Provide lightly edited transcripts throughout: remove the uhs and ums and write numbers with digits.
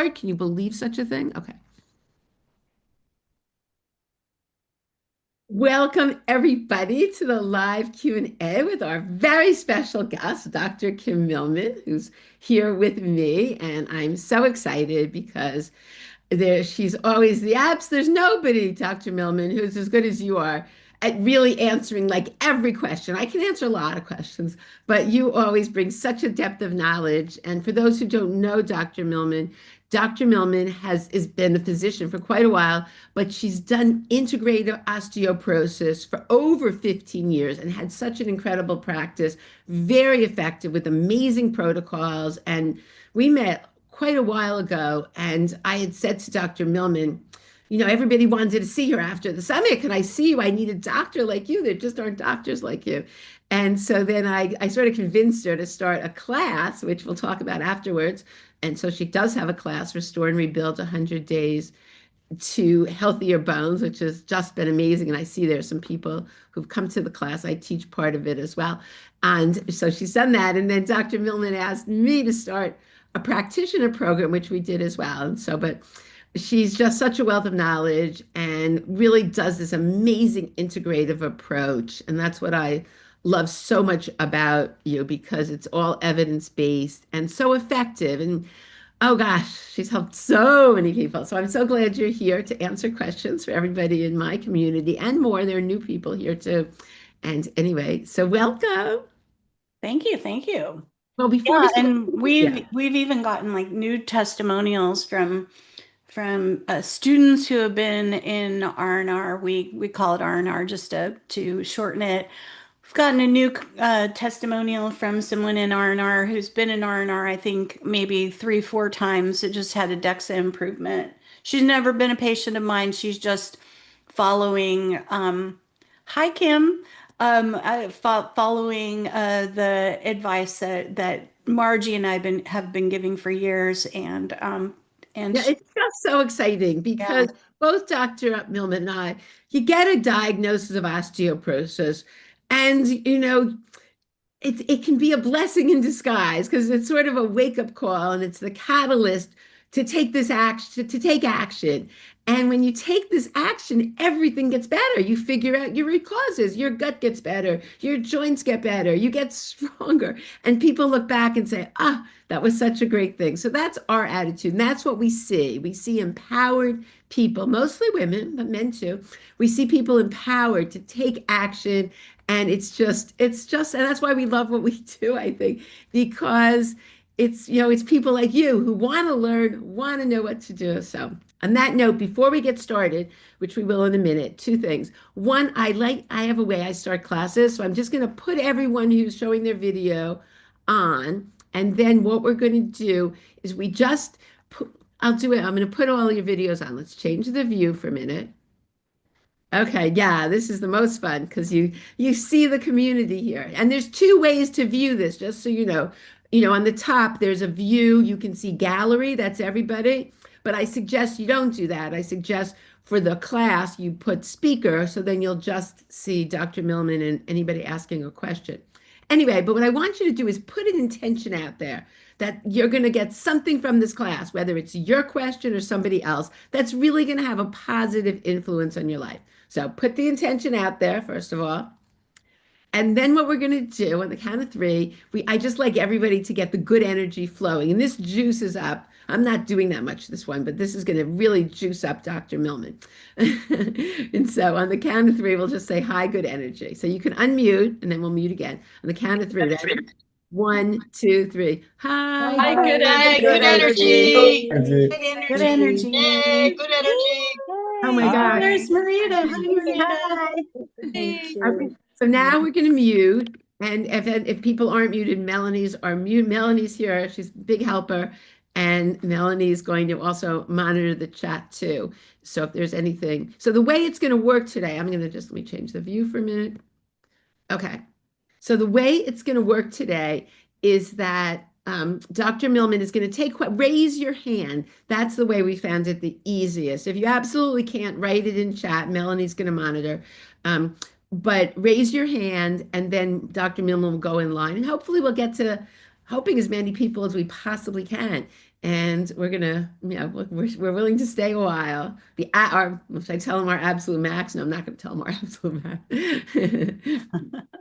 start. Can you believe such a thing? Okay. Welcome everybody to the live Q&A with our very special guest, Dr. Kim Millman, who's here with me. And I'm so excited because she's always the apps. There's nobody, Dr. Millman, who's as good as you are at really answering like every question. I can answer a lot of questions, but you always bring such a depth of knowledge. And for those who don't know Dr. Millman has been a physician for quite a while, but she's done integrative osteoporosis for over 15 years and had such an incredible practice, very effective with amazing protocols. And we met quite a while ago, and I had said to Dr. Millman, everybody wanted to see her after the summit. Can I see you? I need a doctor like you. There just aren't doctors like you. And so then I sort of convinced her to start a class, which we'll talk about afterwards. And so she does have a class, Restore and Rebuild 100 Days to Healthier Bones, which has just been amazing. And I see there are some people who've come to the class. I teach part of it as well. And so she's done that. And then Dr. Millman asked me to start a practitioner program, which we did as well. And so, but she's just such a wealth of knowledge and really does this amazing integrative approach. And that's what I love so much about you, because it's all evidence-based and so effective. And oh gosh, she's helped so many people. So I'm so glad you're here to answer questions for everybody in my community and more. There are new people here too. And anyway, so welcome. Thank you. Thank you. Well, before we start, and we've even gotten like new testimonials from students who have been in R&R. We call it R&R just to shorten it. We've gotten a new testimonial from someone in R&R who's been in R&R, I think maybe 3, 4 times. It just had a DEXA improvement. She's never been a patient of mine. She's just following. Hi, Kim. Following the advice that Margie and I have been giving for years, and yeah, it's just so exciting yeah. because both Dr. Millman and I, you get a diagnosis of osteoporosis, and it can be a blessing in disguise because it's sort of a wake-up call and it's the catalyst to take this action, to take action. And when you take this action, everything gets better. You figure out your root causes, your gut gets better, your joints get better, you get stronger. And people look back and say, ah, that was such a great thing. So that's our attitude. And that's what we see. We see empowered people, mostly women, but men too. We see people empowered to take action. And and that's why we love what we do, I think, because it's people like you who want to learn, want to know what to do. So on that note, before we get started, which we will in a minute, 2 things. One, I have a way I start classes. So I'm just going to put everyone who's showing their video on. And then what we're going to do is I'll do it. I'm going to put all your videos on. Let's change the view for a minute. Okay, yeah, this is the most fun because you see the community here. And there's 2 ways to view this, just so you know. On the top, there's a view. You can see gallery, that's everybody. But I suggest you don't do that. I suggest for the class, you put speaker, so then you'll just see Dr. Millman and anybody asking a question. Anyway, but what I want you to do is put an intention out there that you're going to get something from this class, whether it's your question or somebody else, that's really going to have a positive influence on your life. So put the intention out there, first of all. And then what we're going to do on the count of 3, I just like everybody to get the good energy flowing. And this juices up. I'm not doing that much this one, but this is going to really juice up Dr. Millman. And so on the count of 3, we'll just say hi, good energy. So you can unmute and then we'll mute again. On the count of 3, ready? 1, 2, 3. Hi, Hi, good Good energy. energy. Good energy. Yay, good energy. oh my gosh. There's Marita. Hi, Marita. Okay, so now we're going to mute. And if people aren't muted, Melanie's are mute. Melanie's here. She's a big helper. And Melanie is going to also monitor the chat too. So if there's anything. So the way it's going to work today, I'm going to let me change the view for a minute. Okay. So the way it's going to work today is that Dr. Millman is going to raise your hand. That's the way we found it the easiest. If you absolutely can't, write it in chat. Melanie's going to monitor. But raise your hand and then Dr. Millman will go in line and hopefully we'll get to helping as many people as we possibly can. And we're gonna, we're willing to stay a while. Should I tell them our absolute max? No, I'm not gonna tell them our absolute max.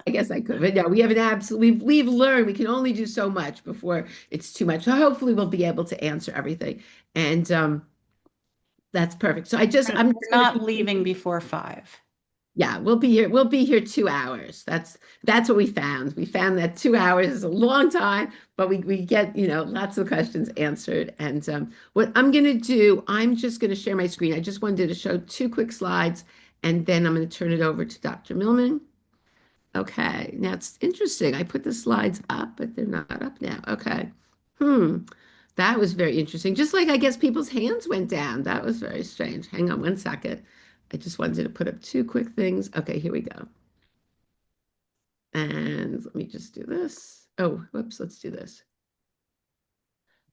I guess I could, but no, we have an absolute. We've learned we can only do so much before it's too much. So hopefully we'll be able to answer everything, and that's perfect. So I'm We're just gonna not leaving before 5. yeah, we'll be here. We'll be here 2 hours. That's what we found. We found that 2 hours is a long time, but we get, lots of questions answered. And what I'm gonna do, I'm just gonna share my screen. I just wanted to show two quick slides, and then I'm gonna turn it over to Dr. Millman. Okay, now it's interesting. I put the slides up, but they're not up now. Okay. Hmm. That was very interesting. Just like I guess people's hands went down. That was very strange. Hang on one second. I just wanted to put up two quick things. Okay, here we go. And let me just do this. Oh, whoops, let's do this.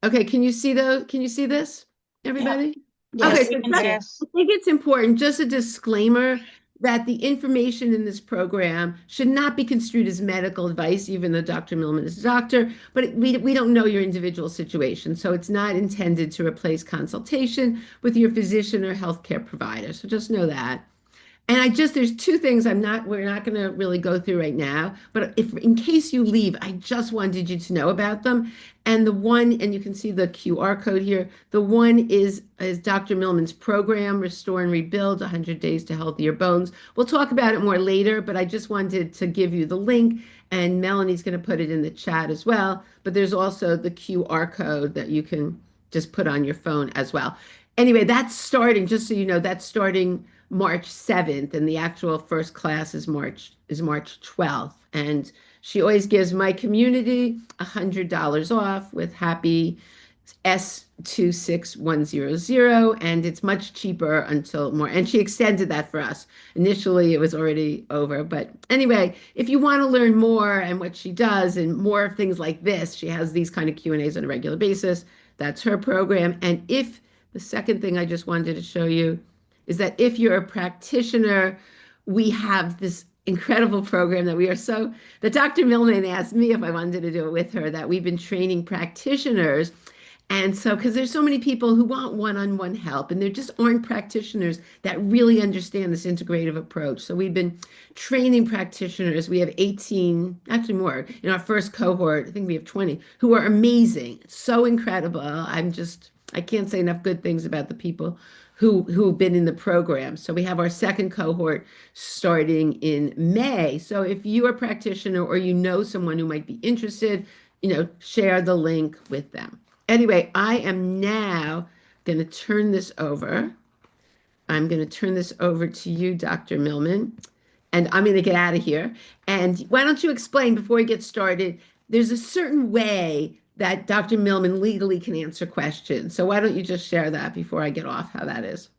Okay, can you see those? Can you see this, Yeah. everybody? Yes, Okay, we so can see it. Yes. I think it's important, just a disclaimer that the information in this program should not be construed as medical advice, even though Dr. Millman is a doctor, but we don't know your individual situation. So it's not intended to replace consultation with your physician or healthcare provider. So just know that. And there's two things we're not going to really go through right now, but if in case you leave, I just wanted you to know about them. And the one, and you can see the QR code here. The one is Dr. Millman's program, Restore and Rebuild, 100 Days to Healthier Bones. We'll talk about it more later, but I just wanted to give you the link, and Melanie's going to put it in the chat as well. But there's also the QR code that you can just put on your phone as well. Anyway, that's starting, just so you know, that's starting March 7th, and the actual first class is March 12th. And she always gives my community $100 off with happy S26100, and it's much cheaper until more. And she extended that for us. Initially, it was already over. But anyway, if you want to learn more and what she does and more of things like this, she has these kind of Q&As on a regular basis. That's her program. And if the second thing I just wanted to show you is that if you're a practitioner, we have this incredible program that Dr. Millman asked me if I wanted to do it with her, that we've been training practitioners. And so, because there's so many people who want one-on-one help, and there just aren't practitioners that really understand this integrative approach. So we've been training practitioners. We have 18, actually more, in our first cohort. I think we have 20 who are amazing, so incredible. I can't say enough good things about the people who've been in the program. So we have our second cohort starting in May. So if you're a practitioner or you know someone who might be interested, share the link with them. Anyway, I am now going to turn this over. I'm going to turn this over to you, Dr. Millman, and I'm going to get out of here. And why don't you explain before we get started? There's a certain way that Dr. Millman legally can answer questions. So why don't you just share that before I get off, how that is?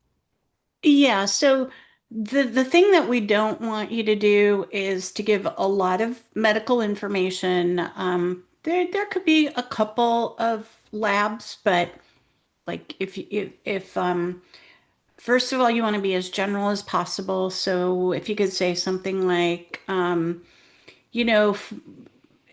Yeah, so the thing that we don't want you to do is to give a lot of medical information. There could be a couple of labs, but like if first of all, you want to be as general as possible. So if you could say something like, you know,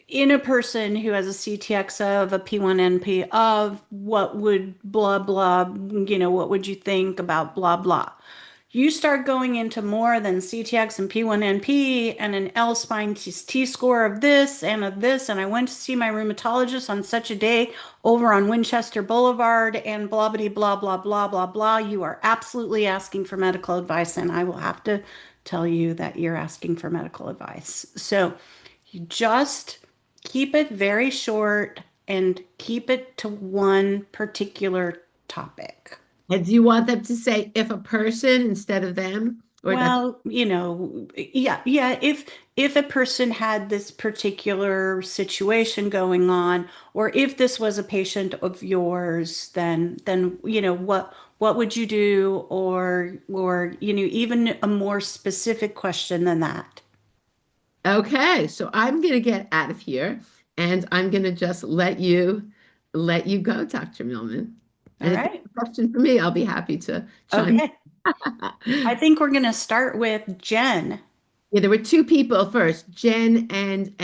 in a person who has a CTX of a P1NP of what would blah blah, what would you think about blah blah? You start going into more than CTX and P1NP and an L spine T score of this, and I went to see my rheumatologist on such a day over on Winchester Boulevard, and blah blah blah blah blah blah blah. You are absolutely asking for medical advice, and I will have to tell you that you're asking for medical advice. So you just keep it very short and keep it to one particular topic. And do you want them to say if a person instead of them? Or that's Well, yeah. If a person had this particular situation going on, or if this was a patient of yours, then what would you do, or even a more specific question than that. okay. So I'm going to get out of here, and I'm going to just let you go, Dr. Millman. All And if you right. have a question for me, I'll be happy to chime Okay. I in. think we're going to start with Jen. Yeah, there were two people first, Jen and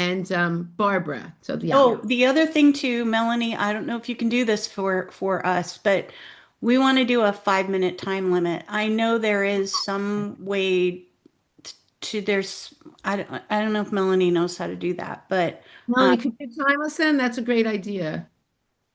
Barbara. So yeah. Oh, the other thing too, Melanie, I don't know if you can do this for us, but we want to do a 5 minute time limit. I know there is some way to there's I don't know if Melanie knows how to do that, but Melanie, could you time us in? That's a great idea.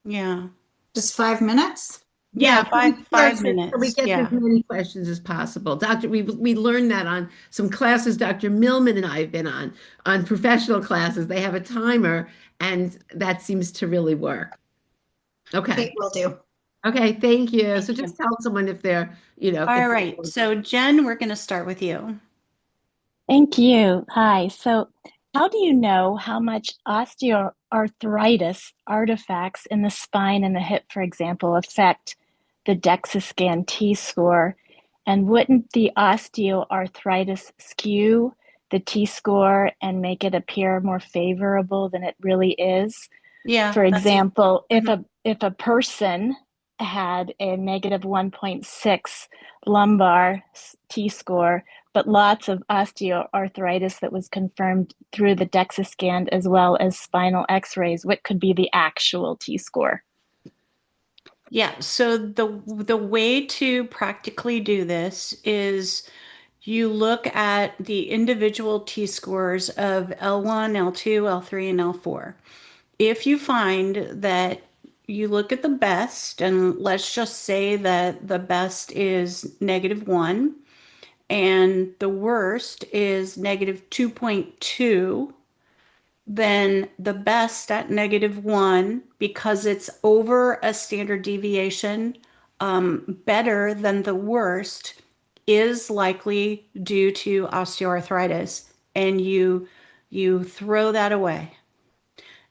yeah. Just 5 minutes? Yeah, Yeah, so we start five so we minutes. get through as Yeah. many questions as possible. We learned that on some classes Dr. Millman and I have been on professional classes. They have a timer, and that seems to really work. Okay. Okay, will do. Okay, thank you. So Thank just you. tell someone if they're, All if right. So Jen, we're going to start with you. Thank you. Hi. So, how do you know how much osteoarthritis artifacts in the spine and the hip, for example, affect the DEXA scan T score? And wouldn't the osteoarthritis skew the T score and make it appear more favorable than it really is? Yeah, For that's it. example, Mhm. if a person had a negative 1.6 lumbar T score, but lots of osteoarthritis that was confirmed through the DEXA scan as well as spinal x-rays, what could be the actual T score? Yeah, so the way to practically do this is you look at the individual T-scores of L1, L2, L3, and L4. If you find that you look at the best, and let's just say that the best is -1 and the worst is -2.2, then the best at -1, because it's over a standard deviation, better than the worst, is likely due to osteoarthritis. And you throw that away.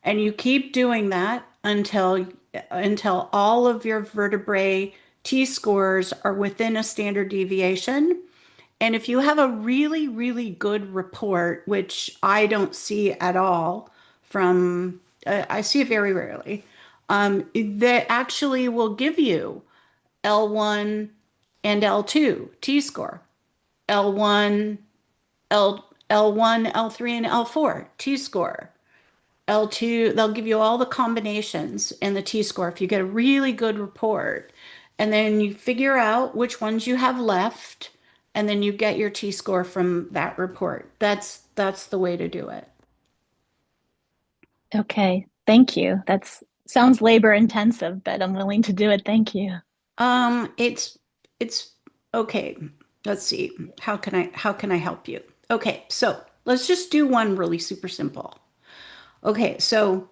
And you keep doing that until all of your vertebrae T scores are within a standard deviation. And if you have a really, really good report, which I don't see at all from, I see it very rarely, that actually will give you L1 and L2 T score, L1, L1, L3, and L4 T score. L2, they'll give you all the combinations and the T score if you get a really good report. And then you figure out which ones you have left, and then you get your T score from that report. That's the way to do it. Okay, thank you. That sounds labor intensive, but I'm willing to do it. Thank you. It's okay. Let's see. How can I help you? Okay, so let's just do one really super simple. Okay, so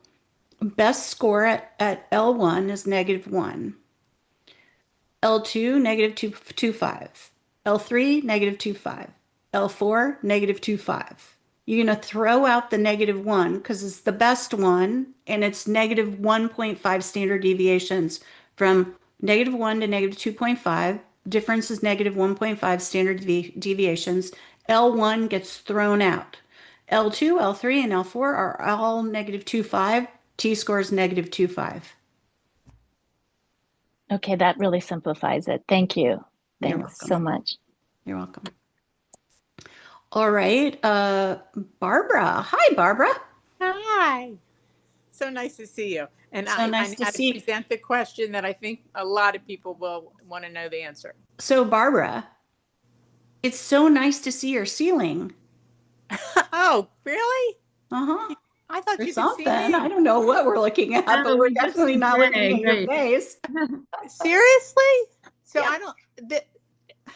best score at L1 is -1. L2 -2.25, L3 -2.5, L4 -2.5. You're going to throw out the -1 because it's the best one and it's -1.5 standard deviations from -1 to -2.5. Difference is -1.5 standard deviations. L1 gets thrown out. L2, L3, and L4 are all -2.5. T score is -2.5. Okay, that really simplifies it. Thank you. You're Thanks so welcome. much. You're welcome. All right, Barbara. Hi, Barbara. Hi. So nice to see you. And So I nice know to how to see. present the question that I think a lot of people will want to know the answer. So, Barbara, it's so nice to see your ceiling. Oh, really? Uh-huh. I thought Or you could see something. I me. don't know what we're looking at, but Oh, we're we just definitely see not looking Greg, at your right. face. Seriously? So Yeah. I don't,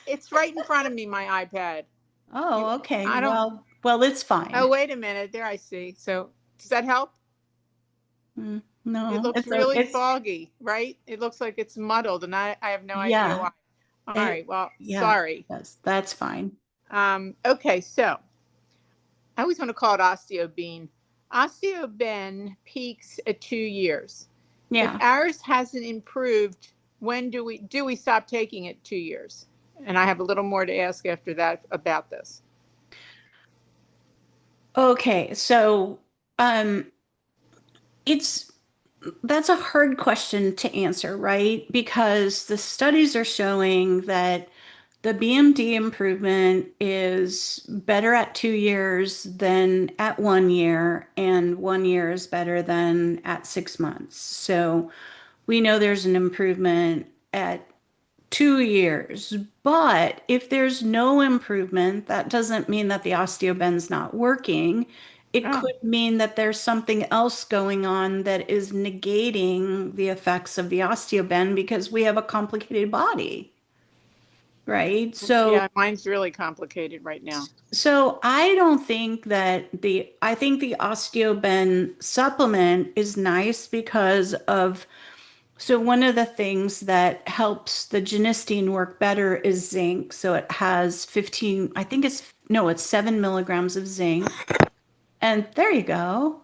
it's right in front of me, my iPad. Oh, okay. I don't, Well, it's fine. oh, wait a minute. There I see. So does that help? It No, looks really foggy, right? It looks like it's muddled and I have no idea yeah. why. All right. Well, Yeah. sorry. That's fine. Okay. So I always want to call it osteobean. Osteoben peaks at 2 years. If Yeah. ours hasn't improved, when do we stop taking it 2 years? And I have a little more to ask after that about this. Okay. So, it's that's a hard question to answer, right? Because the studies are showing that The BMD improvement is better at 2 years than at 1 year, and 1 year is better than at 6 months. So we know there's an improvement at 2 years. But if there's no improvement, that doesn't mean that the osteobend's not working. It Oh, could mean that there's something else going on that is negating the effects of the osteobend because we have a complicated body, right? yeah, mine's really complicated right now. So I don't think that I think the osteobend supplement is nice because of, so one of the things that helps the genistein work better is zinc. So it has 15, I think it's, no, it's 7 milligrams of zinc. And there you go.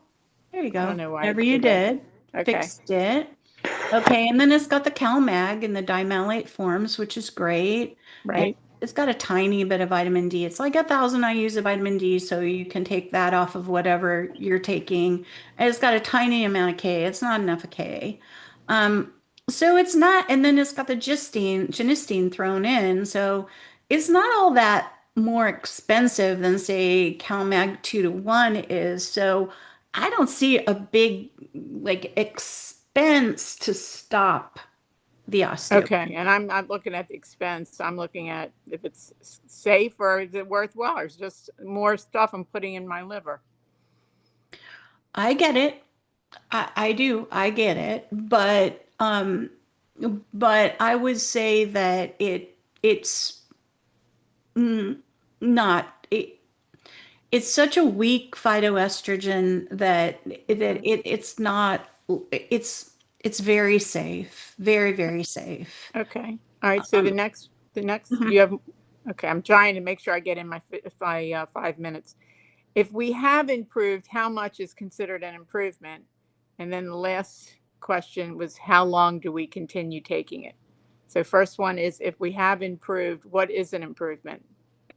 There you I go. don't know why I Whatever you did that. did, Okay, fixed it. Okay, and then it's got the CalMag in the dimalate forms, which is great. right. It's got a tiny bit of vitamin D. It's like 1,000 IUs of vitamin D, so you can take that off of whatever you're taking. And it's got a tiny amount of K. It's not enough of K. Um, so it's not, and then it's got the genistein thrown in, so it's not all that more expensive than say CalMag 2 to 1 is. So I don't see a big like expense to stop the osteo. Okay, and I'm not looking at the expense. I'm looking at if it's safe or is it worthwhile, or it's just more stuff I'm putting in my liver. I get it. I do. I get it. But I would say that it's not it's such a weak phytoestrogen that it's not it's very safe. Very, very safe. Okay, all right. So Um, the next mhm. you have. Okay, I'm trying to make sure I get in my 5 minutes. If we have improved, how much is considered an improvement? And then the last question was, how long do we continue taking it? So first one is, if we have improved, what is an improvement?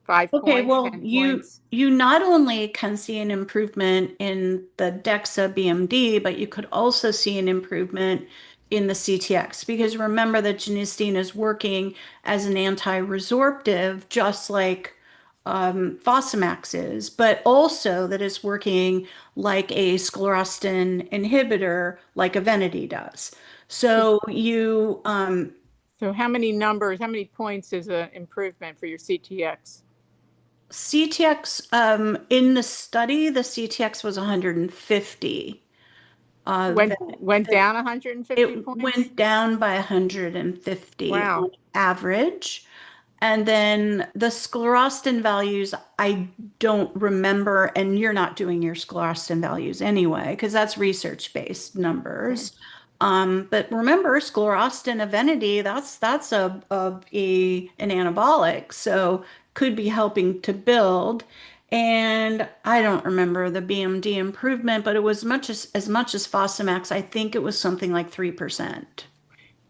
Five Okay, points, well, 10 you points? you not only can see an improvement in the DEXA BMD, but you could also see an improvement in the CTX because remember that genistein is working as an anti-resorptive, just like Fosamax is, but also that it's working like a sclerostin inhibitor, like Evenity does. So, So you so how many numbers, how many points is an improvement for your CTX? CTX, in the study, the CTX was 150. Went That went down 150 it points? went down by 150 Wow. on average. And then the sclerostin values, I don't remember, and you're not doing your sclerostin values anyway, because that's research-based Okay. numbers. But remember, sclerostin Evenity, that's an anabolic, so could be helping to build. And I don't remember the BMD improvement, but it was as much as Fosamax. I think it was something like 3%.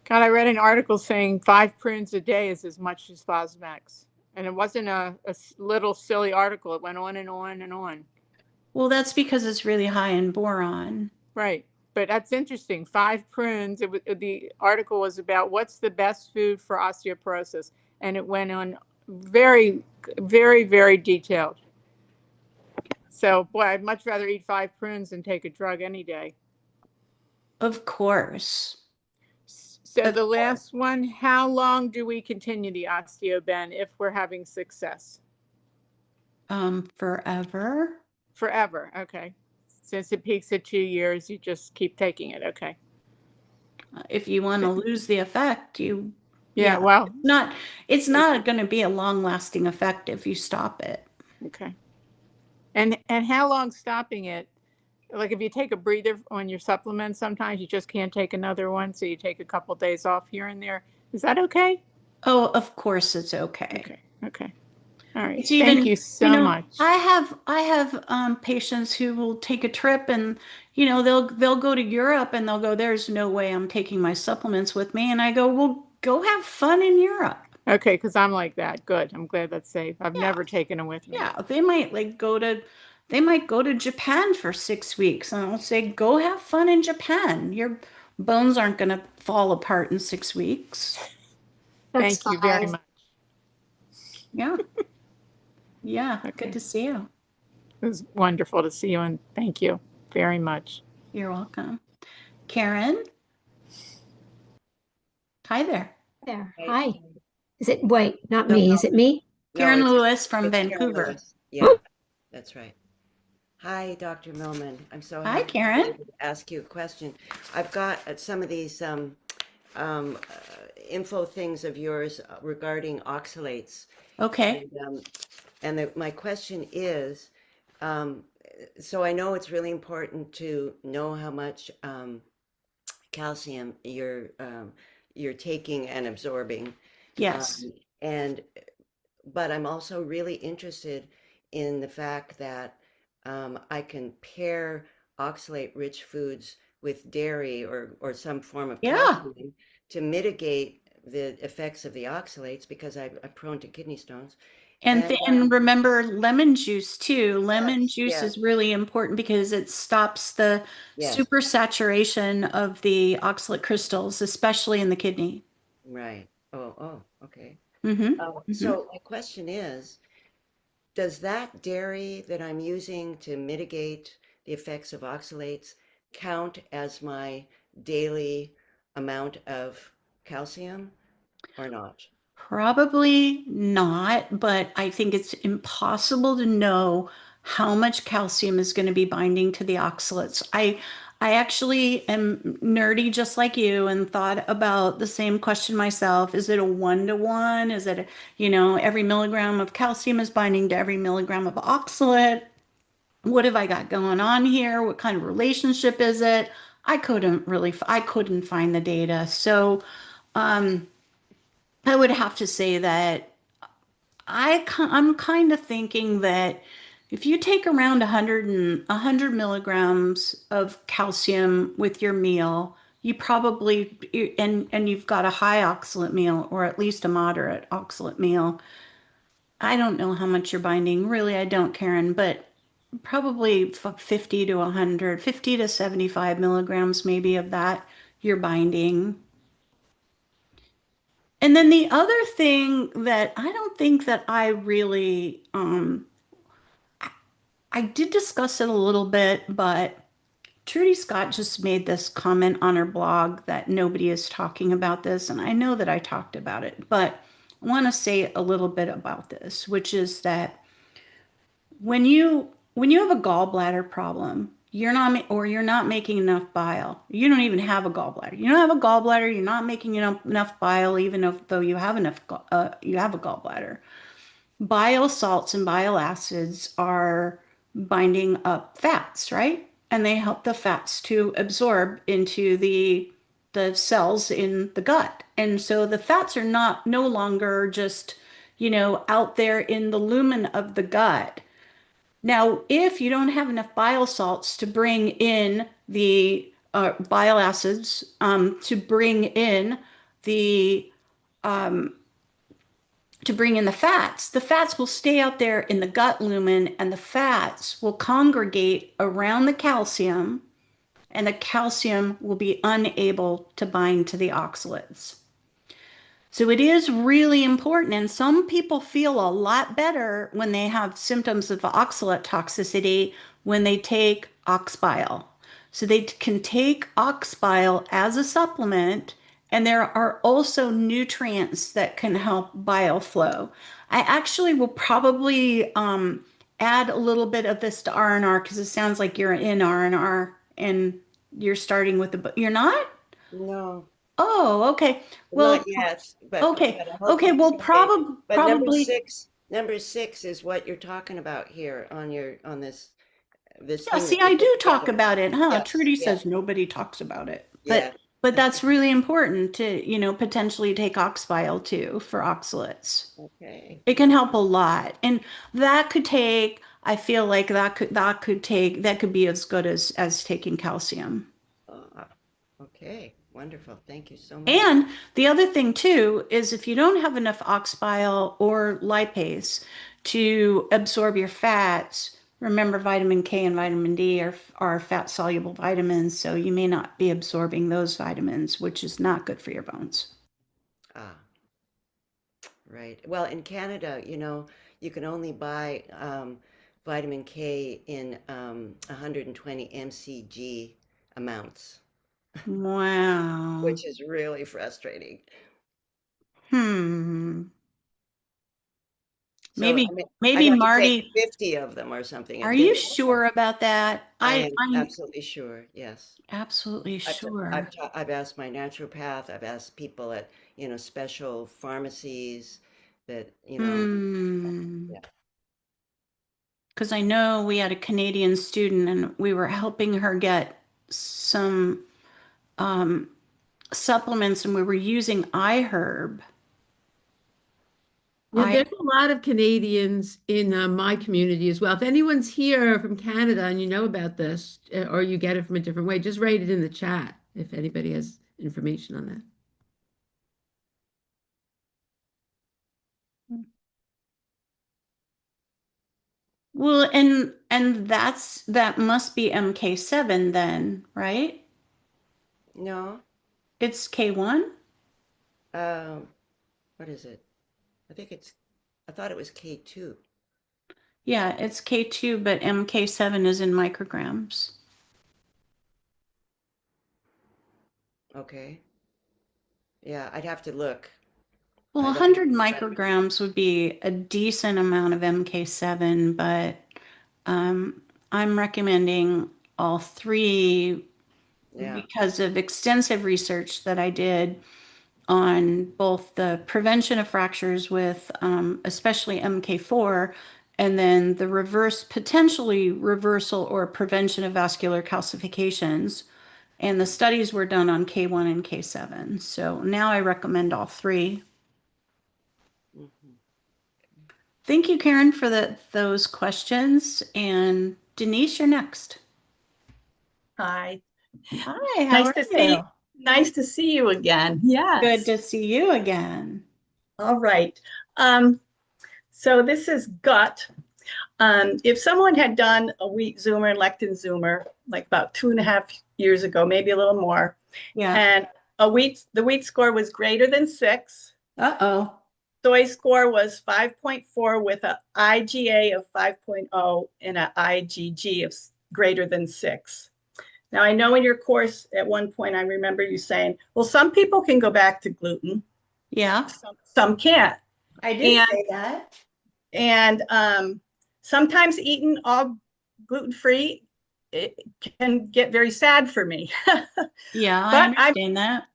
God, I read an article saying 5 prunes a day is as much as Fosmax. And it wasn't a little silly article. It went on and on and on. Well, that's because it's really high in boron. Right. But that's interesting. 5 prunes. The article was about what's the best food for osteoporosis. And it went on very, very, very detailed. So, boy, I'd much rather eat 5 prunes than take a drug any day. Of course. So, Of the course. last one, how long do we continue the osteoben if we're having success? Forever. Forever. Okay. Since it peaks at 2 years, you just keep taking it. Okay. If you want to lose the effect, Yeah. yeah, Well, it's not going to be a long-lasting effect if you stop it. okay. And how long stopping it? Like if you take a breather on your supplements, sometimes you just can't take another one, so you take a couple days off here and there. Is that okay? Oh, of course it's okay. Okay. Okay. All right. It's Thank even, you so much. I have patients who will take a trip and they'll go to Europe and they'll go, there's no way I'm taking my supplements with me. And I go, well, go have fun in Europe. Okay, because I'm like that. Good. I'm glad that's safe. I've Yeah. never taken them with me. Yeah, they might go to Japan for 6 weeks and I'll say, go have fun in Japan. Your bones aren't going to fall apart in 6 weeks. That's Thank you very five. much. Yeah. Yeah. Okay. Good to see you. It was wonderful to see you, and thank you very much. You're welcome. Karen? Hi there. There. Right. Hi. Is it, wait, not No, me. no, Is it me? no, Karen Lewis from it's Karen Vancouver. Lewis. Yeah, that's right. Hi, Dr. Millman. I'm so Hi, happy to be Karen. able to ask you a question. I've got some of these info things of yours regarding oxalates. Okay. And my question is, so I know it's really important to know how much calcium you're taking and absorbing. Yes. And but I'm also really interested in the fact that I can pair oxalate-rich foods with dairy or some form of Yeah. calcium to mitigate the effects of the oxalates because I'm prone to kidney stones. And remember lemon juice too. Lemon Yes, juice yes, is really important because it stops the yes, supersaturation of the oxalate crystals, especially in the kidney. right. Oh, okay. Mm-hmm. So my question is, does that dairy that I'm using to mitigate the effects of oxalates count as my daily amount of calcium or not? Probably not, but I think it's impossible to know how much calcium is going to be binding to the oxalates. I actually am nerdy just like you and thought about the same question myself. Is it a 1-to-1? Is it, every milligram of calcium is binding to every milligram of oxalate? What have I got going on here? What kind of relationship is it? I couldn't find the data. So, um, I would have to say that I'm kind of thinking that if you take around 100 milligrams of calcium with your meal, you probably and you've got a high oxalate meal or at least a moderate oxalate meal. I don't know how much you're binding. Really, I don't, Karen, but probably 50 to 100, 50 to 75 milligrams maybe of that you're binding. And then the other thing that I don't think that I really, I did discuss it a little bit, but Trudy Scott just made this comment on her blog that nobody is talking about this. And I know that I talked about it, but I want to say a little bit about this, which is that when you have a gallbladder problem, you're not making enough bile. You don't even have a gallbladder. You don't have a gallbladder. You're not making enough bile, even though you have you have a gallbladder. Bile salts and bile acids are binding up fats, right? And they help the fats to absorb into the cells in the gut. And so the fats are no longer just, out there in the lumen of the gut. Now, if you don't have enough bile salts to bring in the bile acids, to bring in the the fats will stay out there in the gut lumen, and the fats will congregate around the calcium, and the calcium will be unable to bind to the oxalates. So it is really important, and some people feel a lot better when they have symptoms of oxalate toxicity when they take ox bile. So they can take ox bile as a supplement, and there are also nutrients that can help bile flow. I actually will probably add a little bit of this to R&R because it sounds like you're in R&R and you're starting with you're not? No, Oh, okay. not Well, yet, but okay. I hope Okay. to Well, someday. But probably. number six is what you're talking about here on this Yeah. thing See, that you I put do talk together. about it, huh? Yes, Trudy yeah, says nobody talks about it, yeah. but that's really important to, potentially take ox bile too for oxalates. Okay. It can help a lot, and that could take. I feel like that could be as good as taking calcium. Ah, okay. Wonderful. Thank you so much. And the other thing too is if you don't have enough ox bile or lipase to absorb your fats, remember vitamin K and vitamin D are fat soluble vitamins, so you may not be absorbing those vitamins, which is not good for your bones. Ah, right. Well, in Canada, you can only buy vitamin K in 120 mcg amounts, Wow. which is really frustrating. Hmm. So, Maybe, I mean, I'd maybe have to take Marty, 50 of them or something a are you day. sure about that? I am I'm absolutely sure. Yes. absolutely sure. I've asked my naturopath. I've asked people at, special pharmacies that, Hmm. yeah. Because I know we had a Canadian student and we were helping her get some um, supplements and we were using iHerb. Yeah, I, there's a lot of Canadians in my community as well. If anyone's here from Canada and you know about this, or you get it from a different way, just write it in the chat if anybody has information on that. well, and that must be MK7 then, right? No. It's K1? Um, what is it? I think I thought it was K2. Yeah, it's K2, but MK7 is in micrograms. Okay. Yeah, I'd have to look. Well, I'd have 100 to check. micrograms would be a decent amount of MK7, but I'm recommending all three Yeah. because of extensive research that I did on both the prevention of fractures with especially MK4 and then the potentially reversal or prevention of vascular calcifications. And the studies were done on K1 and K7. So now I recommend all three. Mhm. Thank you, Karen, for those questions. And Denise, you're next. Hi. Hi, how Nice are to see you? nice to see you again. Good Yes. to see you again. All right. Um, so this is gut. If someone had done a wheat zoomer and lectin zoomer like about 2.5 years ago, maybe a little more, Yeah. and the wheat score was greater than 6, Uh-oh. soy score was 5.4 with a IgA of 5.0 and a IgG of greater than 6. Now, I know in your course at one point, I remember you saying, well, some people can go back to gluten, Yeah, some can't. I did And, say that. and sometimes eating all gluten-free, it can get very sad for me. Yeah, I But understand that.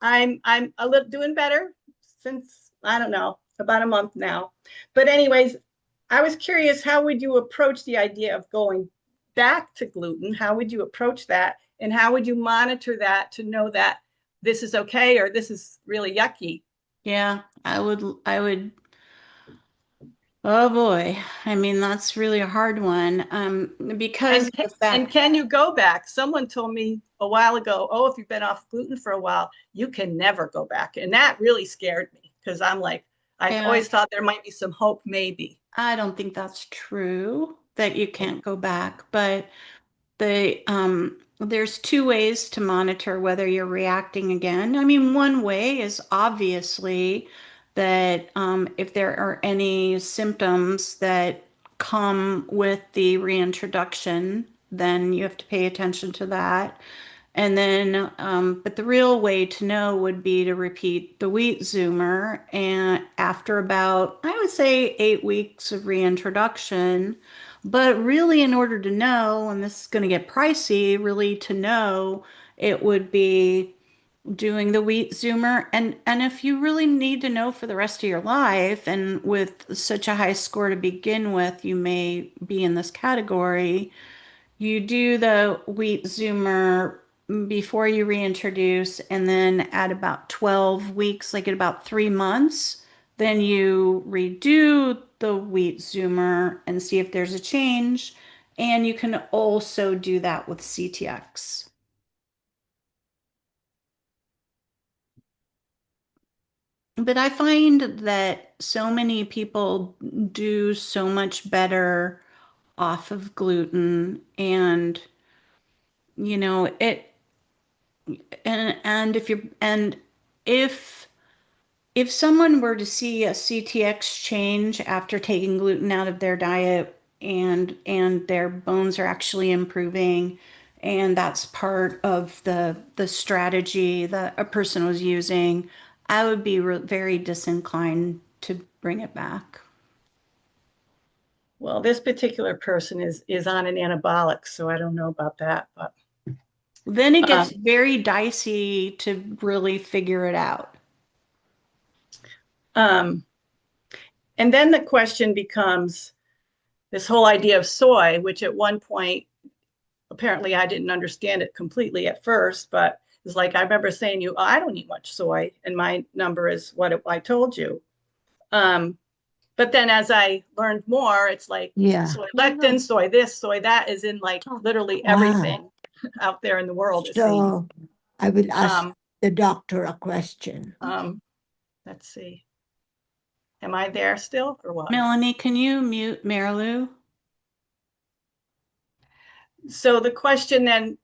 I'm a little doing better since, I don't know, about a month now. But anyways, I was curious, how would you approach the idea of going back to gluten? How would you approach that? And how would you monitor that to know that this is okay or this is really yucky? Yeah, I would, oh boy. I mean, that's really a hard one. Because And of the and fact, can you go back? Someone told me a while ago, oh, if you've been off gluten for a while, you can never go back. And that really scared me because I'm like, I yeah, always thought there might be some hope, maybe. I don't think that's true that you can't go back, but there's two ways to monitor whether you're reacting again. I mean, one way is obviously that if there are any symptoms that come with the reintroduction, then you have to pay attention to that. And then, but the real way to know would be to repeat the wheat zoomer. And after about, I would say, 8 weeks of reintroduction. But really, in order to know, and this is going to get pricey, really to know, it would be doing the wheat zoomer. And if you really need to know for the rest of your life, and with such a high score to begin with, you may be in this category. You do the wheat zoomer before you reintroduce, and then at about 12 weeks, like at about 3 months, then you redo the wheat zoomer and see if there's a change. And you can also do that with CTX. But I find that so many people do so much better off of gluten, and it, and if you're, and if, if someone were to see a CTX change after taking gluten out of their diet and their bones are actually improving, and that's part of the strategy that a person was using, I would be very disinclined to bring it back. Well, this particular person is on an anabolic, so I don't know about that, but Then it gets very dicey to really figure it out. and then the question becomes this whole idea of soy, which at one point, apparently I didn't understand it completely at first, but it's like I remember saying to you, oh, I don't eat much soy, and my number is what I told you. But then as I learned more, it's like soy lectin, soy this, soy that is in like literally everything out there in the world. So I will ask the doctor a question. Let's see. Am I there still or what? Melanie, can you mute Marilou? So the question then,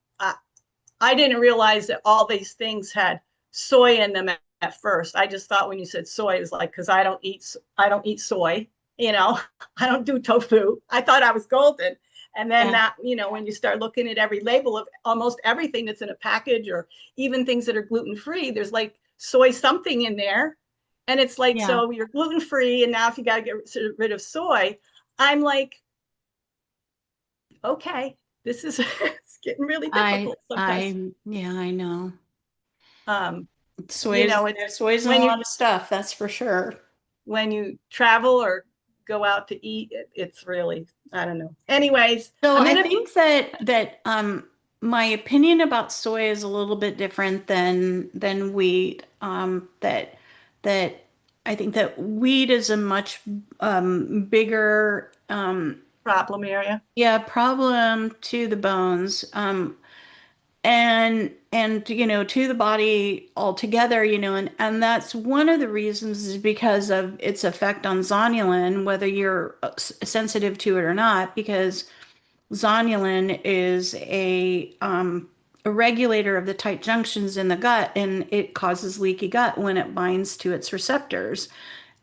I didn't realize that all these things had soy in them at first. I just thought when you said soy, it was like, because I don't eat soy, I don't do tofu. I thought I was golden. And then that, when you start looking at every label of almost everything that's in a package or even things that are gluten-free, there's like soy something in there. And it's like, so you're gluten-free. And now if you got to get rid of soy, I'm like, okay, this is it's getting really difficult sometimes. I know. Soy's in a lot of stuff, that's for sure. When you travel or go out to eat, it's really, I don't know. Anyways, so I think that my opinion about soy is a little bit different than wheat. That I think that wheat is a much bigger problem area. Yeah, problem to the bones. And to the body altogether, and that's one of the reasons is because of its effect on zonulin, whether you're sensitive to it or not, because zonulin is a regulator of the tight junctions in the gut, and it causes leaky gut when it binds to its receptors.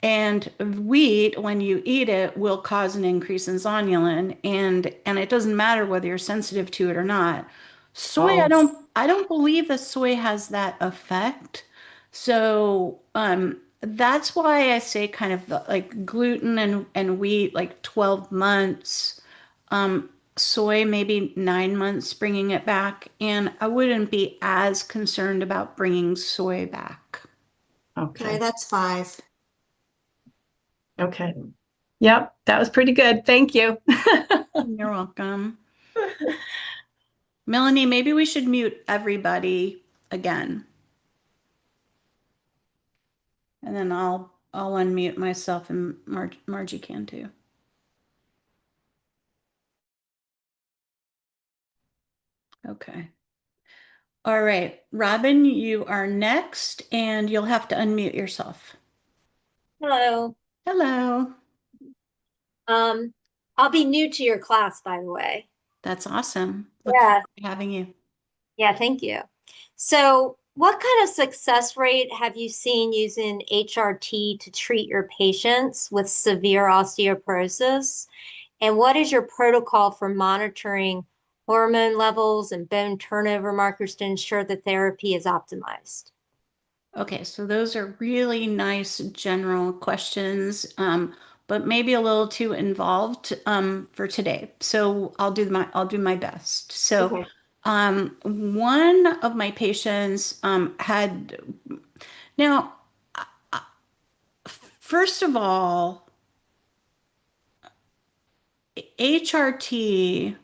And wheat, when you eat it, will cause an increase in zonulin, and it doesn't matter whether you're sensitive to it or not. Soy, I don't believe that soy has that effect. So that's why I say kind of like gluten and wheat, like 12 months. Soy, maybe 9 months, bringing it back. And I wouldn't be as concerned about bringing soy back. Okay, that's 5. Okay. Yep, that was pretty good. Thank you. You're welcome. Melanie, maybe we should mute everybody again. And then I'll unmute myself, and Margie can too. Okay. All right, Robin, you are next, and you'll have to unmute yourself. Hello. Hello. I'll be new to your class, by the way. That's awesome. Yeah. Look forward to having you. Yeah, thank you. So, what kind of success rate have you seen using HRT to treat your patients with severe osteoporosis? And what is your protocol for monitoring hormone levels and bone turnover markers to ensure the therapy is optimized? Okay, so those are really nice general questions, but maybe a little too involved for today. So I'll do my best. So Okay. one of my patients had now. First of all, HRT,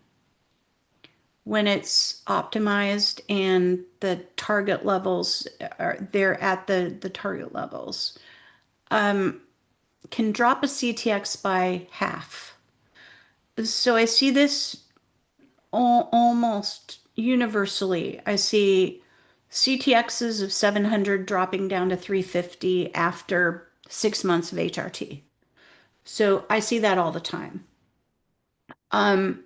when it's optimized and the target levels they're at the target levels, can drop a CTX by half. So I see this almost universally. I see CTXs of 700 dropping down to 350 after 6 months of HRT. So I see that all the time. I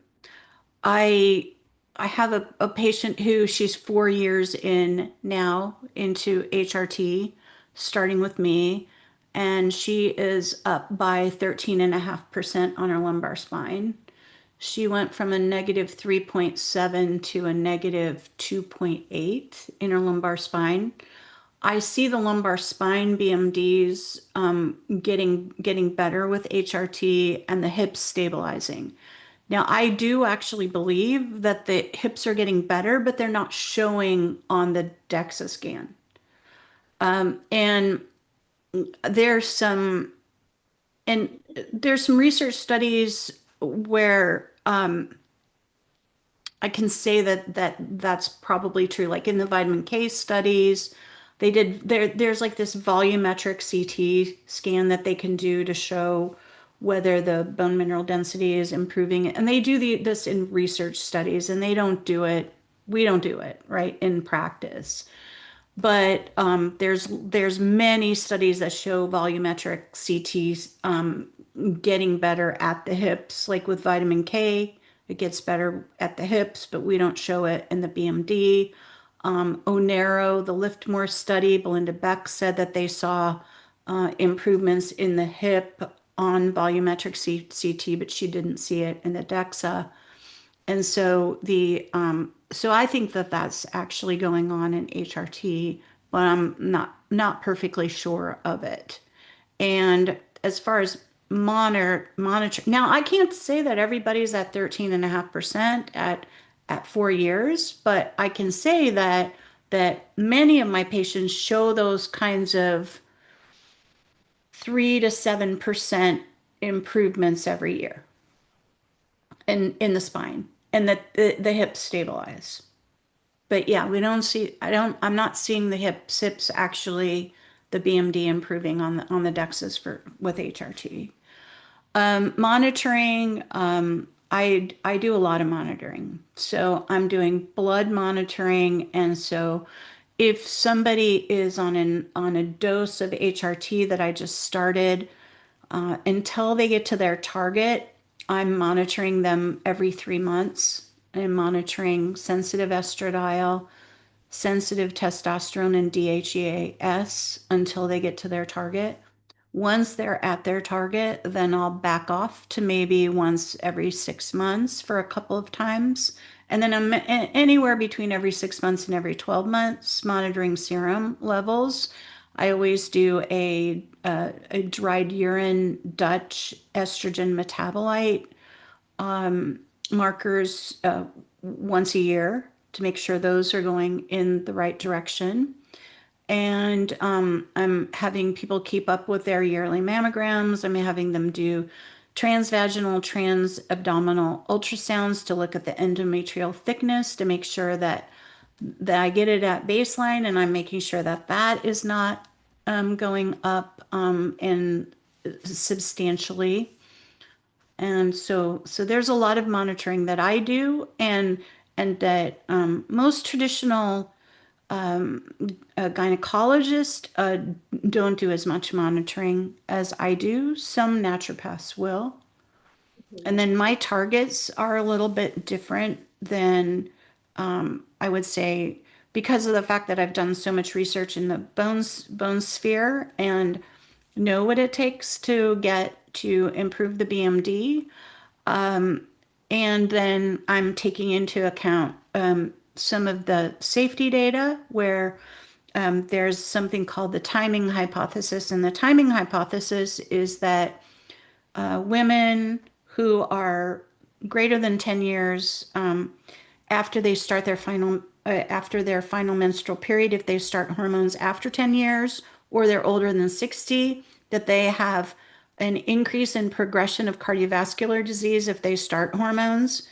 have a patient who she's 4 years in now into HRT. starting with me, and she is up by 13.5% on her lumbar spine. She went from a negative 3.7 to a negative 2.8 in her lumbar spine. I see the lumbar spine BMDs getting better with HRT and the hips stabilizing. Now, I do actually believe that the hips are getting better, but they're not showing on the DEXA scan. And there's some and there's some research studies where I can say that's probably true. Like in the vitamin K studies, there's like this volumetric CT scan that they can do to show whether the bone mineral density is improving. And they do this in research studies, and they don't do it. We don't do it, right, in practice. But there's many studies that show volumetric CTs getting better at the hips, like with vitamin K. It gets better at the hips, but we don't show it in the BMD. Onero, the Liftmore study, Belinda Beck said that they saw improvements in the hip on volumetric CT, but she didn't see it in the DEXA. And so so I think that that's actually going on in HRT, but I'm not perfectly sure of it. And as far as monitor now, I can't say that everybody's at 13.5% at 4 years, but I can say that many of my patients show those kinds of 3 to 7% improvements every year in the spine, and that the hips stabilize. But yeah, I'm not seeing the hips actually, the BMD improving on the DEXAs with HRT. Monitoring, I do a lot of monitoring. So I'm doing blood monitoring, and so if somebody is on a dose of HRT that I just started, until they get to their target, I'm monitoring them every 3 months. I'm monitoring sensitive estradiol, sensitive testosterone, and DHEAS until they get to their target. Once they're at their target, then I'll back off to maybe once every 6 months for a couple of times. And then I'm anywhere between every 6 months and every 12 months monitoring serum levels. I always do a dried urine Dutch estrogen metabolite markers once a year to make sure those are going in the right direction. And I'm having people keep up with their yearly mammograms. I'm having them do transvaginal, transabdominal ultrasounds to look at the endometrial thickness to make sure that I get it at baseline, and I'm making sure that is not going up and substantially. And so there's a lot of monitoring that I do, and that most traditional gynecologists don't do as much monitoring as I do. Some naturopaths will. And then my targets are a little bit different than I would say, because of the fact that I've done so much research in the bone sphere and know what it takes to improve the BMD. And then I'm taking into account some of the safety data where there's something called the timing hypothesis. And the timing hypothesis is that women who are greater than 10 years after they start after their final menstrual period, if they start hormones after 10 years, or they're older than 60, that they have an increase in progression of cardiovascular disease if they start hormones.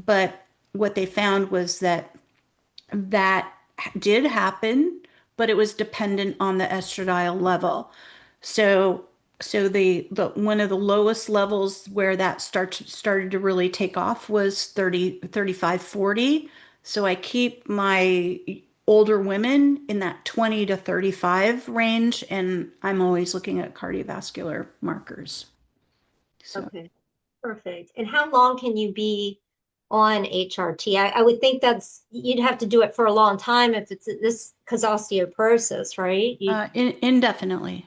But what they found was that did happen, but it was dependent on the estradiol level. So the one of the lowest levels where that started to really take off was 30, 35, 40. So I keep my older women in that 20 to 35 range, and I'm always looking at cardiovascular markers. So. Okay, perfect. And how long can you be on HRT? I would think you'd have to do it for a long time if it's this, because osteoporosis, right? Indefinitely.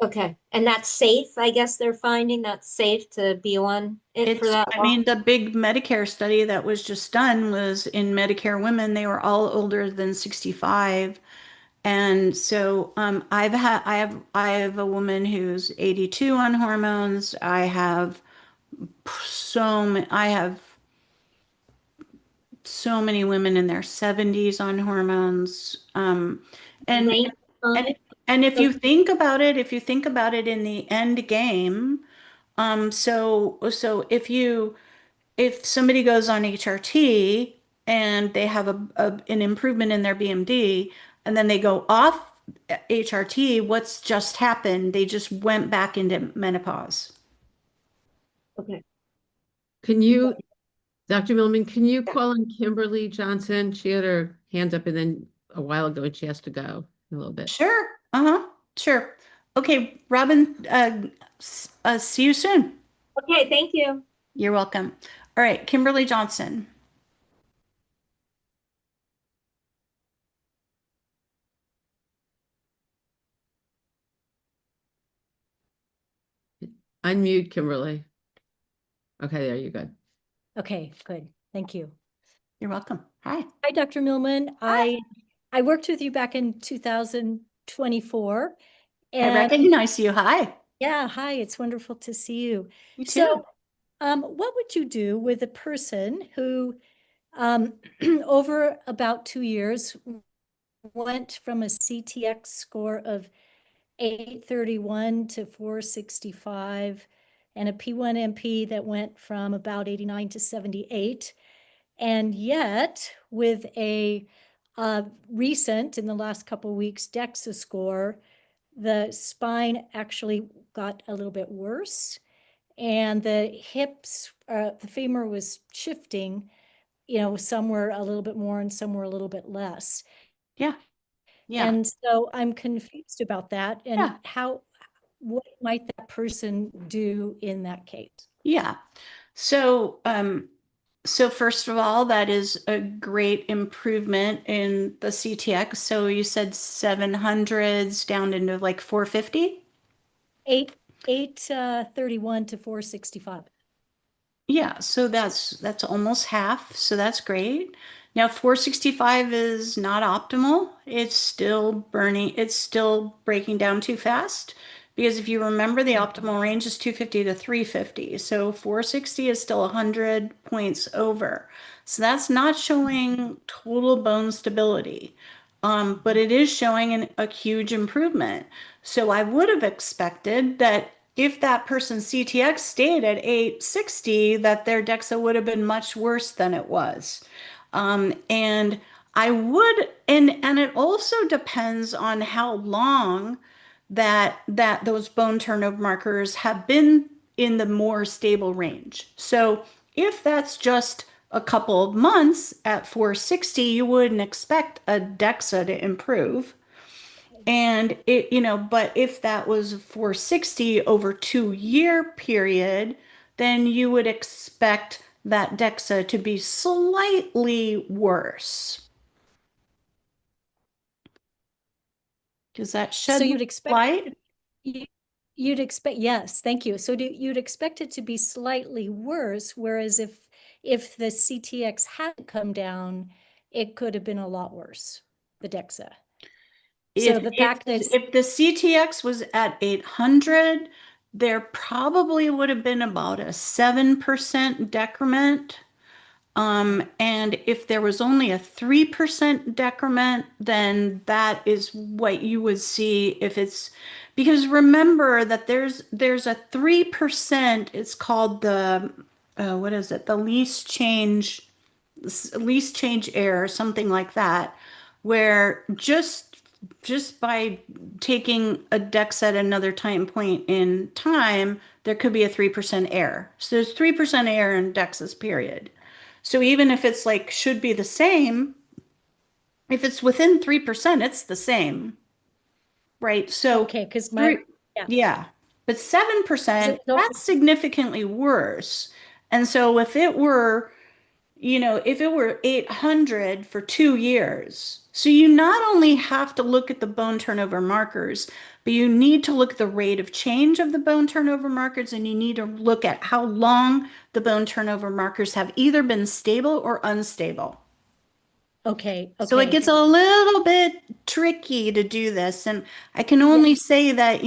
Okay. And that's safe. I guess they're finding that's safe to be on it for that I long. mean, the big Medicare study that was just done was in Medicare women. They were all older than 65. And so I have a woman who's 82 on hormones. I have so many women in their 70s on hormones. And Right. and and if you think about it in the end game, so if somebody goes on HRT and they have an improvement in their BMD and then they go off HRT, what's just happened? They just went back into menopause. Okay. Can you, Dr. Millman, can you call on Kimberly Johnson? She had her hand up and then a while ago and she has to go in a little bit. Sure. Uh-huh. Sure. Okay, Robin, see you soon. Okay. Thank you. You're welcome. All right, Kimberly Johnson. Unmute Kimberly. Okay, there you go. Okay, good. Thank you. You're welcome. Hi. Hi, Dr. Millman. Hi. I worked with you back in 2024. I And recognize you. Hi. yeah, hi, it's wonderful to see you. You too. So, what would you do with a person who, over about 2 years, went from a CTX score of 831 to 465, and a P1NP that went from about 89 to 78, and yet with a recent, in the last couple of weeks, DEXA score, the spine actually got a little bit worse, and the hips, the femur was shifting, some were a little bit more and some were a little bit less. Yeah. Yeah. And so I'm confused about that. And Yeah. what might that person do in that case? Yeah. So, so first of all, that is a great improvement in the CTX. So you said 700s down into like 450? 831 to 465. Yeah, so that's almost half, so that's great. Now 465 is not optimal. It's still breaking down too fast because if you remember the optimal range is 250 to 350. So 460 is still 100 points over. So that's not showing total bone stability. But it is showing a huge improvement. So I would have expected that if that person's CTX stayed at 860, that their DEXA would have been much worse than it was. And I would, and it also depends on how long that those bone turnover markers have been in the more stable range. So if that's just a couple of months at 460, you wouldn't expect a DEXA to improve. And but if that was 460 over 2 year period, then you would expect that DEXA to be slightly worse. Does that shed So you'd expect light? You'd expect, yes, thank you. So you'd expect it to be slightly worse, whereas if the CTX hadn't come down, it could have been a lot worse, the DEXA. So the fact that if the CTX was at 800, there probably would have been about a 7% decrement. And if there was only a 3% decrement, then that is what you would see if it's, because remember that there's a 3%, it's called the, what is it? The least change error, something like that, where just by taking a DEX at another time point in time, there could be a 3% error. So there's 3% error in DEXs, period. So even if it's like should be the same, if it's within 3%, it's the same. Right? So okay, because yeah. But 7%, that's significantly worse. And so if it were if it were 800 for 2 years, so you not only have to look at the bone turnover markers, but you need to look at the rate of change of the bone turnover markers, and you need to look at how long the bone turnover markers have either been stable or unstable. Okay. So it gets a little bit tricky to do this. And I can only say that,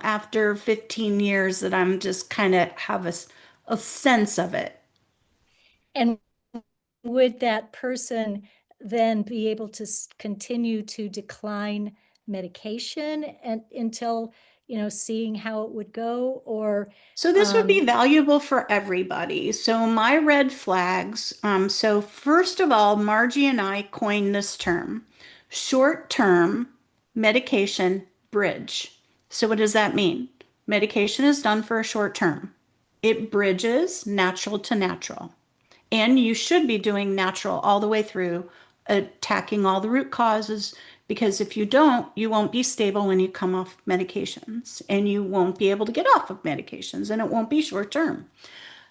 after 15 years that I'm just kind of have a sense of it. And would that person then be able to continue to decline medication and until, seeing how it would go? Or So this would be valuable for everybody. So my red flags. So first of all, Margie and I coined this term, short-term medication bridge. So what does that mean? Medication is done for a short term. It bridges natural to natural. And you should be doing natural all the way through, attacking all the root causes, because if you don't, you won't be stable when you come off medications, and you won't be able to get off of medications, and it won't be short term.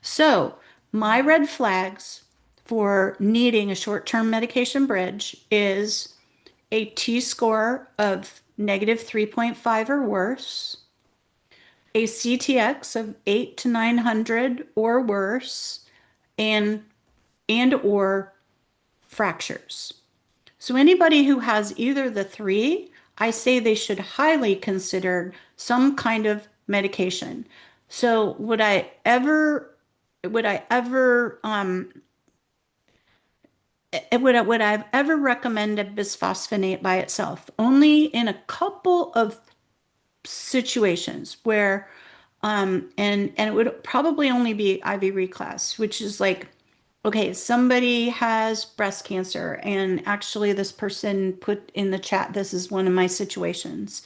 So, my red flags for needing a short term medication bridge is a T score of negative 3.5 or worse, a CTX of 8 to 900 or worse, and or fractures. So anybody who has either the three, I say they should highly consider some kind of medication. So would I've ever recommend a bisphosphonate by itself? Only in a couple of situations where and it would probably only be IV reclass, which is like, okay, somebody has breast cancer, and actually this person put in the chat, this is one of my situations.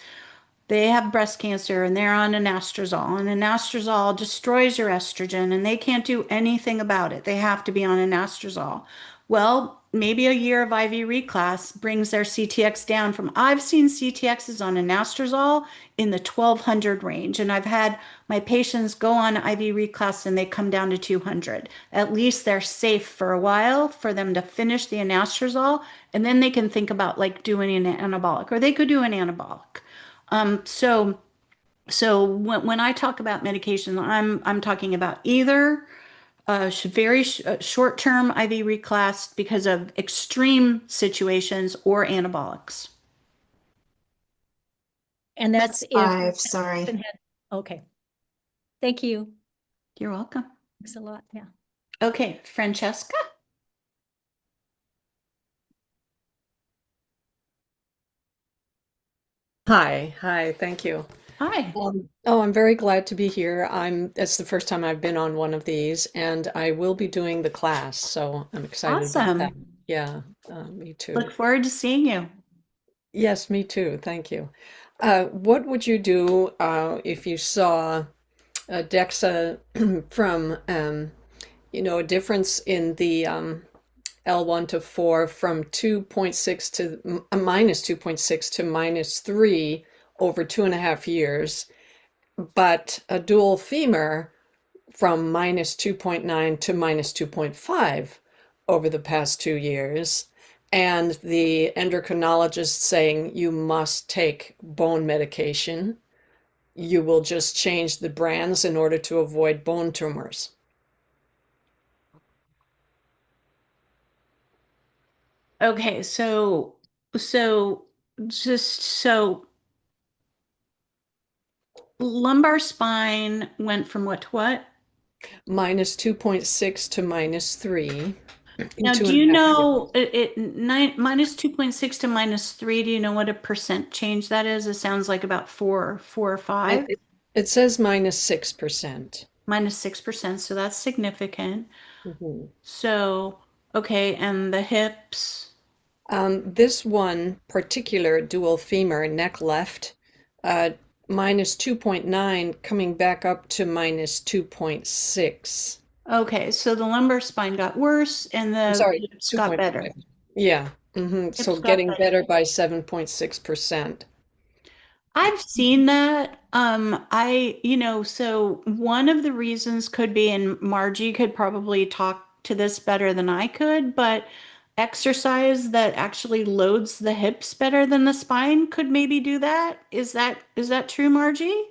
They have breast cancer and they're on anastrozole, and anastrozole destroys your estrogen, and they can't do anything about it. They have to be on anastrozole. Well, maybe a year of IV reclass brings their CTX down from, I've seen CTXs on anastrozole in the 1200 range, and I've had my patients go on IV reclass and they come down to 200. At least they're safe for a while for them to finish the anastrozole, and then they can think about like doing an anabolic, or they could do an anabolic. So when I talk about medication, I'm talking about either very short-term IV reclass because of extreme situations, or anabolics. And that's if 5, sorry. Okay. Thank you. You're welcome. Thanks a lot. Yeah. Okay, Francesca. Hi, thank you. Hi. I'm very glad to be here. It's the first time I've been on one of these, and I will be doing the class, so I'm excited about that. Awesome. Yeah, me too. Look forward to seeing you. Yes, me too. Thank you. What would you do if you saw a DEXA from, a difference in the L1 to 4 from 2.6 to minus 2.6 to minus 3 over 2.5 years, but a dual femur from minus 2.9 to minus 2.5 over the past 2 years, and the endocrinologist saying you must take bone medication. You will just change the brands in order to avoid bone tumors. Okay, so just so lumbar spine went from what to what? Minus 2.6 to minus 3. Now, do you know minus 2.6 to minus 3? Do you know what a percent change that is? It sounds like about 4 or 5. It says minus 6%. Minus 6%, so that's significant. Mm-hmm. So, okay, and the hips? This one particular dual femur, neck left, minus 2.9 coming back up to minus 2.6. Okay, so the lumbar spine got worse and the hips got better. Yeah. Mm-hmm. So getting better by 7.6%. I've seen that. So one of the reasons could be, and Margie could probably talk to this better than I could, but exercise that actually loads the hips better than the spine could maybe do that. Is that true, Margie?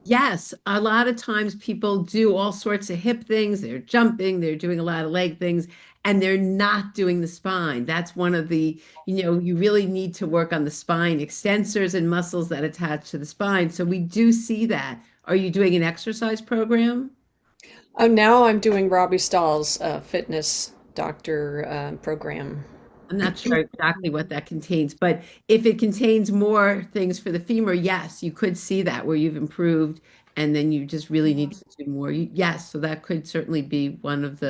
Yes, a lot of times people do all sorts of hip things. They're jumping, they're doing a lot of leg things, and they're not doing the spine. That's one of the, you really need to work on the spine extensors and muscles that attach to the spine. So we do see that. Are you doing an exercise program? Now I'm doing Robbie Stahl's fitness doctor program. I'm not sure exactly what that contains, but if it contains more things for the femur, yes, you could see that where you've improved and then you just really need to do more. Yes, so that could certainly be one Yeah, of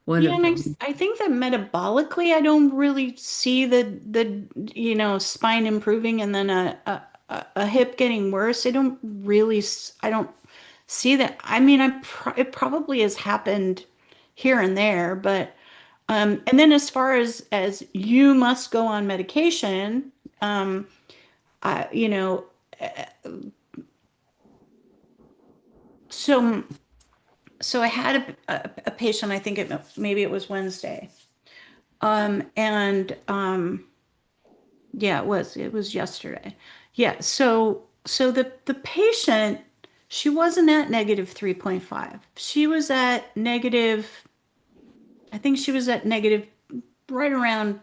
and them. I think that metabolically, I don't really see the spine improving and then a hip getting worse. I don't see that. I mean, it probably has happened here and there, but and then as far as you must go on medication, um, I, you know, so so I had a patient. I think maybe it was Wednesday. And yeah, it was yesterday. Yeah, so the patient, she wasn't at negative 3.5. She was at negative, I think she was at negative right around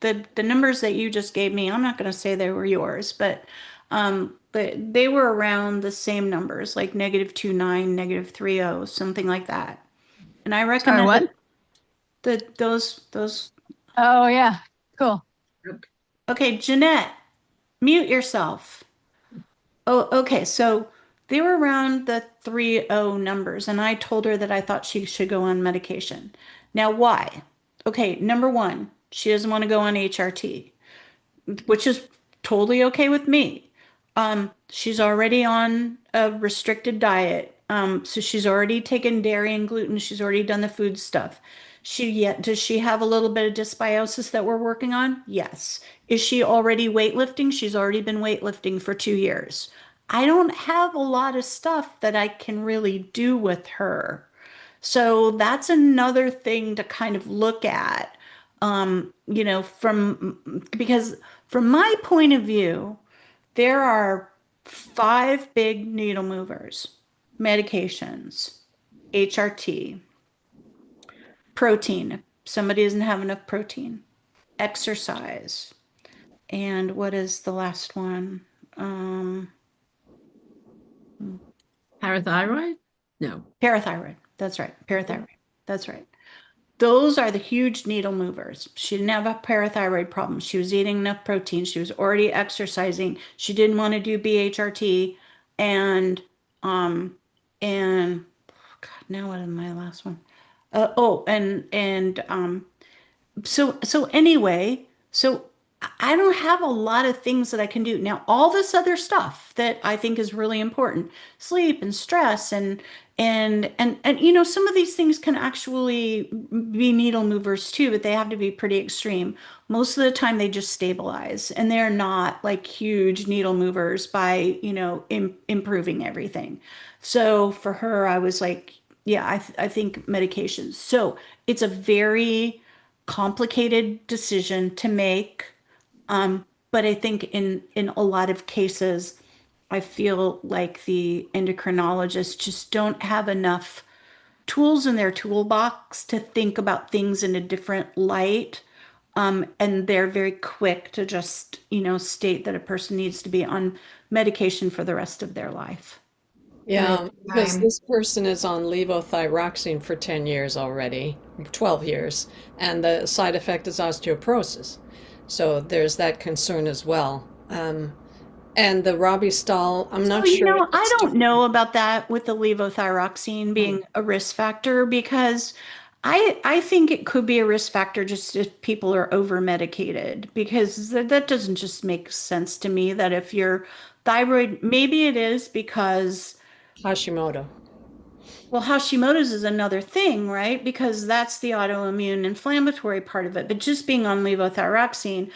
the numbers that you just gave me. I'm not going to say they were yours, but they were around the same numbers, like negative 2.9, negative 3.0, something like that. And I Sorry, recommended what? that those. Oh, yeah. Cool. Okay, Jeanette, mute yourself. Oh, okay. So they were around the 3.0 numbers, and I told her that I thought she should go on medication. Now, why? Okay, number one, she doesn't want to go on HRT, which is totally okay with me. She's already on a restricted diet. So she's already taken dairy and gluten. She's already done the food stuff. Does she have a little bit of dysbiosis that we're working on? Yes. Is she already weightlifting? She's already been weightlifting for 2 years. I don't have a lot of stuff that I can really do with her. So that's another thing to kind of look at, because from my point of view, there are five big needle movers: medications, HRT, protein, if somebody doesn't have enough protein, exercise, and what is the last one? Parathyroid? No. Parathyroid. That's right. Parathyroid. That's right. Those are the huge needle movers. She didn't have a parathyroid problem. She was eating enough protein. She was already exercising. She didn't want to do BHRT. And and God, now what is my last one? So anyway, so I don't have a lot of things that I can do. Now, all this other stuff that I think is really important, sleep and stress and some of these things can actually be needle movers too, but they have to be pretty extreme. Most of the time they just stabilize and they're not like huge needle movers by, improving everything. So for her, I was like, yeah, I think medications. So it's a very complicated decision to make. But I think in a lot of cases, I feel like the endocrinologists just don't have enough tools in their toolbox to think about things in a different light. And they're very quick to just, state that a person needs to be on medication for the rest of their life. Yeah, because this person is on levothyroxine for 10 years already, 12 years, and the side effect is osteoporosis. So there's that concern as well. And the Robbie Stahl, I'm not sure if I it's don't know about that with the levothyroxine being a risk factor because I think it could be a risk factor just if people are over medicated because that doesn't just make sense to me that if your thyroid, maybe it is because Hashimoto. well, Hashimoto's is another thing, right? Because that's the autoimmune inflammatory part of it. But just being on levothyroxine,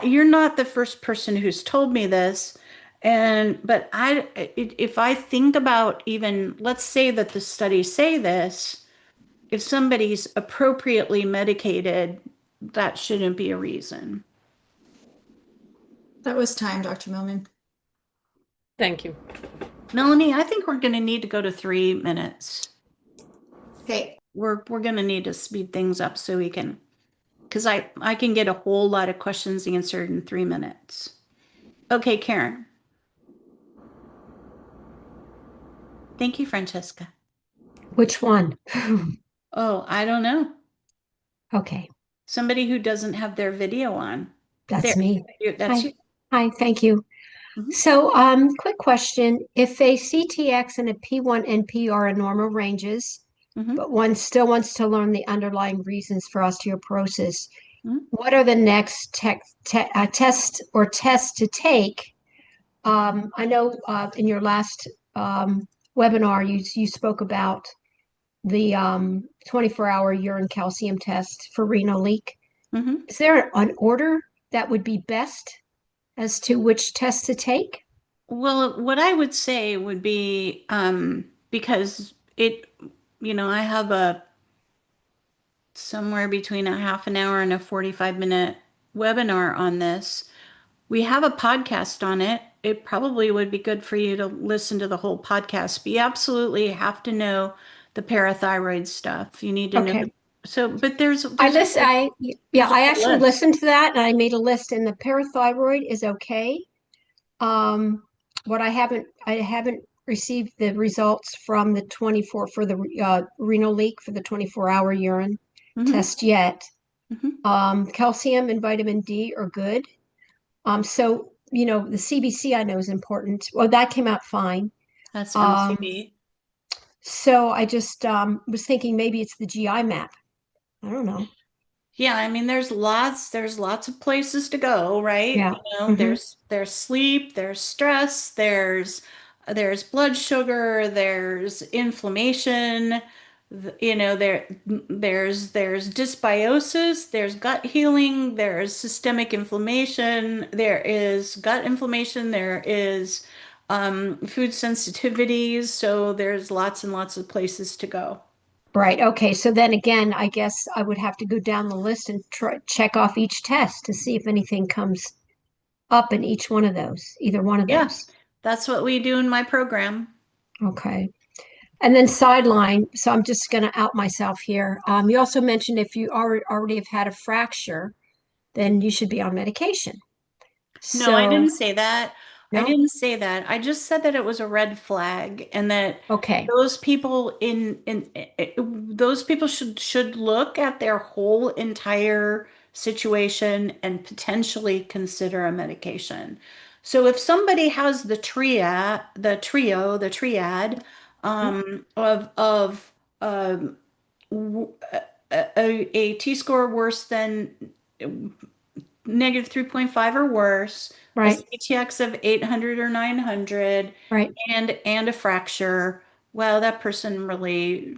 you're not the first person who's told me this. But if I think about even, let's say that the studies say this, if somebody's appropriately medicated, that shouldn't be a reason. That was time, Dr. Millman. Thank you. Melanie, I think we're going to need to go to 3 minutes. Okay. We're going to need to speed things up so we can, because I can get a whole lot of questions answered in 3 minutes. Okay, Karen. Thank you, Francesca. Which one? Oh, I don't know. Okay, Somebody who doesn't have their video on. that's There, me. that's Hi. you. Hi, thank you. Mhm. So, quick question. If a CTX and a P1NP are in normal ranges, Mhm. but one still wants to learn the underlying reasons for osteoporosis, Mhm. what are the next tests to take? I know in your last webinar, you spoke about the 24-hour urine calcium test for renal leak. Mhm. Is there an order that would be best as to which test to take? Well, what I would say would be, because I have somewhere between a half an hour and a 45-minute webinar on this. We have a podcast on it. It probably would be good for you to listen to the whole podcast. But you absolutely have to know the parathyroid stuff. You need to know. Okay. So, but there's I a listen. I there's a I whole actually list. listened to that, and I made a list. And the parathyroid is okay. What I haven't received the results from the 24 for the renal leak for the 24-hour urine Mhm. test yet. Mhm. Calcium and vitamin D are good. So the CBC I know is important. Well, that came out fine. That's Um, MCB. so I just was thinking maybe it's the GI map. I don't know. Yeah, I mean, there's lots of places to go, right? Yeah. There's sleep, there's stress, there's blood sugar, there's inflammation, there's dysbiosis, there's gut healing, there's systemic inflammation, there is gut inflammation, there is food sensitivities, so there's lots and lots of places to go. Right. Okay. So then again, I guess I would have to go down the list and check off each test to see if anything comes up in each one of those, either one of Yeah, those. that's what we do in my program. Okay. And then sideline. So I'm just going to out myself here. You also mentioned if you already have had a fracture, then you should be on medication. No, I So, didn't say that. I no? didn't say that. I just said that it was a red flag and that Okay. those people those people should look at their whole entire situation and potentially consider a medication. So if somebody has the triad of a T-score worse than -3.5 or worse, a Right. CTX of 800 or 900, Right. and a fracture, well, that person really,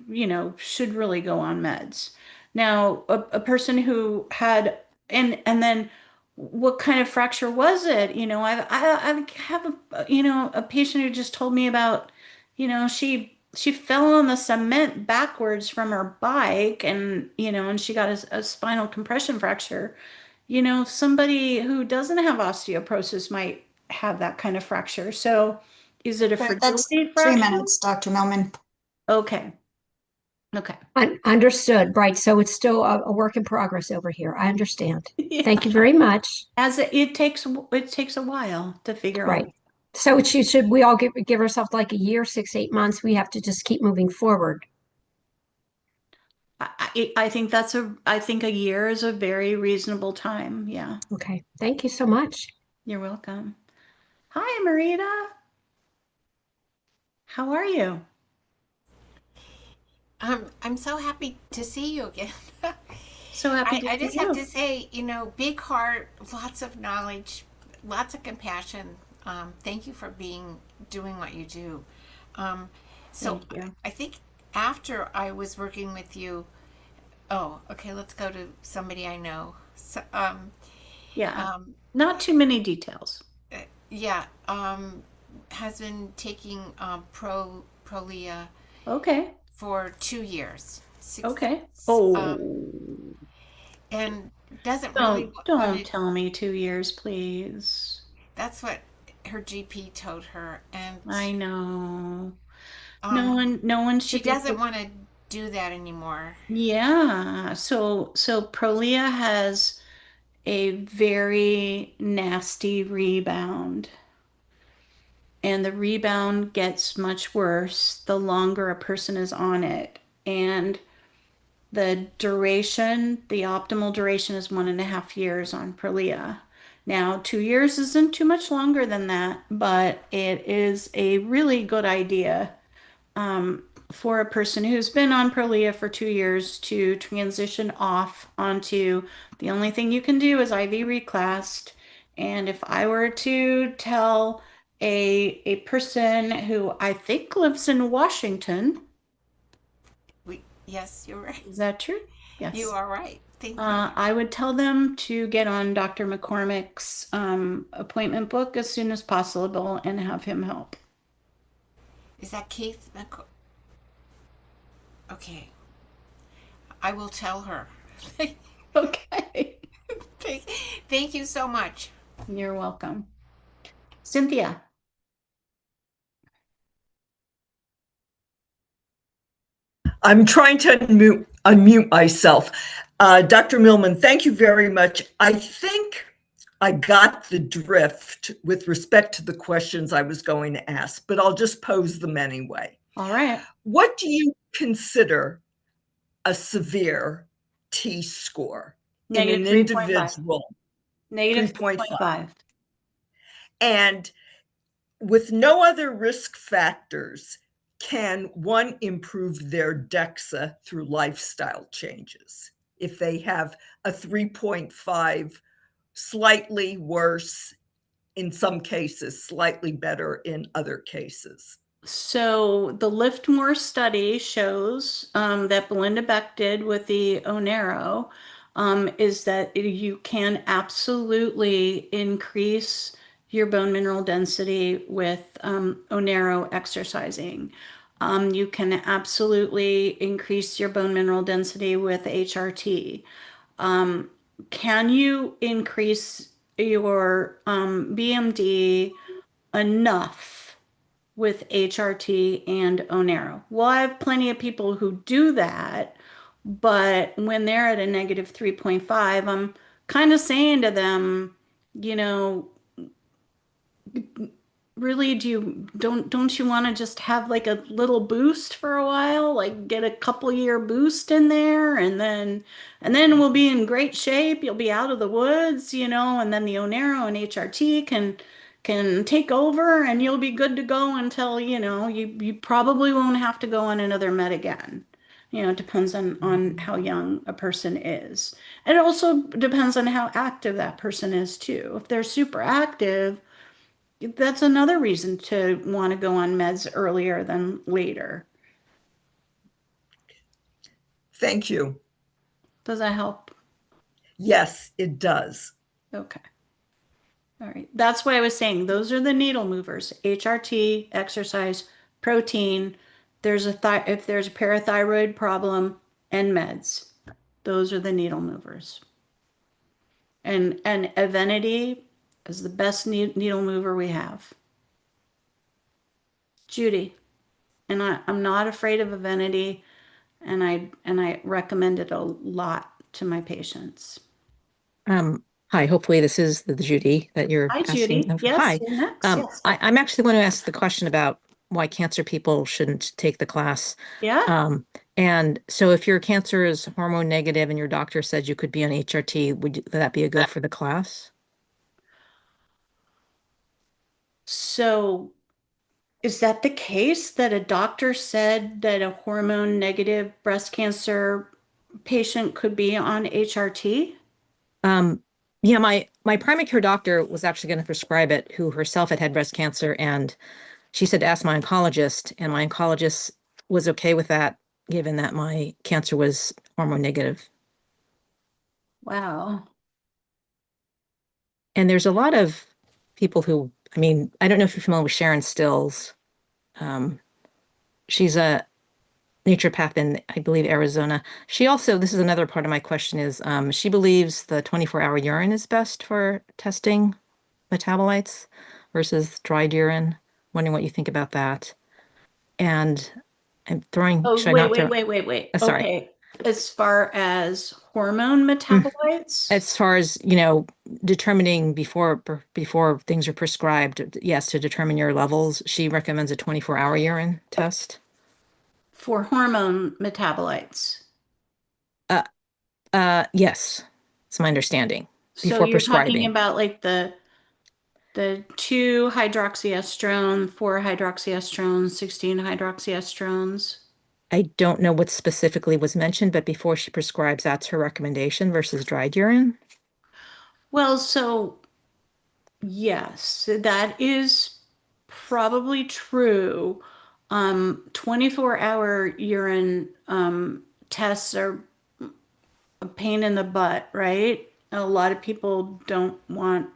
should really go on meds. Now, a person who had, and then what kind of fracture was it? I have a patient who just told me about, she fell on the cement backwards from her bike and she got a spinal compression fracture. Somebody who doesn't have osteoporosis might have that kind of fracture. So is it a That's fragility 3 fracture? minutes, Dr. Millman. Okay. Okay. Understood. Right. So it's still a work in progress over here. I understand. Yeah. Thank you very much. It takes a while to figure Right. out. So should we all give ourselves like a year, 6, 8 months? We have to just keep moving forward. I think I think a year is a very reasonable time. Yeah. Okay. Thank you so much. You're welcome. Hi, Marita. How are you? I'm so happy to see you again. So happy to I see just have you. to say, big heart, lots of knowledge, lots of compassion. Thank you for doing what you do. So Thank you. I think after I was working with you, oh, okay, let's go to somebody I know. So, Yeah. Not too many details. yeah, has been taking Prolia Okay. for 2 years. Okay. Um, and doesn't really want Don't to. tell me 2 years, please. That's what her GP told her, and I know. um, No one she should be. doesn't want to do that anymore. Yeah. So Prolia has a very nasty rebound. And the rebound gets much worse the longer a person is on it. And the duration, the optimal duration is 1.5 years on Prolia. Now, 2 years isn't too much longer than that, but it is a really good idea for a person who's been on Prolia for 2 years to transition off onto the only thing you can do is IV reclassed. And if I were to tell a person who I think lives in Washington, Yes, you're right. is that true? You Yes. are right. Thank you. I would tell them to get on Dr. McCormick's appointment book as soon as possible and have him help. Is that Keith? Okay. I will tell her. Okay. Thank you so much. You're welcome. Cynthia. I'm trying to unmute myself. Dr. Millman, thank you very much. I think I got the drift with respect to the questions I was going to ask, but I'll just pose them anyway. All right. What do you consider a severe T-score in an individual? Negative 3.5. And with no other risk factors, can one improve their DEXA through lifestyle changes? If they have a 3.5, slightly worse in some cases, slightly better in other cases. So the Lift More study shows that Belinda Beck did with the Onero is that you can absolutely increase your bone mineral density with Onero exercising. You can absolutely increase your bone mineral density with HRT. Can you increase your BMD enough with HRT and Onero? Well, I have plenty of people who do that, but when they're at a negative 3.5, I'm kind of saying to them, you know, really don't you want to just have like a little boost for a while, like get a couple year boost in there, and then we'll be in great shape, you'll be out of the woods, and then the Onero and HRT can take over and you'll be good to go until you probably won't have to go on another med again. It depends on how young a person is. It also depends on how active that person is too. If they're super active, that's another reason to want to go on meds earlier than later. Thank you. Does that help? Yes, it does. Okay. All right. That's why I was saying those are the needle movers: HRT, exercise, protein. If there's a parathyroid problem, and meds. Those are the needle movers. And Evenity is the best needle mover we have. Judy. And I'm not afraid of Evenity, and I recommend it a lot to my patients. Hi, hopefully this is the Judy that you're Hi, asking. Judy. Yes, Hi. you're next. Yes. I'm actually going to ask the question about why cancer people shouldn't take the class. Yeah. And so if your cancer is hormone negative and your doctor said you could be on HRT, would that be a go for the class? So is that the case that a doctor said that a hormone negative breast cancer patient could be on HRT? Yeah, my primary care doctor was actually going to prescribe it, who herself had breast cancer, and she said to ask my oncologist, and my oncologist was okay with that, given that my cancer was hormone negative. Wow. And there's a lot of people who, I don't know if you're familiar with Sharon Stills. She's a naturopath in, I believe, Arizona. She also, this is another part of my question is, she believes the 24-hour urine is best for testing metabolites versus dried urine. Wondering what you think about that. And I'm throwing, Oh, should I wait, not throw? wait. Sorry. Okay. As far as hormone metabolites? As far as, determining before things are prescribed, yes, to determine your levels, she recommends a 24-hour urine test. For hormone metabolites. Yes, it's my understanding. So Before you're talking prescribing. about like the 2-hydroxyestrone, 4-hydroxyestrone, 16-hydroxyestrones. I don't know what specifically was mentioned, but before she prescribes, that's her recommendation versus dried urine. Well, so yes, that is probably true. 24-hour urine tests are a pain in the butt, right? A lot of people don't want.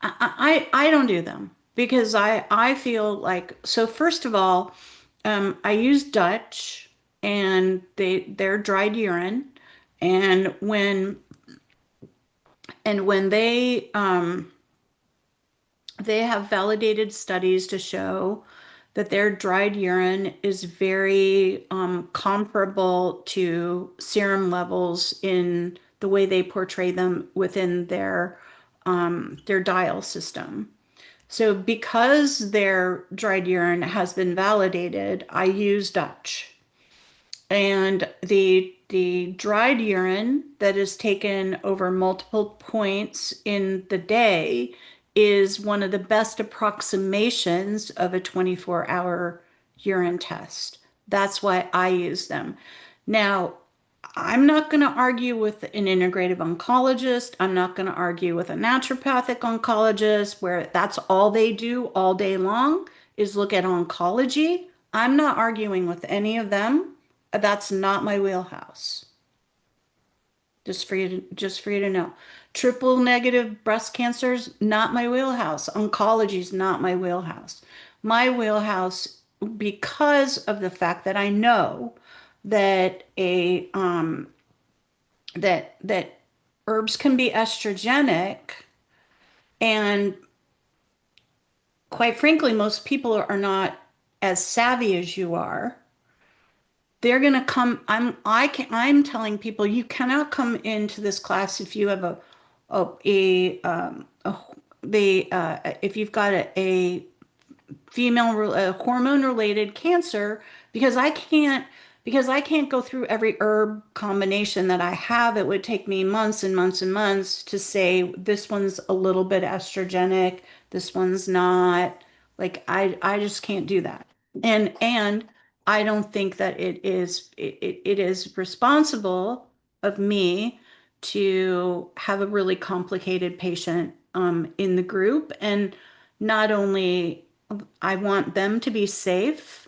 I don't do them because I feel like, so first of all, I use Dutch and they're dried urine, and when they have validated studies to show that their dried urine is very comparable to serum levels in the way they portray them within their dial system. So because their dried urine has been validated, I use Dutch. And the dried urine that is taken over multiple points in the day is one of the best approximations of a 24-hour urine test. That's why I use them. Now, I'm not going to argue with an integrative oncologist. I'm not going to argue with a naturopathic oncologist where that's all they do all day long is look at oncology. I'm not arguing with any of them. That's not my wheelhouse. Just for you to know. Triple negative breast cancer's not my wheelhouse. Oncology's not my wheelhouse. My wheelhouse, because of the fact that I know that that herbs can be estrogenic, and quite frankly, most people are not as savvy as you are. They're going to come. I'm telling people you cannot come into this class if you have if you've got a female hormone related cancer, because I can't go through every herb combination that I have. It would take me months and months and months to say this one's a little bit estrogenic, this one's not. Like I just can't do that. And I don't think that it is responsible of me to have a really complicated patient in the group. And not only I want them to be safe,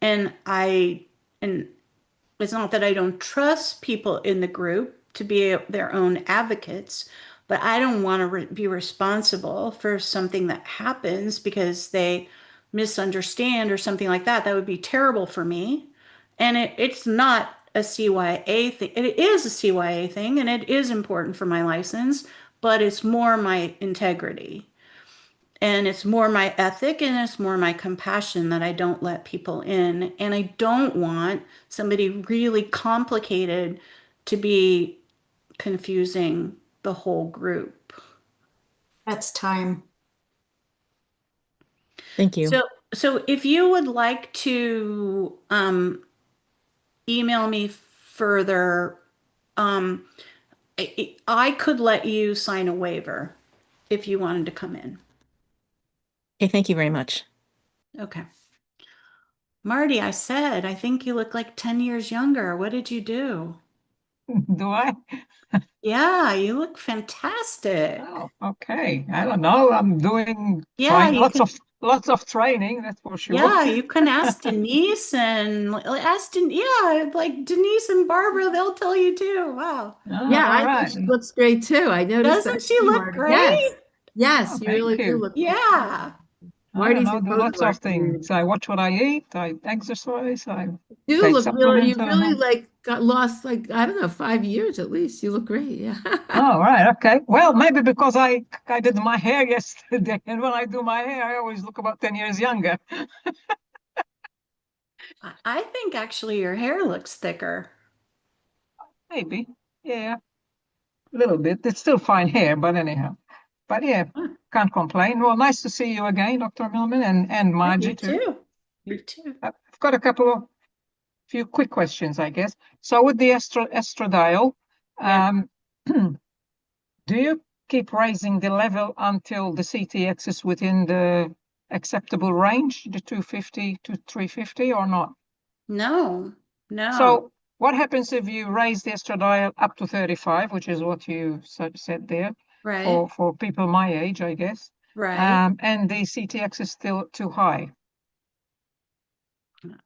and and it's not that I don't trust people in the group to be their own advocates, but I don't want to be responsible for something that happens because they misunderstand or something like that. That would be terrible for me. And it's not a CYA thing. It is a CYA thing, and it is important for my license, but it's more my integrity. And it's more my ethic and it's more my compassion that I don't let people in. And I don't want somebody really complicated to be confusing the whole group. That's time. Thank you. So if you would like to email me further, I could let you sign a waiver if you wanted to come in. Okay, thank you very much. Okay. Marty, I think you look like 10 years younger. What did you do? Do I? Yeah, you look fantastic. Oh, okay. I don't know. I'm doing Yeah, lots of training, that's for sure. Yeah, you can ask Denise and like Denise and Barbara, they'll tell you too. Wow. Oh, Yeah, all I right. think she looks great too. I noticed Doesn't that she too, look Marty. great? Yes, yes, Oh, you thank really do you. look. Yeah. I don't Marty's know, in do both lots of our of things. I watch what I eat, I exercise, I You take look really, supplements. you I don't really know. like got lost like, I don't know, 5 years at least. You look great. Yeah. Oh, right. Okay. Well, maybe because I did my hair yesterday, and when I do my hair, I always look about 10 years younger. I think actually your hair looks thicker. Maybe. Yeah, a little bit. It's still fine hair, but anyhow. But yeah, can't complain. Well, nice to see you again, Dr. Millman, and Yeah, Margie you too. too. You too. I've got a few quick questions, I guess. So with the estradiol, Yeah. do you keep raising the level until the CTX is within the acceptable range, the 250 to 350 or not? No, no. So what happens if you raise the estradiol up to 35, which is what you said there, Right, for people my age, I guess, right. and the CTX is still too high?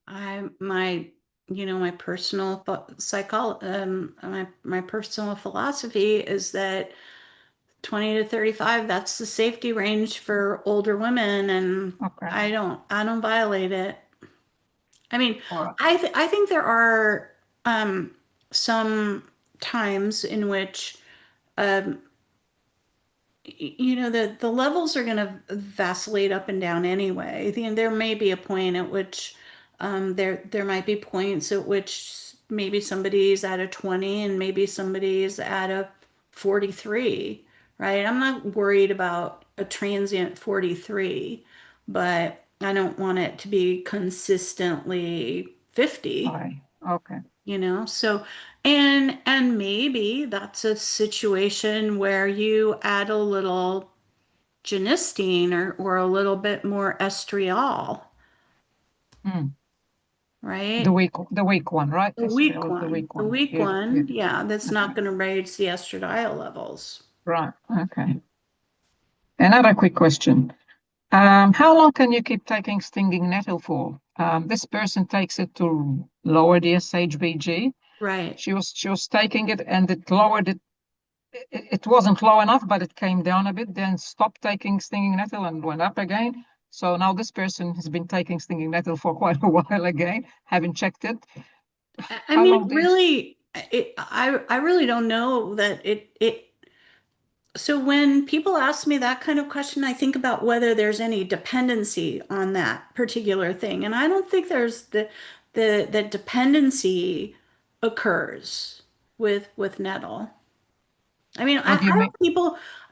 My personal my personal philosophy is that 20 to 35, that's the safety range for older women, and Okay. I don't violate it. I mean, All right. I think there are some times in which um, the levels are going to vacillate up and down anyway. There may be a point at which there might be points at which maybe somebody's at a 20 and maybe somebody's at a 43, right? I'm not worried about a transient 43, but I don't want it to be consistently 50. High. Okay. So and maybe that's a situation where you add a little genistein or a little bit more estriol, Hmm. right? The weak one, right? Estriol is the weak The one. weak Yeah, yeah. one, yeah, that's not Okay. going to raise the estradiol levels. Right. Okay. Another quick question. How long can you keep taking stinging nettle for? This person takes it to lower the SHBG. Right. She was taking it and it lowered it. It wasn't low enough, but it came down a bit, then stopped taking stinging nettle and went up again. So now this person has been taking stinging nettle for quite a while again, haven't checked it. I How mean, long do you? really, I really don't know that it. So when people ask me that kind of question, I think about whether there's any dependency on that particular thing. And I don't think there's the dependency occurs with nettle. I mean, What do you mean?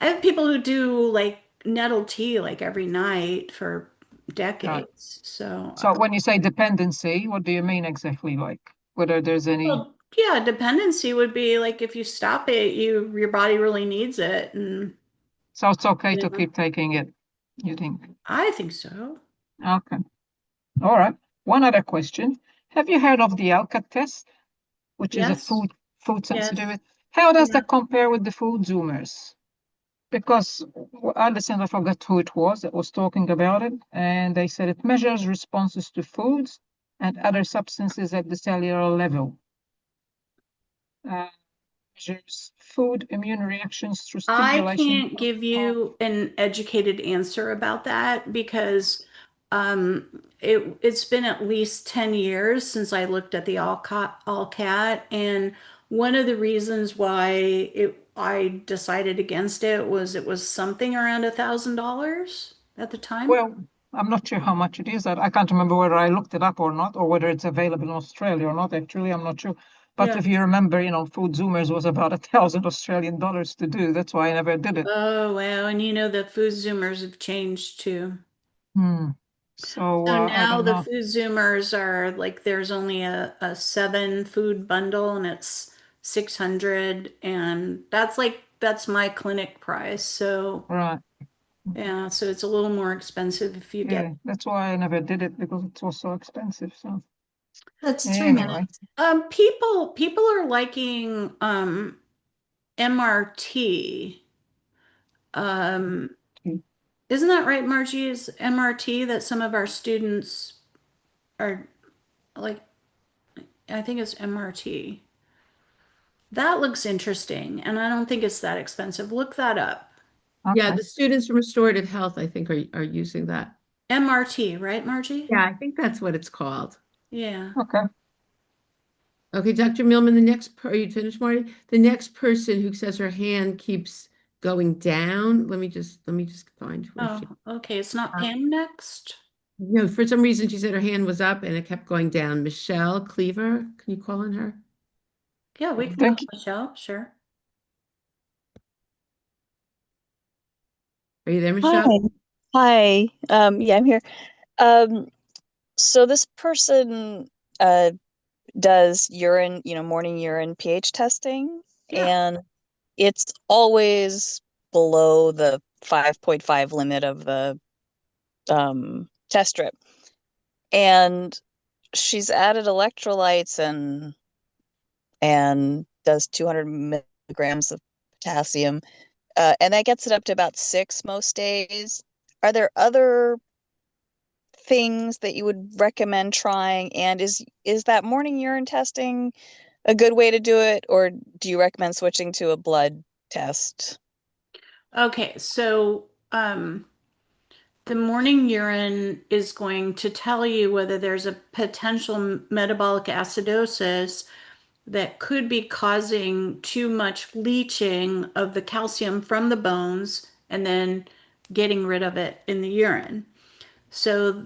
I have people who do like nettle tea like every night for Right. decades. So, So when you say dependency, what do you mean exactly? Like whether there's any? well, yeah, dependency would be like if you stop it, your body really needs it, and So it's okay you to know, keep taking it, you think? I think so. Okay. All right. One other question. Have you heard of the ALCAT test, which is a Yes, food yes, sensitivity? How does yeah. that compare with the food zoomers? Because I listened, I forgot who it was that was talking about it, and they said it measures responses to foods and other substances at the cellular level. Measures food immune reactions through I stimulation can't of. give you an educated answer about that because it's been at least 10 years since I looked at the all cat, and one of the reasons why I decided against it was something around $1,000 at the time. Well, I'm not sure how much it is. I can't remember whether I looked it up or not, or whether it's available in Australia or not. Actually, I'm not sure. But Yeah. if you remember, Food Zoomers was about 1,000 Australian dollars to do. That's why I never did it. Oh, well, and the food zoomers have changed too. Hmm. So So I now don't the know. food zoomers are like there's only a 7 food bundle and it's 600, and that's my clinic price. So Right. yeah, so it's a little more expensive if you get Yeah, that's why I never did it because it was so expensive. So That's 3 minutes. anyway, people are liking MRT. Um mm, isn't that right, Margie? Is MRT that some of our students are like, I think it's MRT. That looks interesting, and I don't think it's that expensive. Look that up. Yeah, okay. the students from restorative health, I think, are using that. MRT, right, Margie? Yeah, I think that's what it's called. Yeah. Okay. Okay, Dr. Millman, are you finished, Marty? The next person who says her hand keeps going down. Let me just find where she. Oh, okay. It's not Pam next. No, for some reason she said her hand was up and it kept going down. Michelle Cleaver, can you call on her? Yeah, we can call Thank you. Michelle, sure. Are you there, Hi. Michelle? Hi. Yeah, I'm here. So this person does urine, morning urine pH testing, Yeah. and it's always below the 5.5 limit of the test strip. And she's added electrolytes and does 200 milligrams of potassium, and that gets it up to about 6 most days. Are there other things that you would recommend trying? And is that morning urine testing a good way to do it, or do you recommend switching to a blood test? Okay, so the morning urine is going to tell you whether there's a potential metabolic acidosis that could be causing too much leaching of the calcium from the bones and then getting rid of it in the urine. So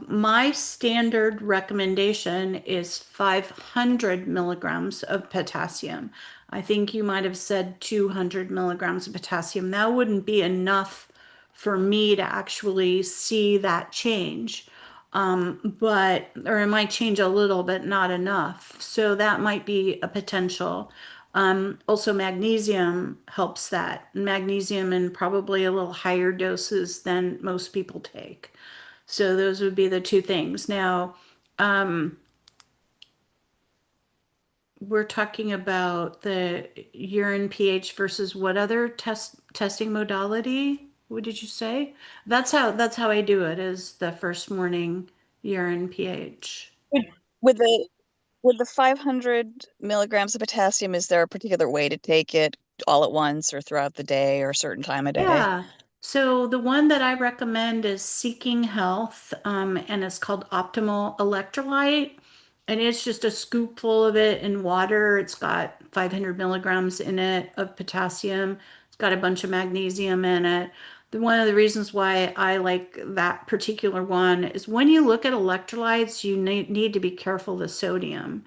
my standard recommendation is 500 milligrams of potassium. I think you might have said 200 milligrams of potassium. That wouldn't be enough for me to actually see that change. Or it might change a little, but not enough. So that might be a potential. Also, magnesium helps that. Magnesium in probably a little higher doses than most people take. So those would be the two things. Now, we're talking about the urine pH versus what other testing modality? What did you say? That's how I do it, is the first morning urine pH. With the with the 500 milligrams of potassium, is there a particular way to take it, all at once or throughout the day or a certain time of day? Yeah. So the one that I recommend is Seeking Health, and it's called Optimal Electrolyte. And it's just a scoop full of it in water. It's got 500 milligrams in it of potassium. It's got a bunch of magnesium in it. One of the reasons why I like that particular one is when you look at electrolytes, you need to be careful of the sodium.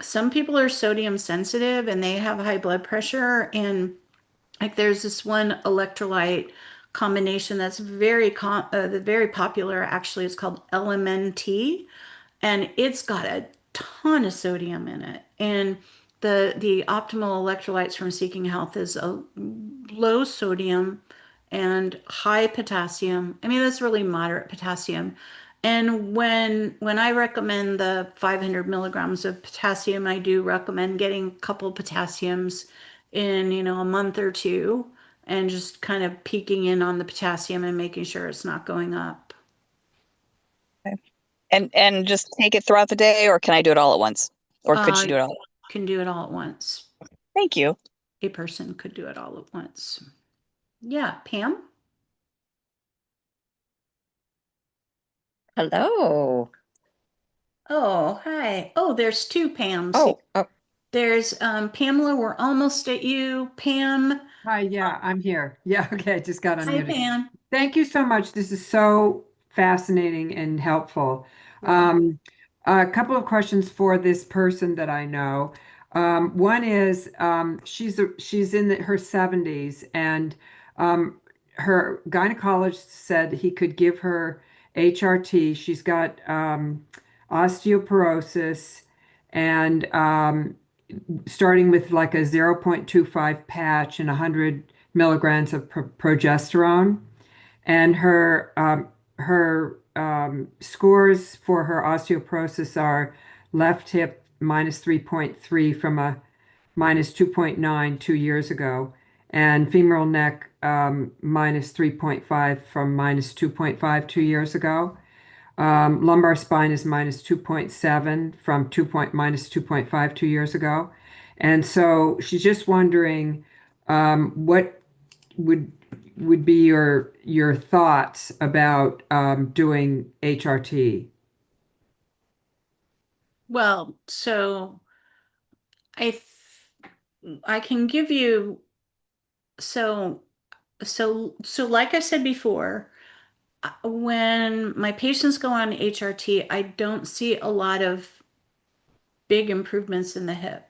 Some people are sodium sensitive and they have high blood pressure, and like there's this one electrolyte combination that's very popular. Actually, it's called LMNT, and it's got a ton of sodium in it. And the optimal electrolytes from Seeking Health is a low sodium and high potassium. I mean, that's really moderate potassium. And when I recommend the 500 milligrams of potassium, I do recommend getting a couple potassiums in, a month or two, and just kind of peeking in on the potassium and making sure it's not going up. Okay. And just take it throughout the day, or can I do it all at once? Or could she do it all? Can do it all at once. Thank you. A person could do it all at once. Yeah, Pam? Hello. Oh, hi. Oh, there's two Pams. Oh. There's Pamela, we're almost at you. Pam. Hi, yeah, I'm here. Yeah, okay, I just got Hi, unmuted. Pam. Thank you so much. This is so fascinating and helpful. A couple of questions for this person that I know. One is she's in her 70s, and her gynecologist said he could give her HRT. She's got osteoporosis, and starting with like a 0.25 patch and 100 milligrams of progesterone. And her scores for her osteoporosis are left hip minus 3.3 from a minus 2.9 2 years ago, and femoral neck minus 3.5 from minus 2.5 2 years ago. Lumbar spine is minus 2.7 from minus 2.5 2 years ago. And so she's just wondering what would would be your thoughts about doing HRT? Well, so I I can give you so like I said before, when my patients go on HRT, I don't see a lot of big improvements in the hip.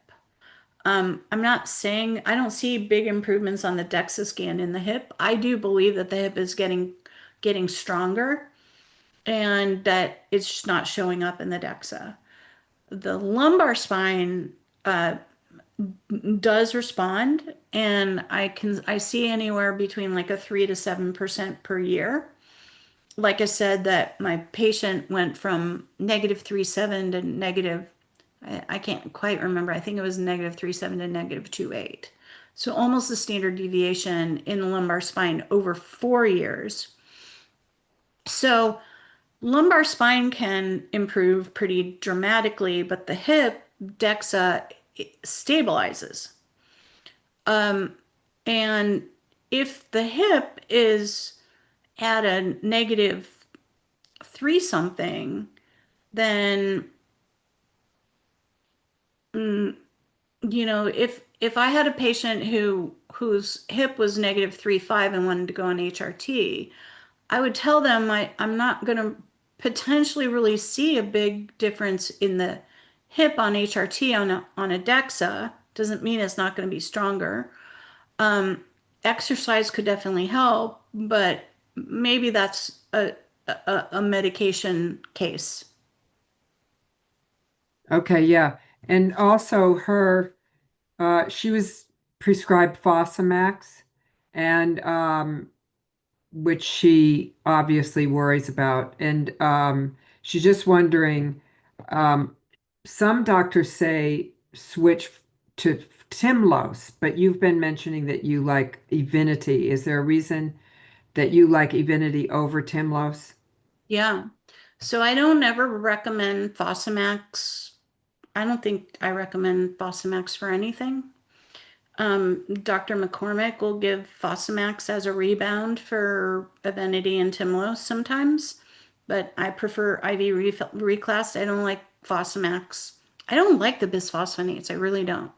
I'm not saying I don't see big improvements on the DEXA scan in the hip. I do believe that the hip is getting stronger and that it's just not showing up in the DEXA. The lumbar spine does respond, and I see anywhere between like a 3 to 7% per year. Like I said, that my patient went from -3.7 to negative, I can't quite remember. I think it was -3.7 to -2.8. So almost the standard deviation in the lumbar spine over 4 years. So lumbar spine can improve pretty dramatically, but the hip DEXA stabilizes. And if the hip is at a -3 something, then if I had a patient whose hip was -3.5 and wanted to go on HRT, I would tell them I'm not going to potentially really see a big difference in the hip on HRT on a DEXA. Doesn't mean it's not going to be stronger. Exercise could definitely help, but maybe that's a medication case. Okay, yeah. And also she was prescribed Fosamax, and which she obviously worries about. And she's just wondering, some doctors say switch to Timlos, but you've been mentioning that you like Evenity. Is there a reason that you like Evenity over Timlos? Yeah. So I don't ever recommend Fosamax. I don't think I recommend Fosamax for anything. Dr. McCormick will give Fosamax as a rebound for Evenity and Timlos sometimes, but I prefer IV reclass. I don't like Fosamax. I don't like the bisphosphonates. I really don't.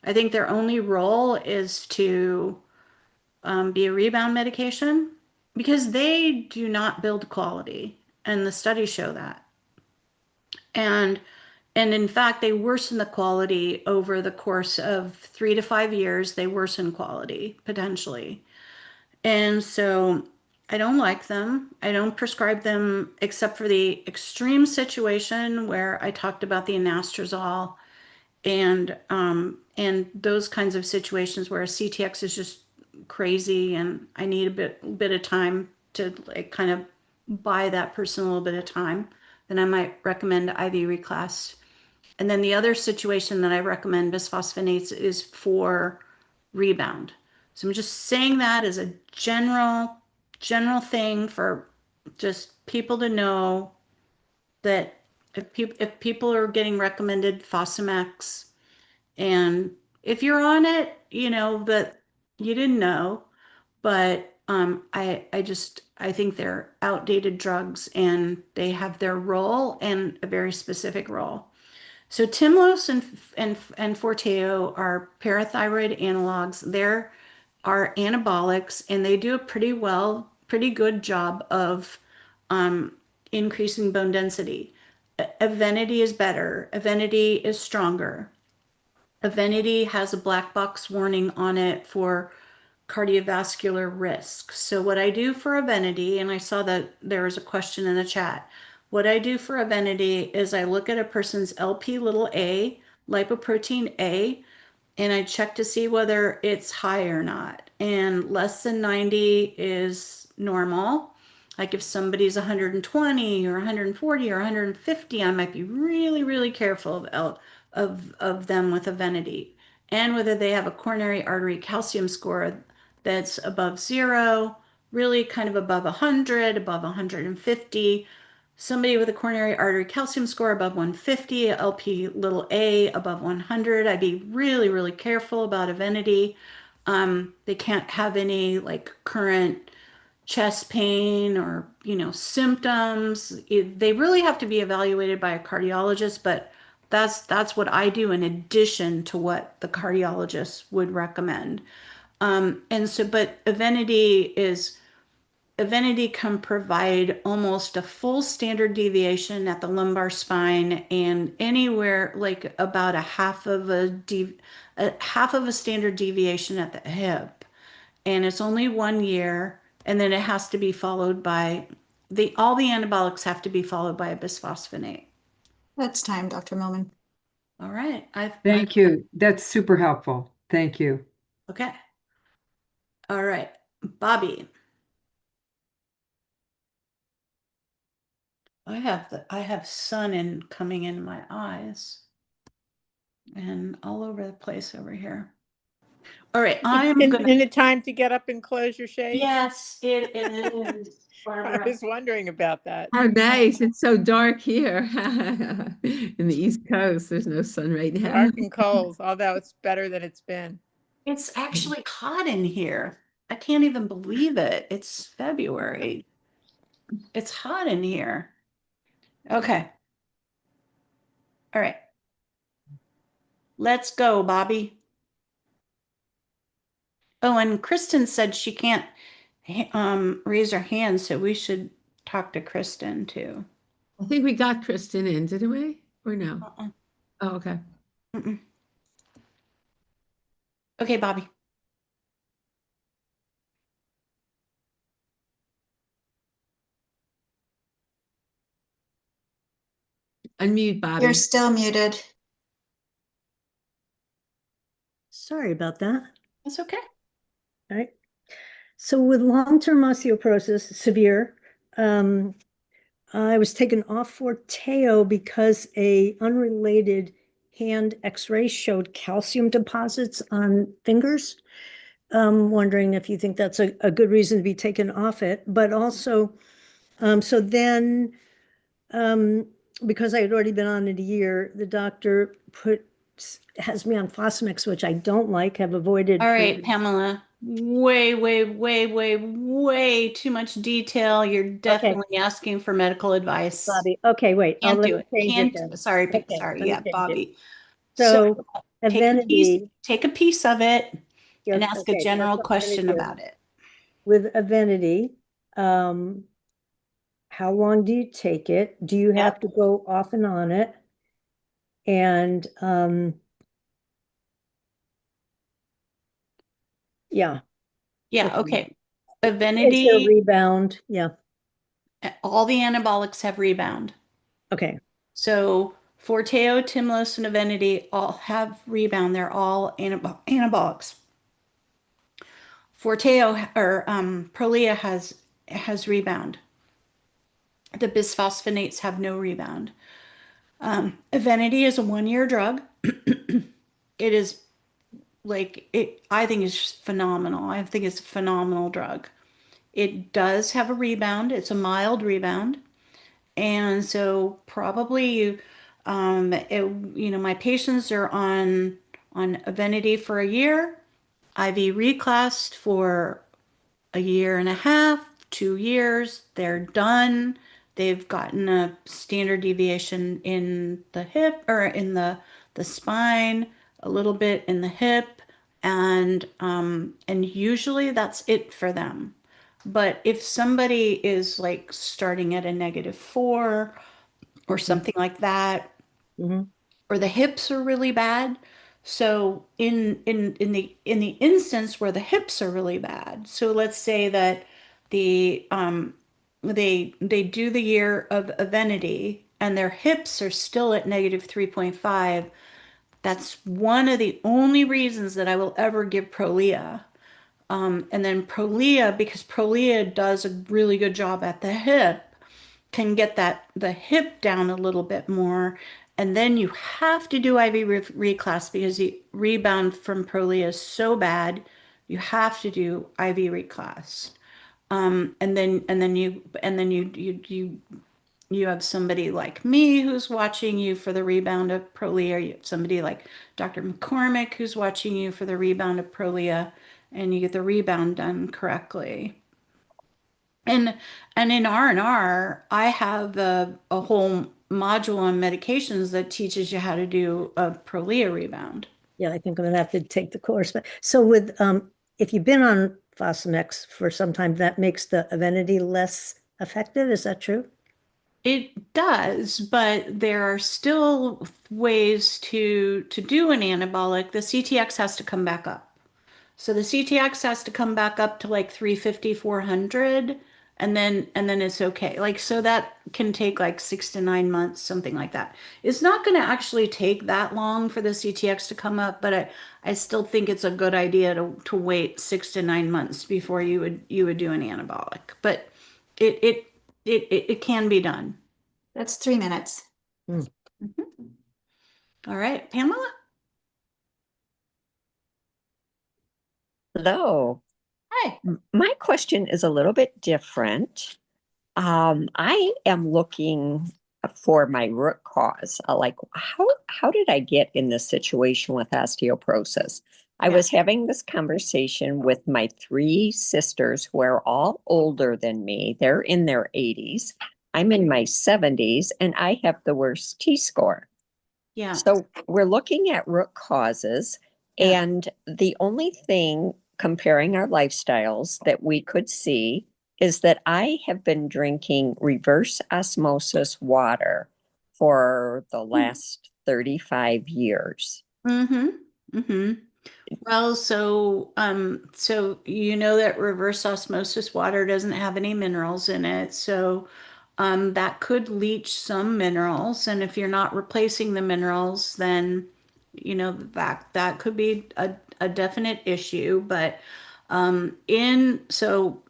I think their only role is to be a rebound medication because they do not build quality, and the studies show that. And in fact, they worsen the quality over the course of 3 to 5 years. They worsen quality potentially. And so I don't like them. I don't prescribe them except for the extreme situation where I talked about the anastrozole and those kinds of situations where a CTX is just crazy and I need a bit of time to like kind of buy that person a little bit of time, then I might recommend IV reclass. And then the other situation that I recommend bisphosphonates is for rebound. So I'm just saying that as a general thing for just people to know that if people are getting recommended Fosamax, and if you're on it, that you didn't know, but I think they're outdated drugs and they have their role and a very specific role. So Timlos and Forteo are parathyroid analogs. There are anabolics, and they do a pretty good job of increasing bone density. Evenity is better. Evenity is stronger. Evenity has a black box warning on it for cardiovascular risk. So what I do for Evenity, and I saw that there was a question in the chat. What I do for Evenity is I look at a person's LP little a, lipoprotein A, and I check to see whether it's high or not. And less than 90 is normal. Like if somebody's 120 or 140 or 150, I might be really, really careful of them with Evenity and whether they have a coronary artery calcium score that's above 0, really kind of above 100, above 150. Somebody with a coronary artery calcium score above 150, LP little a above 100, I'd be really, really careful about Evenity. They can't have any like current chest pain or, symptoms. They really have to be evaluated by a cardiologist, but that's what I do in addition to what the cardiologist would recommend. But Evenity can provide almost a full standard deviation at the lumbar spine and anywhere like about a half of a standard deviation at the hip. And it's only 1 year, and then it has to be followed by all the anabolics have to be followed by a bisphosphonate. That's time, Dr. Millman. All right. Thank you. That's super helpful. Thank you. Okay. All right. Bobby. I have sun coming in my eyes and all over the place over here. All right, Isn't it time to get up and close your shade? Yes, it is. I was wondering about that. Oh, nice. It's so dark here. In the East Coast, there's no sun right now. Dark and cold, although it's better than it's been. It's actually hot in here. I can't even believe it. It's February. It's hot in here. Okay. All right. Let's go, Bobby. Oh, and Kristen said she can't raise her hand, so we should talk to Kristen too. I think we got Kristen in, didn't we? Or no? Oh, okay. Okay, Bobby. Unmute, Bobby. You're still muted. Sorry about that. That's okay. All right. So with long-term osteoporosis, severe, I was taken off Forteo because a unrelated hand X-ray showed calcium deposits on fingers. Wondering if you think that's a good reason to be taken off it, but also, so then, because I had already been on it a year, the doctor has me on Fosmix, which I don't like, have avoided. All right, Pamela, way too much detail. You're definitely asking for medical advice. Bobby, okay, wait. Can't do it. Then. Sorry, Okay, sorry. Yeah, Bobby. So Evenity, take a piece of it Yes, and ask a general question about it. With Evenity, how long do you take it? Do you have to go off and on it? And yeah. Yeah, okay. Is there Evenity, rebound? Yeah. all the anabolics have rebound. Okay. So Forteo, Tymlos, and Evenity all have rebound. They're all anabolics. Forteo or Prolia has rebound. The bisphosphonates have no rebound. Evenity is a 1-year drug. It is I think it's phenomenal. I think it's a phenomenal drug. It does have a rebound. It's a mild rebound. And so probably, my patients are on Evenity for a year, IV reclassed for a year and a half, 2 years, they're done. They've gotten a standard deviation in the hip or in the spine, a little bit in the hip, and usually that's it for them. But if somebody is like starting at a -4 or something like that, or the hips are really bad. So in the instance where the hips are really bad, so let's say that they do the year of Evenity and their hips are still at -3.5, that's one of the only reasons that I will ever give Prolia. And then Prolia, because Prolia does a really good job at the hip, can get the hip down a little bit more. And then you have to do IV reclass because the rebound from Prolia is so bad. You have to do IV reclass. And then you you have somebody like me who's watching you for the rebound of Prolia. You have somebody like Dr. McCormick who's watching you for the rebound of Prolia, and you get the rebound done correctly. And in R&R, I have a whole module on medications that teaches you how to do a Prolia rebound. Yeah, I think I'm gonna have to take the course. But so with if you've been on Fosamax for some time, that makes the Evenity less effective. Is that true? It does, but there are still ways to do an anabolic. The CTX has to come back up. So the CTX has to come back up to like 350, 400, and then it's okay. Like so that can take like 6 to 9 months, something like that. It's not going to actually take that long for the CTX to come up, but I still think it's a good idea to wait 6 to 9 months before you would do an anabolic. But it it it can be done. That's 3 minutes. Mhm. All right, Pamela? Hello. Hi. My question is a little bit different. I am looking for my root cause. Like, how did I get in this situation with osteoporosis? I was having this conversation with my 3 sisters who are all older than me. They're in their 80s. I'm in my 70s, and I have the worst T-score. Yeah. So we're looking at root causes, and the only thing comparing our lifestyles that we could see is that I have been drinking reverse osmosis water for the last 35 years. Mm-hmm. Mm-hmm. Well, so you know that reverse osmosis water doesn't have any minerals in it, so that could leach some minerals, and if you're not replacing the minerals, then that could be a definite issue. But in so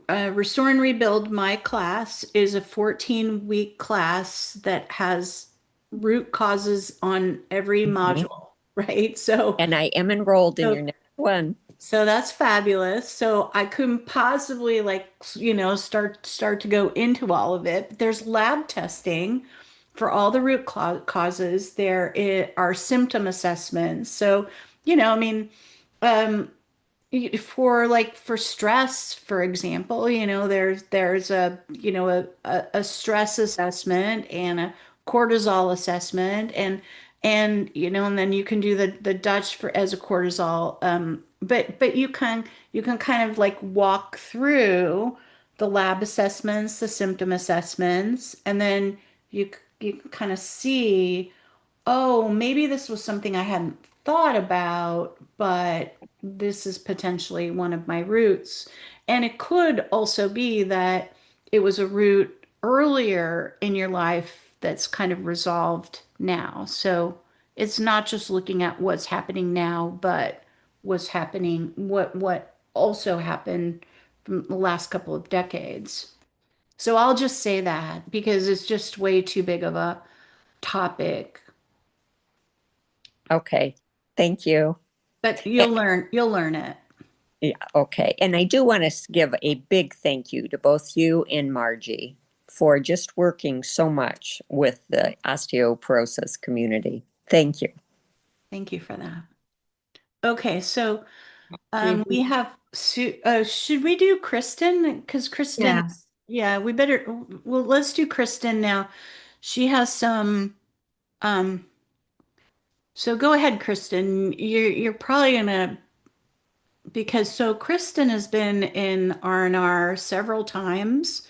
Restore and Rebuild, my class is a 14-week class that has root causes on every module, right? And I am enrolled in your next one. So that's fabulous. So I couldn't possibly start to go into all of it. But there's lab testing for all the root causes. Are symptom assessments. So, I mean, um, for stress, for example, there's a stress assessment and a cortisol assessment, and then you can do the Dutch for as a cortisol. But you can kind of like walk through the lab assessments, the symptom assessments, and then you can kind of see, oh, maybe this was something I hadn't thought about, but this is potentially one of my roots. And it could also be that it was a root earlier in your life that's kind of resolved now. So it's not just looking at what's happening now, but what also happened from the last couple of decades. So I'll just say that because it's just way too big of a topic. Okay, thank you. But you'll learn it. Yeah, okay. And I do want to give a big thank you to both you and Margie for just working so much with the osteoporosis community. Thank you. Thank you for that. Okay, so we have should we do Kristen? Because Kristen, we better. Well, let's do Kristen now. She has some. So go ahead, Kristen. You're probably gonna because Kristen has been in R&R several times.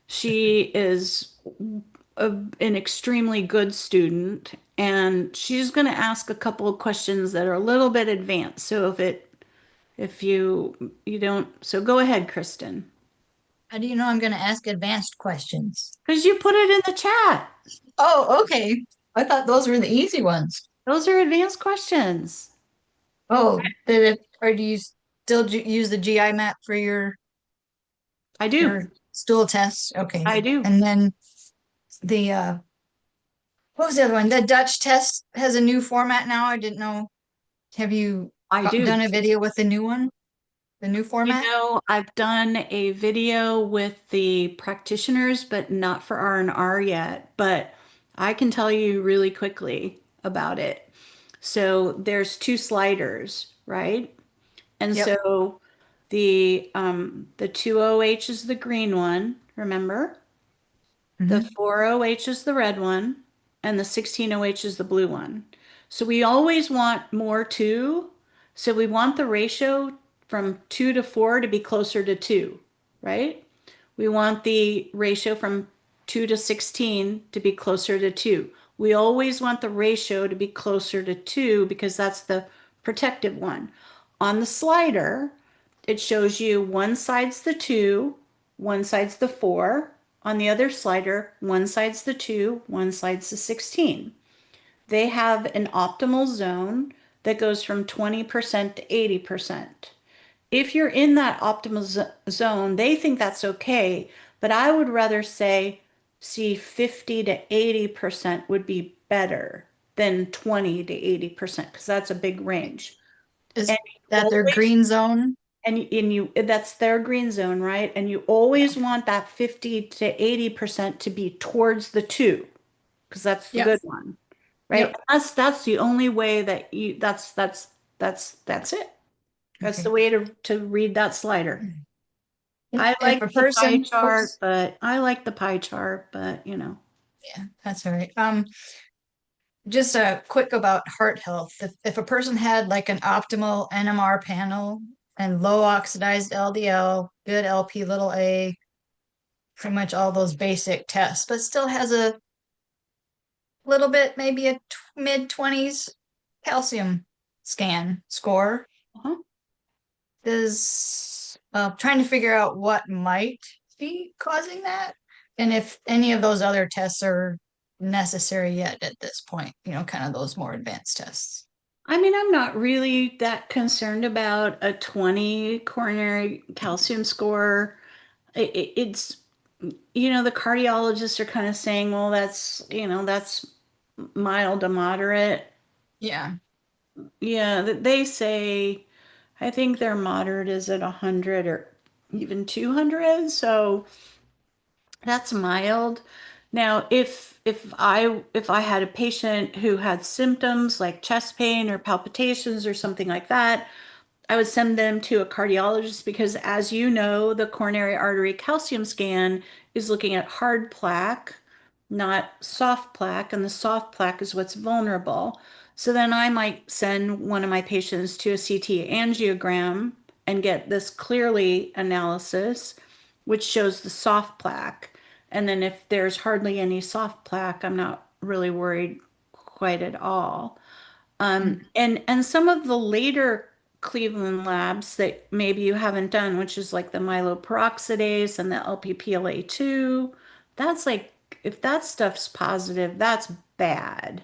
She is an extremely good student, and she's going to ask a couple of questions that are a little bit advanced. So if you don't, so go ahead, Kristen. How do you know I'm going to ask advanced questions? Because you put it in the chat. Oh, okay. I thought those were the easy ones. Those are advanced questions. Oh, or do you still use the GI map for your? I do. Your stool tests? Okay. I do. And then the what was the other one? The Dutch test has a new format now. I didn't know. Have you I do. done a video with the new one? the new format? I've done a video with the practitioners, but not for R&R yet. But I can tell you really quickly about it. So there's two sliders, right? And Yep. so the 2OH is the green one, remember? The Mhm. 4OH is the red one, and the 16OH is the blue one. So we always want more 2. So we want the ratio from 2 to 4 to be closer to 2, right? We want the ratio from 2 to 16 to be closer to 2. We always want the ratio to be closer to 2 because that's the protective one. On the slider, it shows you one side's the 2, one side's the 4. On the other slider, one side's the 2, one side's the 16. They have an optimal zone that goes from 20% to 80%. If you're in that optimal zone, they think that's okay, but I would rather see 50 to 80% would be better than 20 to 80% because that's a big range. Is And that their green zone? and you that's their green zone, right? And you always want that 50 to 80% to be towards the 2 because that's the Yep. good one, right? Yep. That's the only way that you that's it. That's Okay. the way to read that slider. I If like a the pie person, chart, oops, but I like the pie chart, but yeah, that's all right. Just a quick about heart health. If a person had like an optimal NMR panel and low oxidized LDL, good LP little a, pretty much all those basic tests, but still has a little bit, maybe a mid-20s calcium scan score, uh-huh. is trying to figure out what might be causing that and if any of those other tests are necessary yet at this point, kind of those more advanced tests. I mean, I'm not really that concerned about a 20 coronary calcium score. It's the cardiologists are kind of saying, well, that's mild to moderate. Yeah. Yeah, they say, I think their moderate is at 100 or even 200. So that's mild. Now, if I had a patient who had symptoms like chest pain or palpitations or something like that, I would send them to a cardiologist because, as you know, the coronary artery calcium scan is looking at hard plaque, not soft plaque, and the soft plaque is what's vulnerable. So then I might send one of my patients to a CT angiogram and get this clearly analysis, which shows the soft plaque. And then if there's hardly any soft plaque, I'm not really worried quite at all. And some of the later Cleveland labs that maybe you haven't done, which is like the myeloperoxidase and the LPPLA2, that's like if that stuff's positive, that's bad,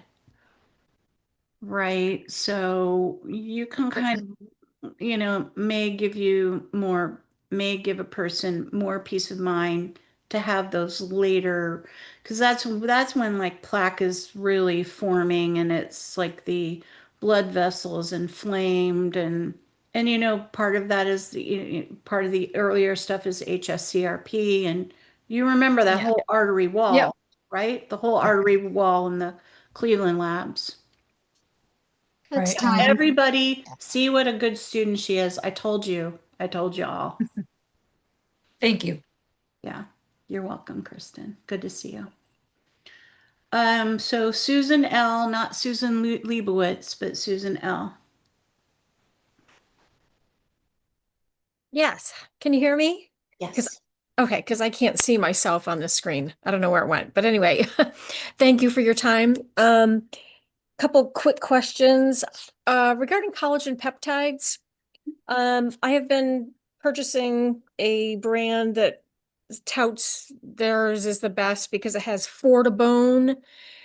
right? So you can kind of, may give a person more peace of mind to have those later, because that's when like plaque is really forming and it's like the blood vessel is inflamed and part of that is part of the earlier stuff is HSCRP and you remember that Yeah. whole artery wall, Yep. right? The whole artery wall in the Cleveland labs. Right. Everybody see what a good student she is. I told you. I told you all. Thank you. Yeah. You're welcome, Kristen. Good to see you. So Susan L, not Susan Leibowitz, but Susan L. Yes. Can you hear me? Yes. Okay, because I can't see myself on the screen. I don't know where it went. But anyway, thank you for your time. Couple quick questions. Regarding collagen peptides, I have been purchasing a brand that touts theirs is the best because it has Fortibone,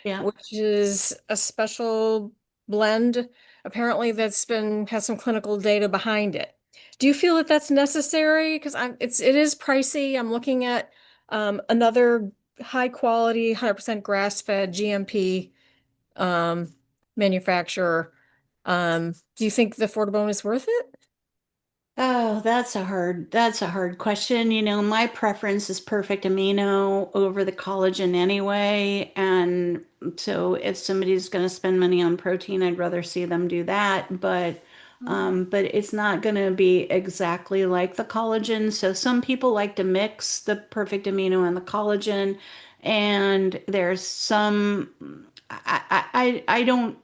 Yeah. which is a special blend, apparently has some clinical data behind it. Do you feel that that's necessary? Because it is pricey. I'm looking at another high quality, 100% grass-fed GMP manufacturer. Do you think the Fortibone is worth it? Oh, that's a hard question. You know, my preference is perfect amino over the collagen anyway. And so if somebody's going to spend money on protein, I'd rather see them do that. But it's not going to be exactly like the collagen. So some people like to mix the perfect amino and the collagen. And there's some, I don't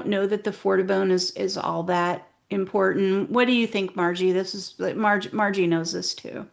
know that the Fortibone is all that important. What do you think, Margie? This is Margie knows this too.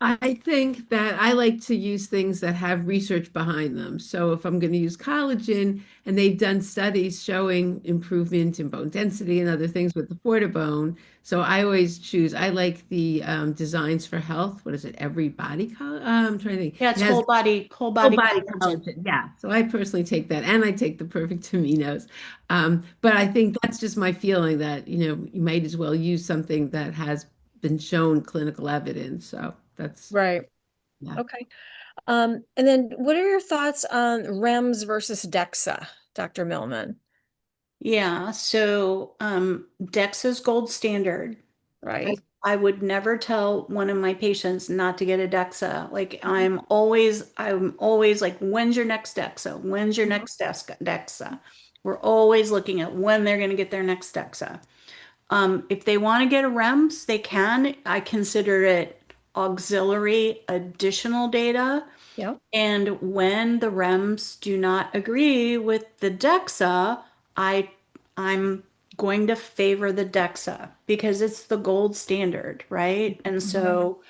I think that I like to use things that have research behind them. So if I'm going to use collagen, and they've done studies showing improvement in bone density and other things with the Fortibone, so I always choose. I like the Designs for Health. What is it? Every Body I'm trying to think. Yeah, It it's has whole whole body body collagen. collagen. Yeah. So I personally take that, and I take the Perfect Aminos. But I think that's just my feeling that, you might as well use something that has been shown clinical evidence. So that's, Right. yeah. Okay. And then what are your thoughts on REMS versus DEXA, Dr. Millman? Yeah, so DEXA's gold standard, right? I would never tell one of my patients not to get a DEXA. Like I'm always like, when's your next DEXA? When's your next DEXA? We're always looking at when they're going to get their next DEXA. If they want to get a REMS, they can. I consider it auxiliary additional data. Yeah. And when the REMS do not agree with the DEXA, I I'm going to favor the DEXA because it's the gold standard, right? And so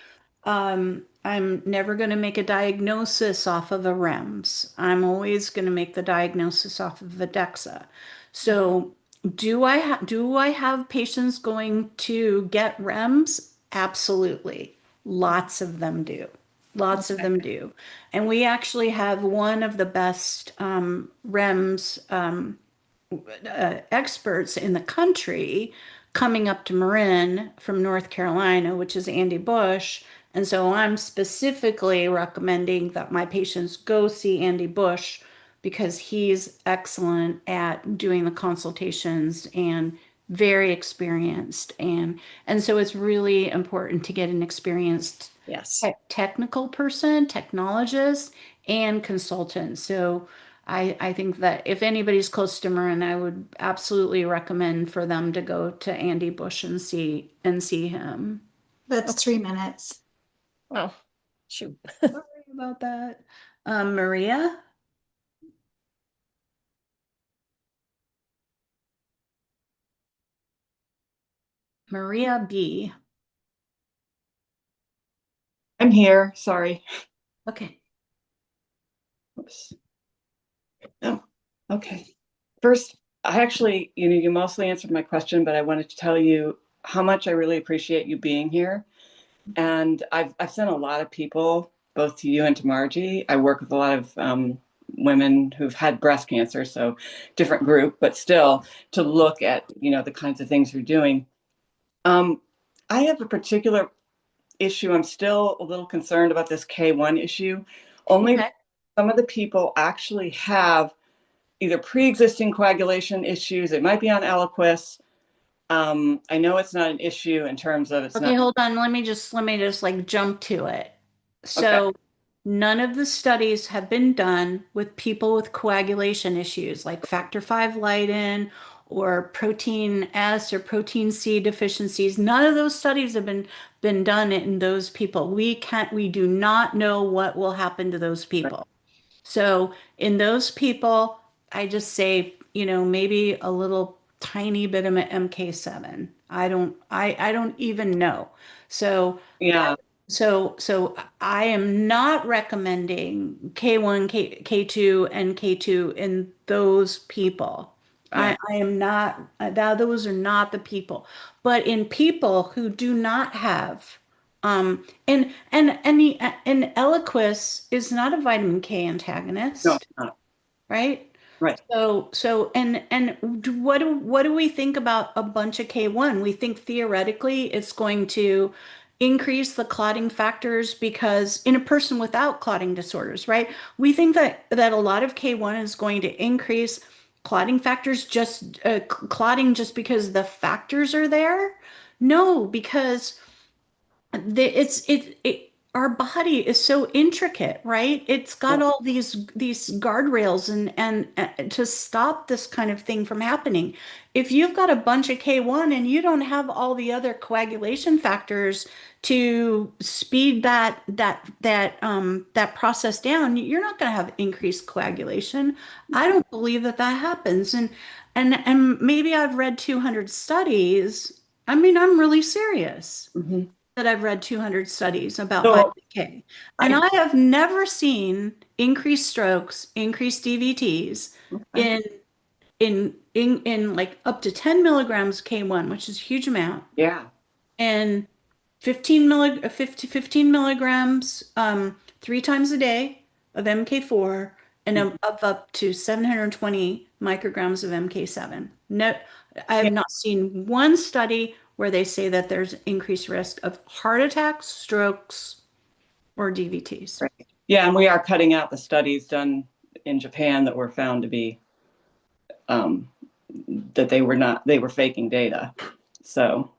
I'm never going to make a diagnosis off of a REMS. I'm always going to make the diagnosis off of a DEXA. So do I have patients going to get REMS? Absolutely. Lots of them do. Lots of them do. And we actually have one of the best REMS experts in the country coming up to Marin from North Carolina, which is Andy Bush. And so I'm specifically recommending that my patients go see Andy Bush because he's excellent at doing the consultations and very experienced. And so it's really important to get an experienced Yes. technical person, technologist, and consultant. So I think that if anybody's close to Marin, I would absolutely recommend for them to go to Andy Bush and see him. That's 3 minutes. Oh, shoot. Sorry about that. Maria? Maria B. I'm here. Sorry. Okay. Oops. Oh, okay. First, I actually, you mostly answered my question, but I wanted to tell you how much I really appreciate you being here. And I've sent a lot of people, both to you and to Margie. I work with a lot of women who've had breast cancer, so different group, but still to look at, the kinds of things you're doing. I have a particular issue. I'm still a little concerned about this K1 issue. Only some of the people actually have either pre-existing coagulation issues. It might be on Eliquis. I know it's not an issue in terms of it's Okay, not. hold on. Let me just like jump to it. So none of the studies have been done with people with coagulation issues like factor V Leiden or protein S or protein C deficiencies. None of those studies have been done in those people. We do not know what will happen to those people. So in those people, I just say, maybe a little tiny bit of MK7. I don't even know. So Yeah. so I am not recommending K1, K2, and K2 in those people. Yeah. I am not, those are not the people. But in people who do not have, and Eliquis is not a vitamin K No, antagonist, not. right? Right. What do we think about a bunch of K1? We think theoretically it's going to increase the clotting factors because in a person without clotting disorders, right? We think that a lot of K1 is going to increase clotting factors, just clotting just because the factors are there. No, because our body is so intricate, right? It's got all these guardrails and to stop this kind of thing from happening. If you've got a bunch of K1 and you don't have all the other coagulation factors to speed that process down, you're not going to have increased coagulation. I don't believe that happens. And maybe I've read 200 studies. I mean, I'm really serious that I've read 200 studies about So, vitamin K. And I have never seen increased strokes, increased DVTs in like up to 10 milligrams K1, which is a huge amount, yeah. and 15 milligrams 3 times a day of MK4 and of up to 720 micrograms of MK7. No, I have not seen one study where they say that there's increased risk of heart attacks, strokes, or DVTs. Right. Yeah, and we are cutting out the studies done in Japan that were found to be that they were faking data. So,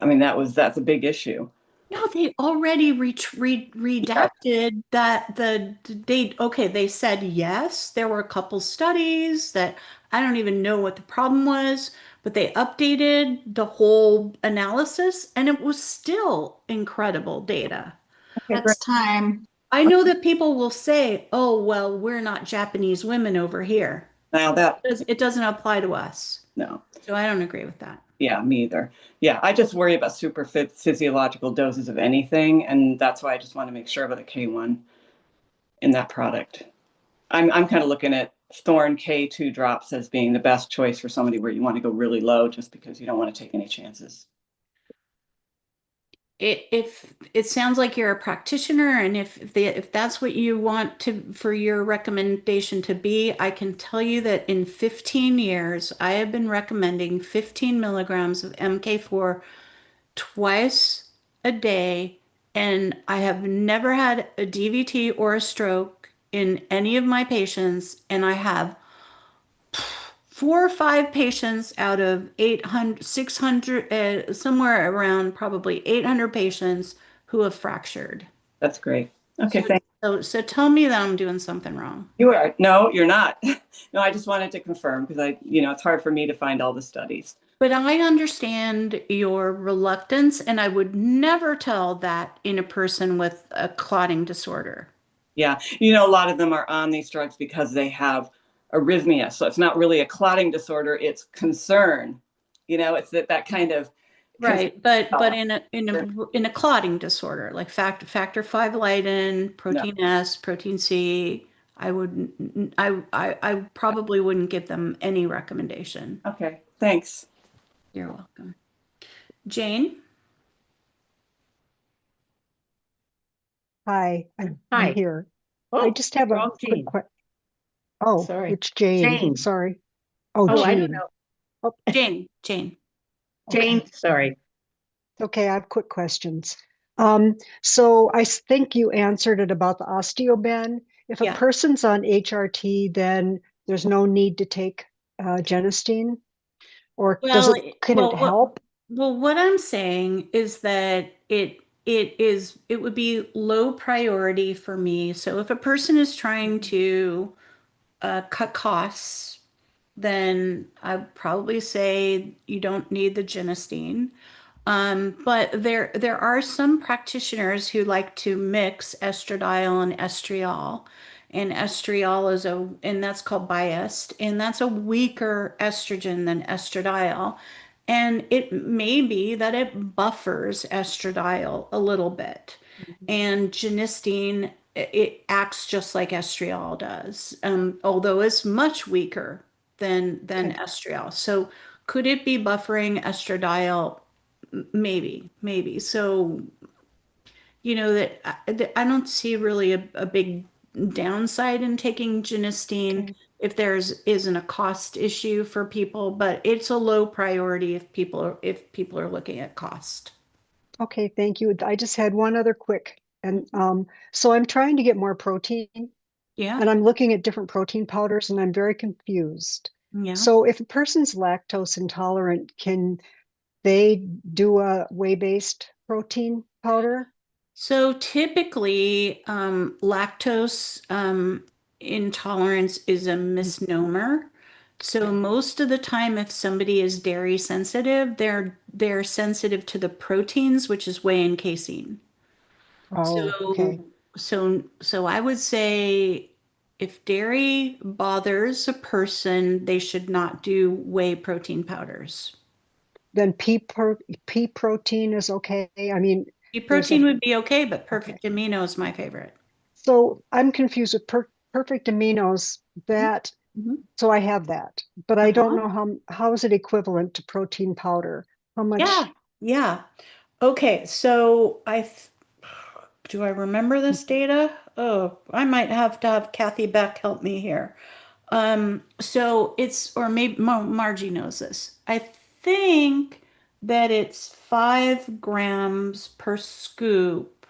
I mean, that's a big issue. No, they already redacted that they said yes, there were a couple studies that I don't even know what the problem was, but they updated the whole analysis and it was still incredible data. Okay, That's time. I know that people will say, "Oh, well, we're not Japanese women over here." Now that It doesn't apply to us. no. So I don't agree with that. Yeah, me either. Yeah, I just worry about super physiological doses of anything, and that's why I just want to make sure about the K1 in that product. I'm kind of looking at Thorne K2 drops as being the best choice for somebody where you want to go really low just because you don't want to take any chances. If it sounds like you're a practitioner, and if that's what you want for your recommendation to be, I can tell you that in 15 years, I have been recommending 15 milligrams of MK4 twice a day, and I have never had a DVT or a stroke in any of my patients, and I have 4 or 5 patients out of 800, 600, somewhere around probably 800 patients who have fractured. That's great. Okay, So, thanks. so tell me that I'm doing something wrong. You are. No, you're not. No, I just wanted to confirm because it's hard for me to find all the studies. But I understand your reluctance, and I would never tell that in a person with a clotting disorder. Yeah, a lot of them are on these drugs because they have arrhythmia. So it's not really a clotting disorder, it's concern. It's that kind of Right, but in a clotting disorder like factor V Leiden, protein S, protein C, I probably wouldn't give them any recommendation. Okay, thanks. You're welcome. Jane? Hi, I'm here. I just have a quick question. Oh, Sorry. it's Jane. Jane. Sorry. Oh, Oh, I Jean. don't know. Oh, Jane. Jane, sorry. okay, I have quick questions. So I think you answered it about the osteoben. If a person's on HRT, then there's no need to take genistein, or can it help? Well, what I'm saying is that it would be low priority for me. So if a person is trying to cut costs, then I'd probably say you don't need the genistein. But there are some practitioners who like to mix estradiol and estriol. And estriol and that's called Biest, and that's a weaker estrogen than estradiol. And it may be that it buffers estradiol a little bit. And genistein, it acts just like estriol does, although it's much weaker than estriol. So could it be buffering estradiol? Maybe. So, that I don't see really a big downside in taking genistein if isn't a cost issue for people, but it's a low priority if people are looking at cost. Okay, thank you. I just had one other quick, and so I'm trying to get more protein. Yeah. And I'm looking at different protein powders, and I'm very confused. Yeah. So if a person's lactose intolerant, they do a whey-based protein powder? So typically, lactose intolerance is a misnomer. So most of the time, if somebody is dairy sensitive, they're sensitive to the proteins, which is whey and casein. Oh, okay. So I would say if dairy bothers a person, they should not do whey protein powders. Then pea protein is okay. I mean, Pea there's a protein would be okay, but perfect amino is my favorite. so I'm confused with perfect aminos that so I have that, but I don't know how is it equivalent to protein powder? How much? Yeah. Okay, so do I remember this data? Oh, I might have to have Kathy Beck help me here. So it's, or maybe Margie knows this. I think that it's 5 grams per scoop,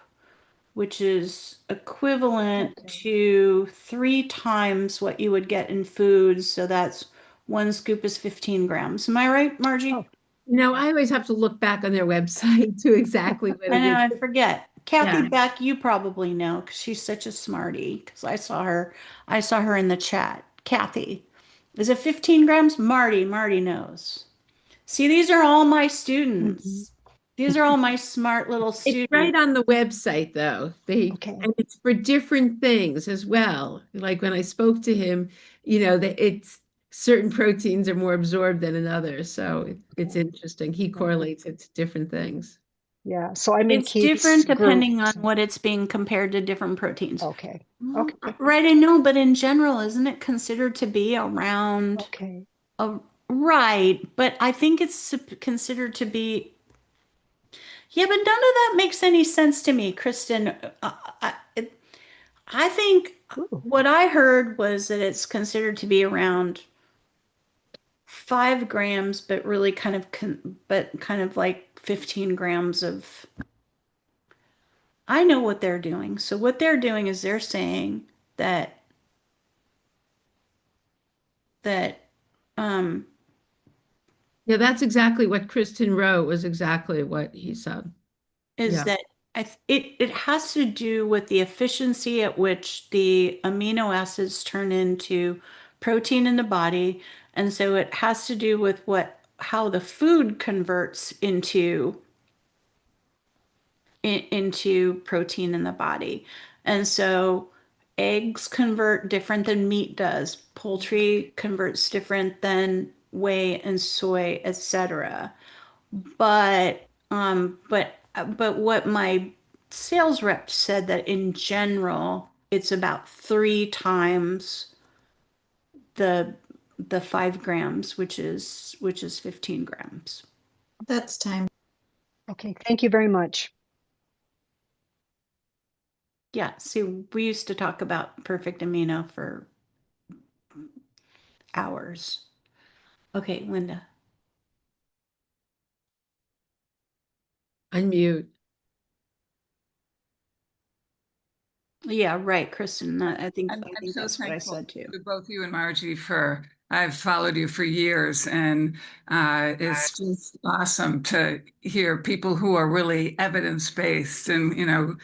which is equivalent to 3 times what you would get in foods. So that's 1 scoop is 15 grams. Am I right, Margie? No, I always have to look back on their website to exactly what I it know, is. I forget. Kathy Yeah. Beck, you probably know because she's such a smarty. Because I saw her in the chat. Kathy, is it 15 grams? Marty knows. See, these are all my students. These are all my smart little It's right students. on the website though. And it's for different things as well. Like when I spoke to him, that it's certain proteins are more absorbed than in others. So it's interesting. He correlates it to different things. Yeah, so I'm in It's Keith's different group. depending on what it's being compared to different proteins. Okay. Okay. Right, I know, but in general, isn't it considered to be around Okay. right, but I think it's considered to be, yeah, but none of that makes any sense to me, Kristen. I think what I heard was that it's considered to be around 5 grams, but really but kind of like 15 grams of. I know what they're doing. So what they're doing is they're saying that um Yeah, that's exactly what Kristen wrote was exactly what he said. is Yeah. that it has to do with the efficiency at which the amino acids turn into protein in the body. And so it has to do with how the food converts into protein in the body. And so eggs convert different than meat does. Poultry converts different than whey and soy, etc. But what my sales rep said that in general, it's about 3 times the 5 grams, which is 15 grams. That's time. Okay, thank you very much. Yeah, see, we used to talk about perfect amino for hours. Okay, Linda. Unmute. Yeah, right, Kristen. I think I'm so that's what I thankful said too. to both you and Margie I've followed you for years, and it's just awesome to hear people who are really evidence-based and,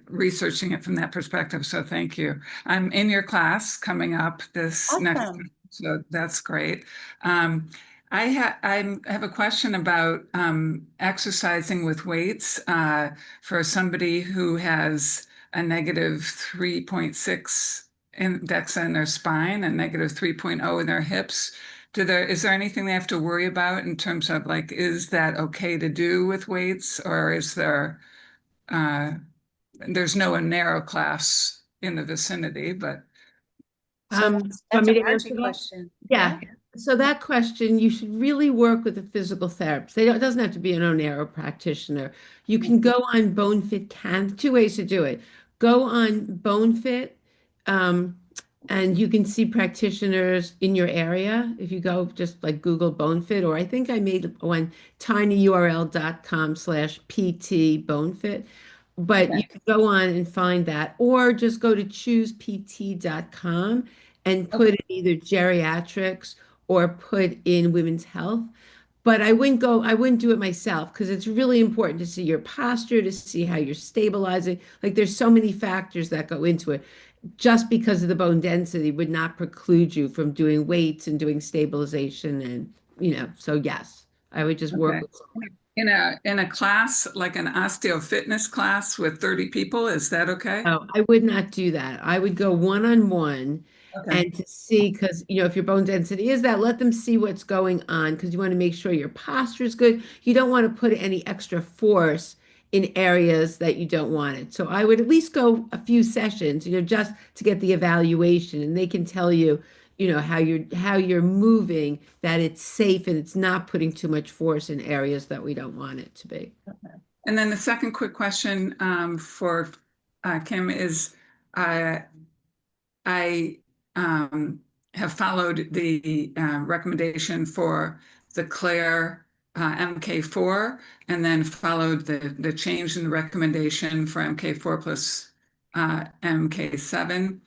researching it from that perspective. So thank you. I'm in your class coming up this next, so that's great. I have a question about exercising with weights for somebody who has a negative 3.6 index in their spine and negative 3.0 in their hips. Is there anything they have to worry about in terms of like, is that okay to do with weights, or is there's no narrow class in the vicinity, but. So Want that's me a to Margie answer that? question. Yeah. So that question, you should really work with a physical therapist. It doesn't have to be an neuro practitioner. You can go on BoneFit Can, 2 ways to do it. Go on BoneFit, and you can see practitioners in your area. If you go just like Google BoneFit, or I think I made one tinyurl.com/PT BoneFit. But you can go on and find that, or just go to choosept.com and put in either geriatrics or put in women's health. But I wouldn't do it myself because it's really important to see your posture, to see how you're stabilizing. Like there's so many factors that go into it. Just because of the bone density would not preclude you from doing weights and doing stabilization and, so yes, I would just work Okay. with someone. In a class, like an osteo fitness class with 30 people, is that okay? No, I would not do that. I would go one-on-one Okay. and to see, because, if your bone density is that, let them see what's going on because you want to make sure your posture is good. You don't want to put any extra force in areas that you don't want it. So I would at least go a few sessions, just to get the evaluation and they can tell you, how you're moving, that it's safe and it's not putting too much force in areas that we don't want it to be. And then the second quick question for Kim is, I have followed the recommendation for the Claire MK4 and then followed the change in the recommendation for MK4 plus MK7.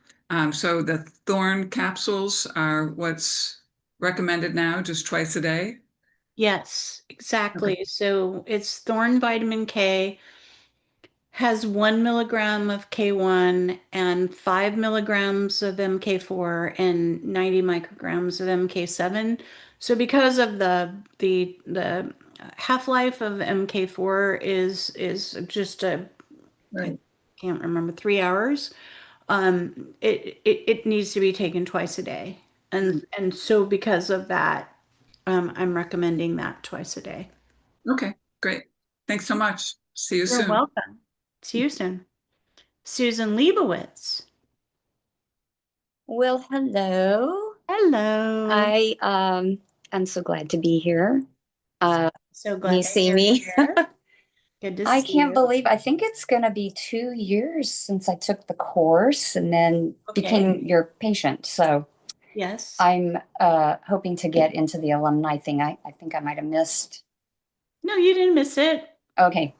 So the Thorn capsules are what's recommended now, just twice a day? Yes, exactly. So it's Thorn vitamin K, has 1 milligram of K1 and 5 milligrams of MK4 and 90 micrograms of MK7. So because of the half-life of MK4 is just I can't remember, 3 hours. It needs to be taken twice a day. And so because of that, I'm recommending that twice a day. Okay, great. Thanks so much. See you You're soon. welcome. See you soon. Susan Leibowitz. Well, hello. Hello. I'm so glad to be here. So glad You that see you're me? here. Good to I see can't you. believe, I think it's going to be 2 years since I took the course and then became your patient. So Yes. I'm hoping to get into the alumni thing. I think I might have missed. No, you didn't miss it. Okay.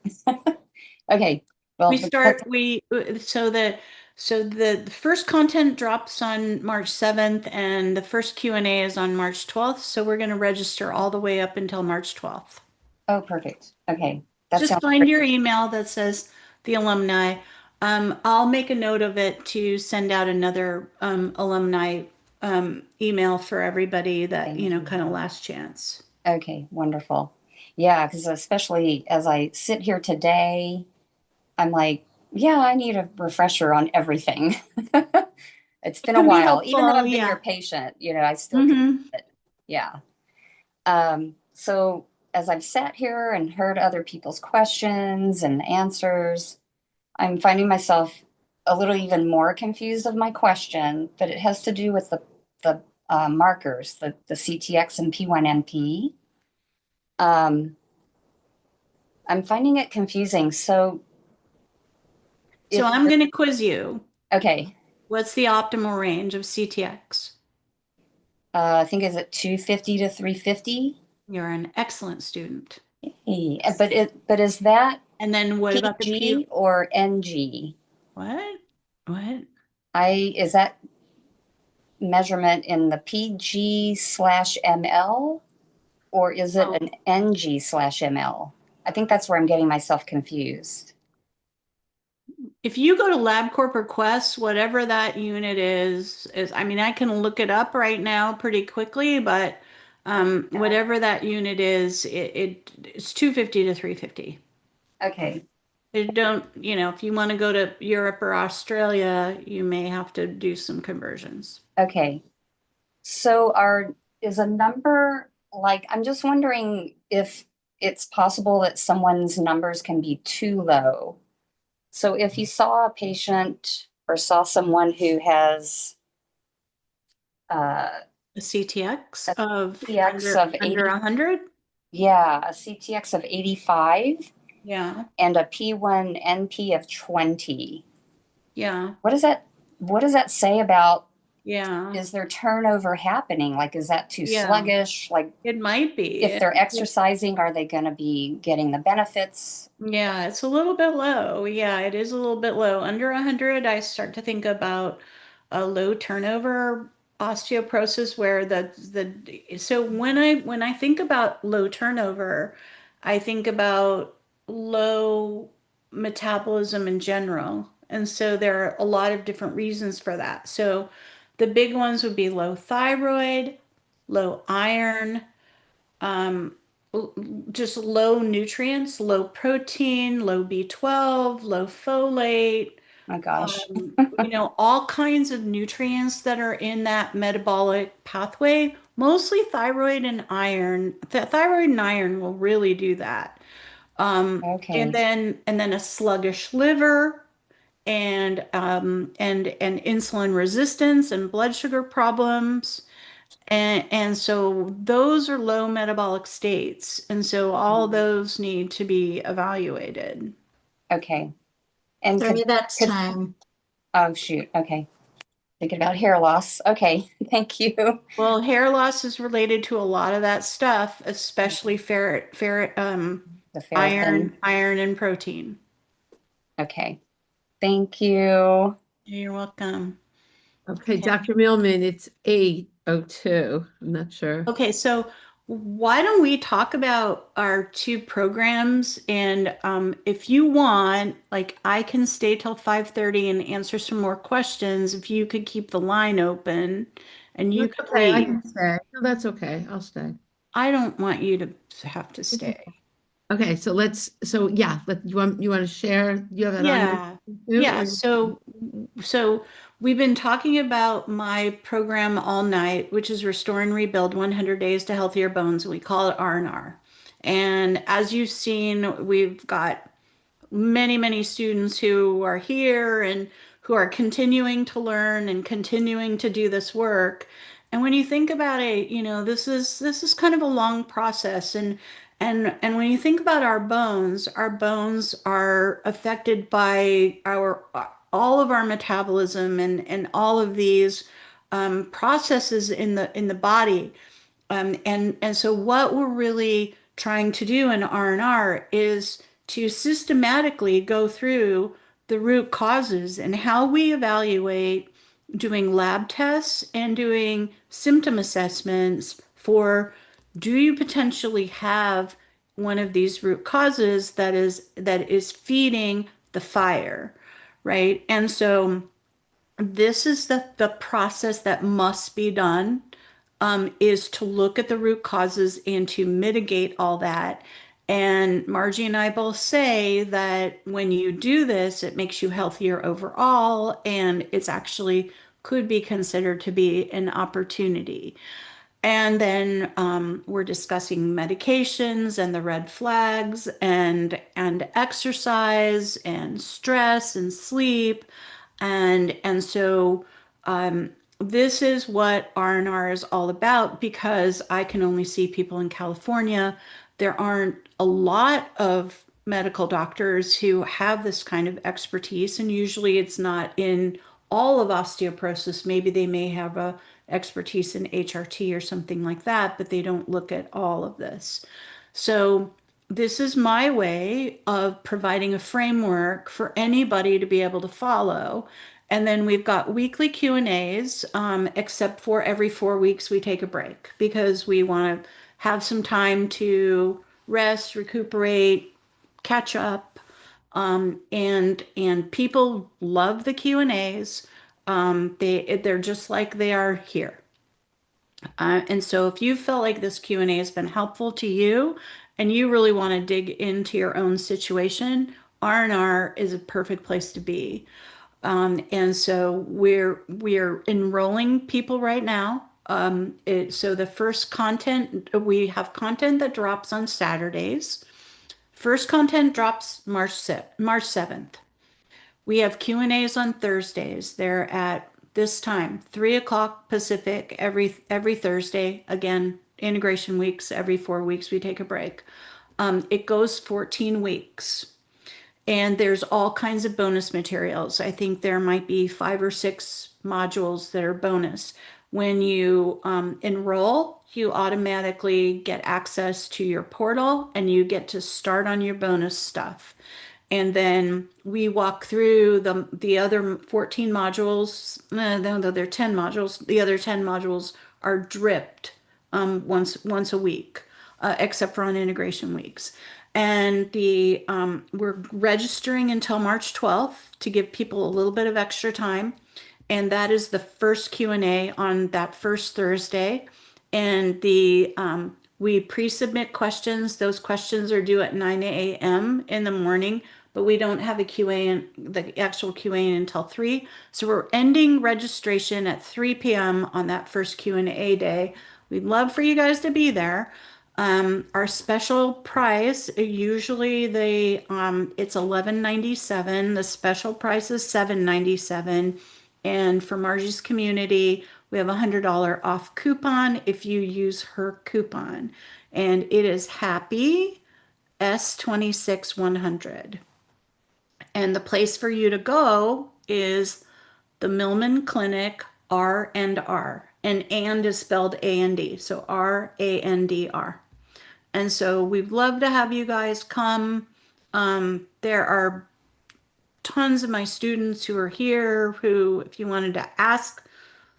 Okay. Well, We start, so the first content drops on March 7th and the first Q&A is on March 12th. So we're going to register all the way up until March 12th. Oh, perfect. Okay. That Just sounds find great. your email that says the alumni. I'll make a note of it to send out another alumni email for everybody that, kind of last chance. Okay, wonderful. Yeah, because especially as I sit here today, I'm like, yeah, I need a refresher on everything. It's been a can be while. Even though helpful, I've been yeah. your patient, I still can. Yeah. So as I've sat here and heard other people's questions and answers, I'm finding myself a little even more confused of my question, but it has to do with the markers, the CTX and P1NP. I'm finding it confusing. So I'm going to quiz you. Okay. What's the optimal range of CTX? I think is it 250 to 350? You're an excellent student. Hey, but is that and then what about the PG or NG? What? Is that measurement in the PG/ml or is it an NG/ml? I think that's where I'm getting myself confused. If you go to LabCorp Requests, whatever that unit is, I mean, I can look it up right now pretty quickly, but whatever that unit is, it's 250 to 350. Okay. If you want to go to Europe or Australia, you may have to do some conversions. Okay. So is a number like, I'm just wondering if it's possible that someone's numbers can be too low. So if you saw a patient or saw someone who has a CTX of under 100? Yeah, a CTX of 85. Yeah. And a P1NP of 20. Yeah. What does that say about, yeah, is there turnover happening? Like, is that too sluggish? Like, it might be. If they're exercising, are they going to be getting the benefits? Yeah, it's a little bit low. Yeah, it is a little bit low. Under 100, I start to think about a low turnover osteoporosis where so when I think about low turnover, I think about low metabolism in general. And so there are a lot of different reasons for that. So the big ones would be low thyroid, low iron, um, just low nutrients, low protein, low B12, low folate, My gosh. all kinds of nutrients that are in that metabolic pathway, mostly thyroid and iron. Thyroid and iron will really do that. Okay. And then a sluggish liver and insulin resistance and blood sugar problems. And so those are low metabolic states. And so all those need to be evaluated. Okay. And Sorry, that's time. Oh, shoot. Okay. Thinking about hair loss. Okay. Thank you. Well, hair loss is related to a lot of that stuff, especially The ferritin. iron and protein. Okay. Thank you. You're welcome. Okay, Dr. Millman, it's 8:02. I'm not sure. Okay, so why don't we talk about our two programs? And if you want, like I can stay till 5:30 and answer some more questions if you could keep the line open and you That's could okay. I leave. can stay. No, that's okay. I'll stay. I don't want you to have to stay. Okay, so you want to share? You have it on Yeah. your Yeah. or- So we've been talking about my program all night, which is Restore and Rebuild 100 Days to Healthier Bones. We call it R&R. And as you've seen, we've got many students who are here and who are continuing to learn and continuing to do this work. And when you think about it, this is kind of a long process. And when you think about our bones are affected by our all of our metabolism and all of these processes in the body. And so what we're really trying to do in R&R is to systematically go through the root causes and how we evaluate doing lab tests and doing symptom assessments for do you potentially have one of these root causes that is feeding the fire, right? And so this is the process that must be done, is to look at the root causes and to mitigate all that. And Margie and I both say that when you do this, it makes you healthier overall, and it's actually could be considered to be an opportunity. And then we're discussing medications and the red flags and exercise and stress and sleep. And so this is what R&R is all about because I can only see people in California. There aren't a lot of medical doctors who have this kind of expertise, and usually it's not in all of osteoporosis. Maybe they may have a expertise in HRT or something like that, but they don't look at all of this. So this is my way of providing a framework for anybody to be able to follow. And then we've got weekly Q&As, except for every 4 weeks we take a break because we want to have some time to rest, recuperate, catch up. And people love the Q&As. They're just like they are here. And so if you felt like this Q&A has been helpful to you and you really want to dig into your own situation, R&R is a perfect place to be. And so we're enrolling people right now. So the first content, we have content that drops on Saturdays. First content drops March 7th. We have Q&As on Thursdays. They're at this time, 3 o'clock Pacific every Thursday. Again, integration weeks, every 4 weeks we take a break. It goes 14 weeks. And there's all kinds of bonus materials. I think there might be 5 or 6 modules that are bonus. When you enroll, you automatically get access to your portal and you get to start on your bonus stuff. And then we walk through the other 14 modules. No, there are 10 modules. The other 10 modules are dripped once a week, except for on integration weeks. And we're registering until March 12th to give people a little bit of extra time. And that is the first Q&A on that first Thursday. And we pre-submit questions. Those questions are due at 9 a.m. in the morning, but we don't have the actual QA until 3. So we're ending registration at 3 p.m. on that first Q&A day. We'd love for you guys to be there. Our special price, usually it's $11.97. The special price is $7.97. And for Margie's community, we have a $100 off coupon if you use her coupon. And it is Happy S26100. And the place for you to go is the Millman Clinic R&R. And is spelled A-N-D. So R-A-N-D-R. And so we'd love to have you guys come. There are tons of my students who are here who, if you wanted to ask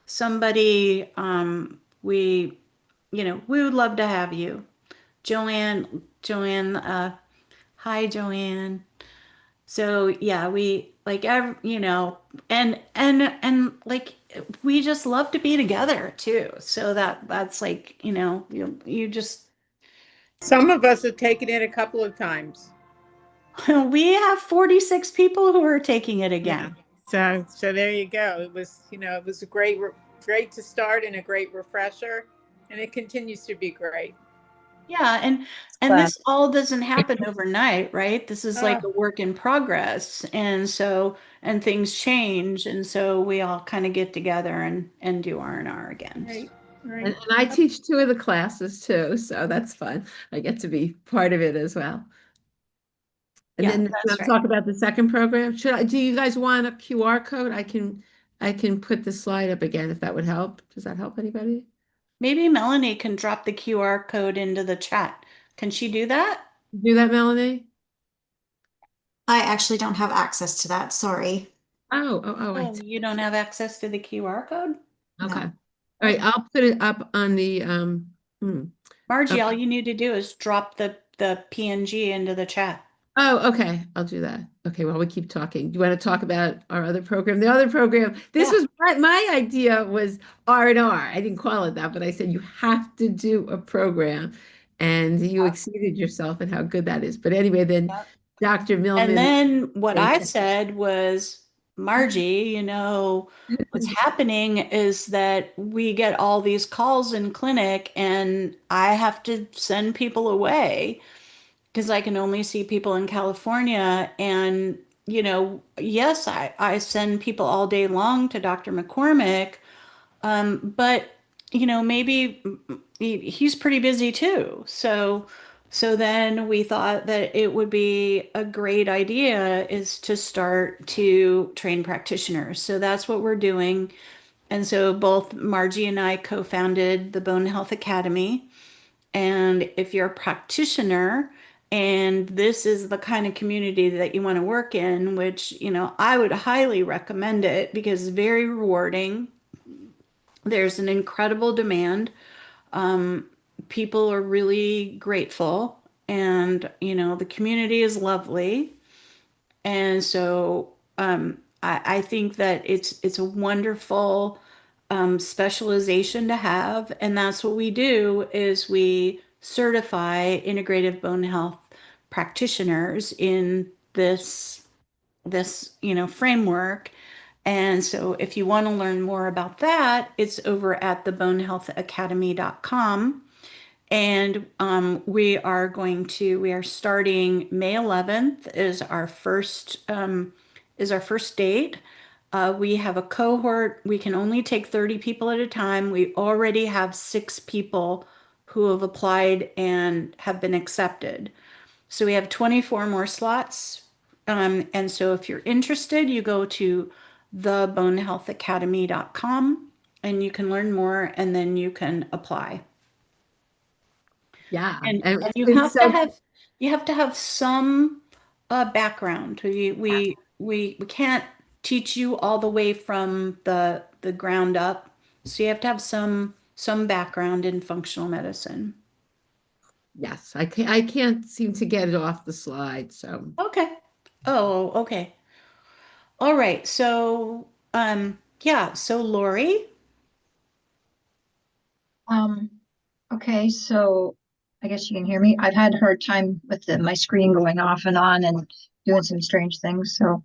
somebody, we would love to have you. Joanne, hi, Joanne. So yeah, we like, and like, we just love to be together too. So that's like, you just. Some of us have taken it a couple of times. We have 46 people who are taking it again. Yeah. So there you go. It was, it was great to start and a great refresher, and it continues to be great. Yeah, and this all doesn't happen overnight, right? This is like a work in progress. And things change. And so we all kind of get together and do R&R again. Right. And I teach 2 of the classes too, so that's fun. I get to be part of it as well. And then let's talk about the second program. Do you guys want a QR code? I can put the slide up again if that would help. Does that help anybody? Maybe Melanie can drop the QR code into the chat. Can she do that? Do that, Melanie? I actually don't have access to that. Sorry. Oh, you don't have access to the QR code? Okay. All right, I'll put it up on the Margie, all you need to do is drop the PNG into the chat. Oh, okay. I'll do that. Okay, well, we keep talking. Do you want to talk about our other program? The other program, this was my idea was R&R. I didn't call it that, but I said you have to do a program, and you exceeded yourself and how good that is. But anyway, then Dr. Millman. And then what I said was, Margie, what's happening is that we get all these calls in clinic and I have to send people away because I can only see people in California. And, yes, I send people all day long to Dr. McCormick, but, maybe he's pretty busy too. So then we thought that it would be a great idea is to start to train practitioners. So that's what we're doing. And so both Margie and I co-founded the Bone Health Academy. And if you're a practitioner and this is the kind of community that you want to work in, which, I would highly recommend it because it's very rewarding. There's an incredible demand. People are really grateful and, the community is lovely. And so I think that it's a wonderful specialization to have. And that's what we do is we certify integrative bone health practitioners in this framework. And so if you want to learn more about that, it's over at thebonehealthacademy.com. And we are starting May 11th is our first date. We have a cohort. We can only take 30 people at a time. We already have 6 people who have applied and have been accepted. So we have 24 more slots. And so if you're interested, you go to thebonehealthacademy.com and you can learn more and then you can apply. Yeah. And you have to have some Background. We can't teach you all the way from the ground up. So you have to have some background in functional medicine. Yes, I can't seem to get it off the slide. So Okay. Oh, okay. All right. So, yeah. So Lori. Um, okay, so I guess you can hear me. I've had a hard time with my screen going off and on and doing some strange things. So,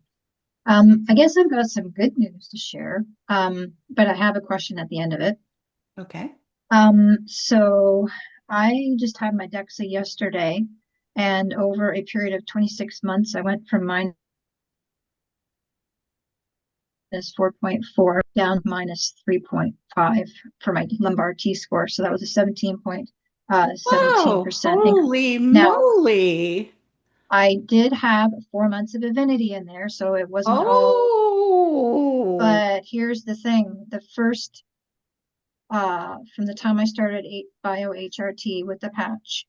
I guess I've got some good news to share. But I have a question at the end of it. Okay. So I just had my DEXA yesterday, and over a period of 26 months, I went from minus 4.4 down to minus 3.5 for my lumbar T score. So that was a 17% Holy increase. Now, moly. I did have 4 months of Avinity in there, so it wasn't all. Oh. But here's the thing: the first, from the time I started bio HRT with the patch,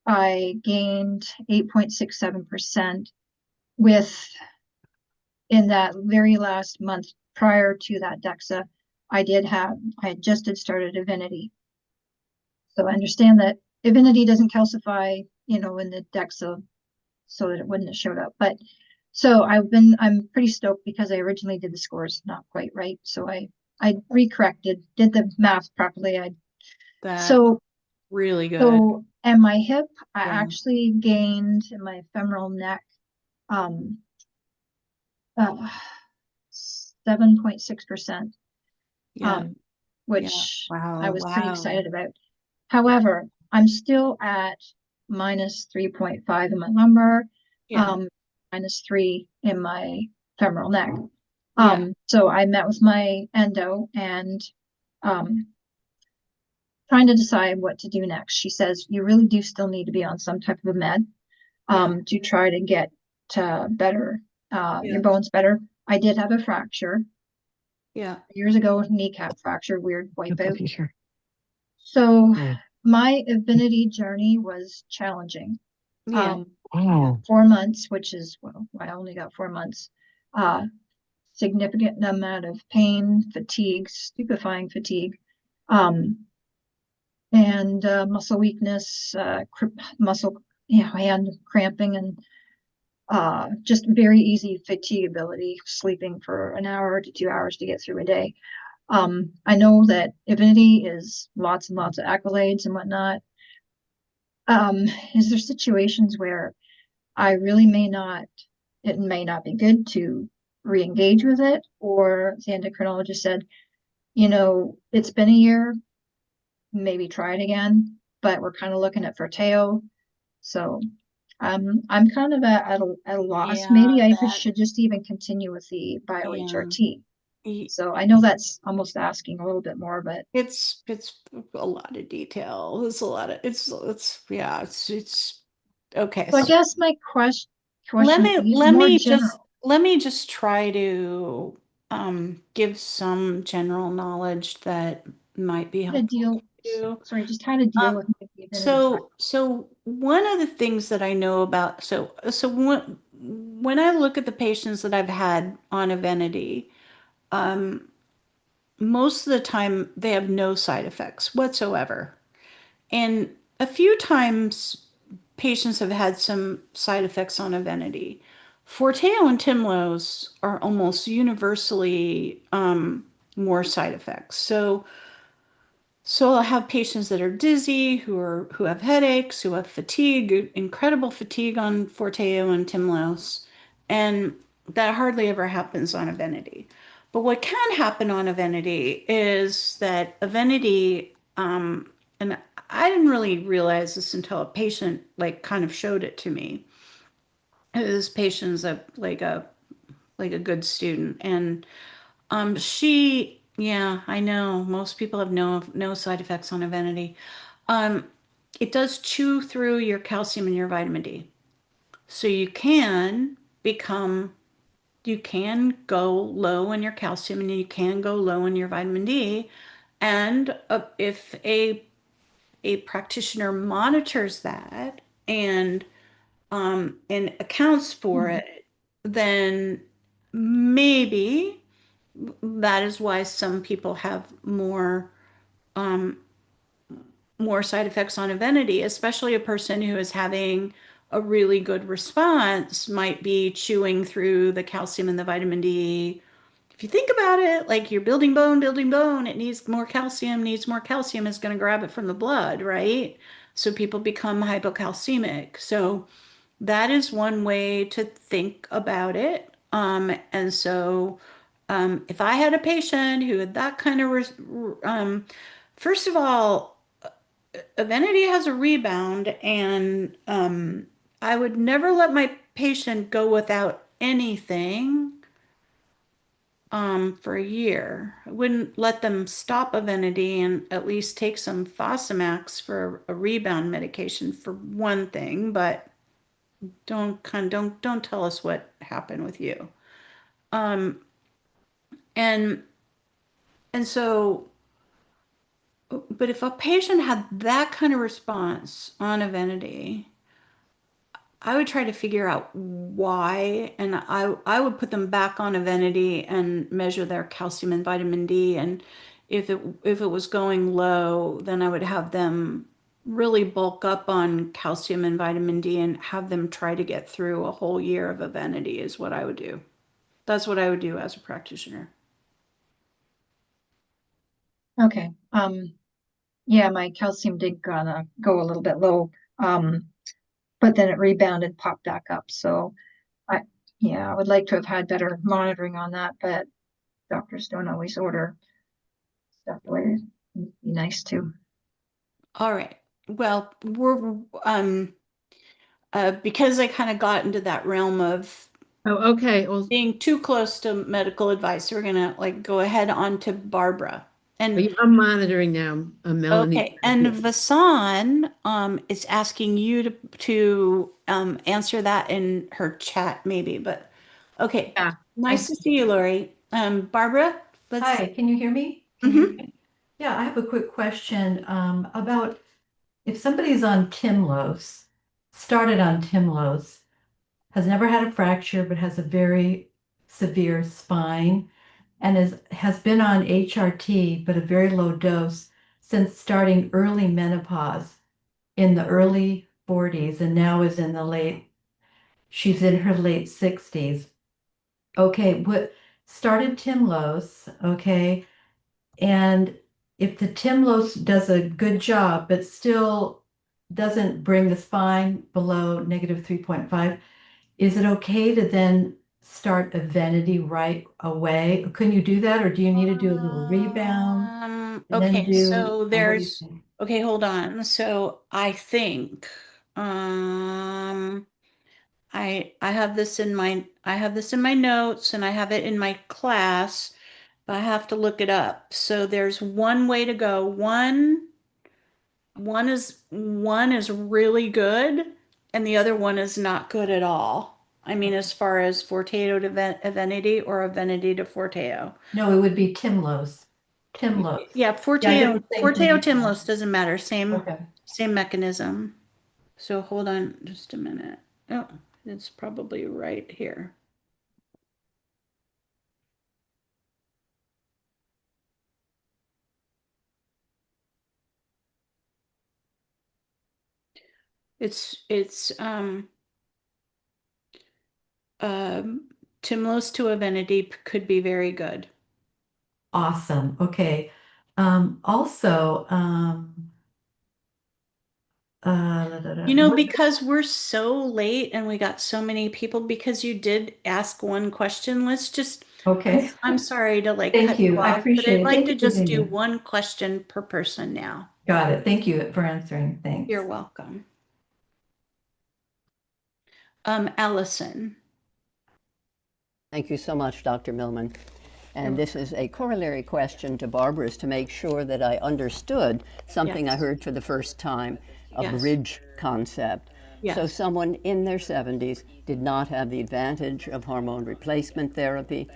I gained 8.67% with in that very last month prior to that DEXA. I had just had started Avinity. So I understand that Avinity doesn't calcify, in the DEXA, so that it wouldn't have showed up. But so I'm pretty stoked because I originally did the scores not quite right. So I recorrected, did the math properly. That's really good. And my hip, I Yeah. actually gained in my femoral neck, 7.6%. Yeah. Which Wow. I was pretty Wow. excited about. However, I'm still at minus 3.5 in my lumbar, Yeah. minus 3 in my femoral neck. Yeah. So I met with my endo and trying to decide what to do next. She says, you really do still need to be on some type of a med to try to get better, your bones better. I did have a fracture. Yeah. Years ago, kneecap fracture, weird wipeout. So my Avinity journey was challenging. Yeah. 4 months, which is, well, I only got 4 months. Significant amount of pain, fatigue, stupefying fatigue, and muscle weakness, muscle, hand cramping, and just very easy fatigability, sleeping for an hour to 2 hours to get through a day. I know that Avinity is lots and lots of accolades and whatnot. Is there situations where I really it may not be good to re-engage with it, or the endocrinologist said, it's been a year, maybe try it again, but we're kind of looking at Forteo. So I'm kind of at a loss. Yeah, Maybe I should just even continue with the bio HRT. So I know that's almost asking a little bit more, but it's a lot of detail. It's a lot of it's okay. So I guess my question let would me be let more me general. just try to give some general knowledge that might be How to helpful deal, to you. just how to deal with maybe Avinity. So one of the things that I know about, when I look at the patients that I've had on Evenity, most of the time they have no side effects whatsoever. And a few times patients have had some side effects on Evenity. Forteo and Timlos are almost universally more side effects. So I'll have patients that are dizzy, who have headaches, who have fatigue, incredible fatigue on Forteo and Timlos, and that hardly ever happens on Evenity. But what can happen on Evenity is that Evenity, and I didn't really realize this until a patient kind of showed it to me. This patient's a good student, and yeah, I know. Most people have no side effects on Evenity. It does chew through your calcium and your vitamin D. So you can go low in your calcium and you can go low in your vitamin D. And if a practitioner monitors that and and accounts for it, then maybe that is why some people have um, more side effects on Evenity, especially a person who is having a really good response might be chewing through the calcium and the vitamin D. If you think about it, like you're building bone, it needs more calcium, is going to grab it from the blood, right? So people become hypocalcemic. So that is one way to think about it. And so if I had a patient who had that kind of, first of all, Evenity has a rebound, and I would never let my patient go without anything for a year. I wouldn't let them stop Evenity and at least take some Fosamax for a rebound medication for one thing, but don't tell us what happened with you. Um, and and so, but if a patient had that kind of response on Evenity, I would try to figure out why, and I would put them back on Evenity and measure their calcium and vitamin D. And if it was going low, then I would have them really bulk up on calcium and vitamin D and have them try to get through a whole year of Evenity is what I would do. That's what I would do as a practitioner. Okay. Yeah, my calcium did go a little bit low. But then it rebounded, popped back up. So I would like to have had better monitoring on that, but doctors don't always order stuff the way it'd be nice to. All right. Well, we're because I kind of got into that realm of okay. Well, being too close to medical advice, we're gonna like go ahead on to Barbara. And I'm monitoring now, Melanie. okay, and Vasan is asking you to answer that in her chat maybe, but okay. Yeah. Nice to see you, Lori. Barbara, let's. Hi, can you hear me? Can you hear me? Yeah, I have a quick question about if somebody's on Timlos, started on Timlos, has never had a fracture but has a very severe spine, and has been on HRT but a very low dose since starting early menopause in the early 40s and now is in the she's in her late 60s. Okay, what started Timlos, okay, and if the Timlos does a good job but still doesn't bring the spine below negative 3.5, is it okay to then start Evenity right away? Couldn't you do that, or do you need to do a little rebound? And then Okay, so what do you there's think? okay, hold on. So I think I have this in my notes and I have it in my class, but I have to look it up. So there's one way to go. One is really good and the other one is not good at all. I mean, as far as Forteo to Evenity or Evenity to Forteo. No, it would be Timlos. Timlos. Yeah, Yeah, I did Forteo, the same Forteo thing. Timlos doesn't matter. Okay. Same mechanism. So hold on just a minute. Oh, it's probably right here. It's Timlos to Evenity could be very good. Awesome. Okay. Also, You know, because we're so late and we got so many people, because you did ask one question, let's just, okay. I'm sorry to like Thank cut you. you I off, but appreciate I'd it. like Thank to you for just doing do that. one question per person now. Got it. Thank you for answering. Thanks. You're welcome. Allison. Thank you so much, Dr. Millman. And this is a corollary question to Barbara's to make sure that I understood something I heard for the first time, a bridge concept. So someone in their 70s did not have the advantage of hormone replacement therapy,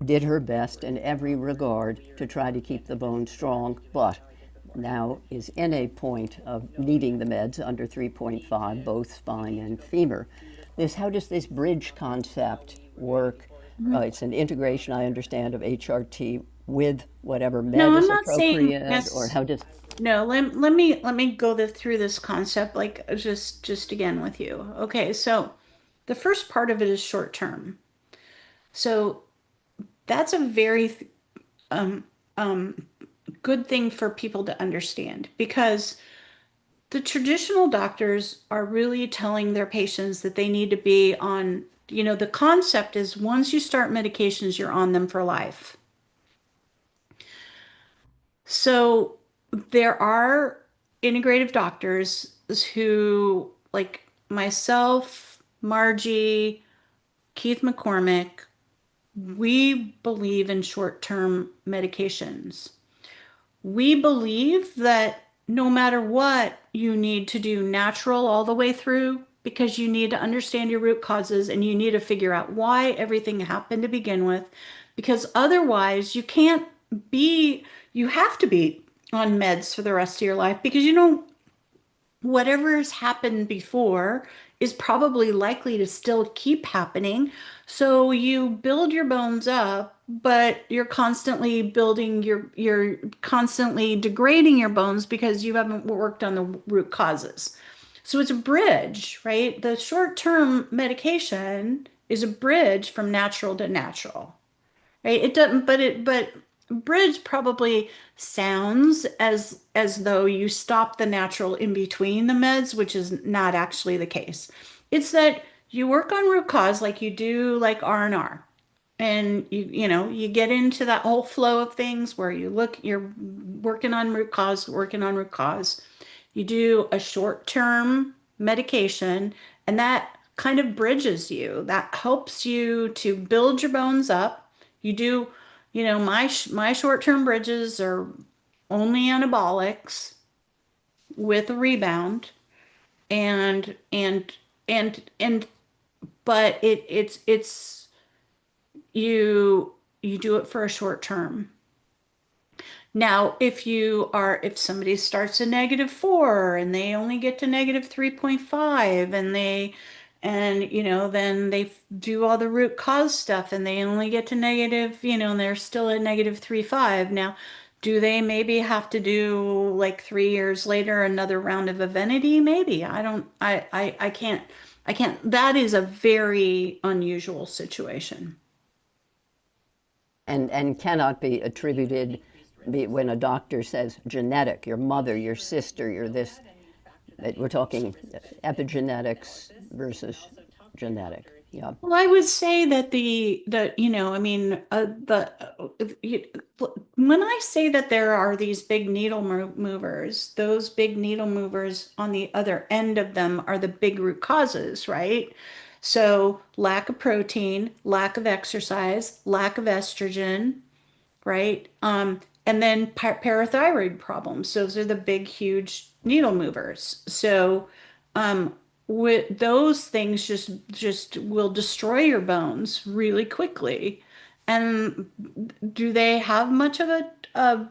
did her best in every regard to try to keep the bone strong, but now is in a point of needing the meds under 3.5, both spine and femur. How does this bridge concept work? It's an integration, I understand, of HRT with whatever med No, I'm is not saying appropriate, or how does? no, let me go through this concept like just again with you. Okay, so the first part of it is short term. So that's a very um, good thing for people to understand because the traditional doctors are really telling their patients that they need to be on, the concept is once you start medications, you're on them for life. So there are integrative doctors who, like myself, Margie, Keith McCormick, we believe in short-term medications. We believe that no matter what, you need to do natural all the way through because you need to understand your root causes and you need to figure out why everything happened to begin with. Because otherwise, you have to be on meds for the rest of your life because whatever has happened before is probably likely to still keep happening. So you build your bones up, but you're constantly you're constantly degrading your bones because you haven't worked on the root causes. So it's a bridge, right? The short-term medication is a bridge from natural to natural, right? It doesn't, but bridge probably sounds as though you stop the natural in between the meds, which is not actually the case. It's that you work on root cause like you do like R&R. And you get into that whole flow of things where you're working on root cause, working on root cause. You do a short-term medication, and that kind of bridges you. That helps you to build your bones up. You do, my short-term bridges are only anabolics with a rebound, and but it's you do it for a short term. Now, if somebody starts a -4 and they only get to -3.5 then they do all the root cause stuff and they only get to negative, and they're still at -3.5. Now, do they maybe have to do like 3 years later another round of Evenity? Maybe. I can't. That is a very unusual situation. And cannot be attributed when a doctor says genetic, your mother, your sister, you're this. We're talking epigenetics versus genetic. Yeah. Well, I would say that when I say that there are these big needle movers, those big needle movers on the other end of them are the big root causes, right? So lack of protein, lack of exercise, lack of estrogen, right? And then parathyroid problems. Those are the big, huge needle movers. So, with those things just will destroy your bones really quickly. And do they have much of a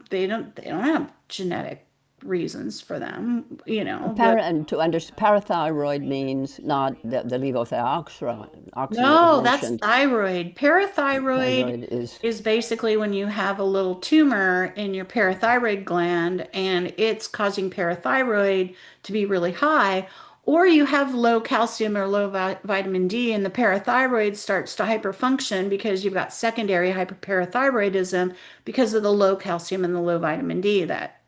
they don't have genetic reasons for them, And to understand, parathyroid means not the levothyroxine No, is that's mentioned. thyroid. Parathyroid Thyroid is is basically when you have a little tumor in your parathyroid gland and it's causing parathyroid to be really high, or you have low calcium or low vitamin D and the parathyroid starts to hyperfunction because you've got secondary hyperparathyroidism because of the low calcium and the low vitamin D that,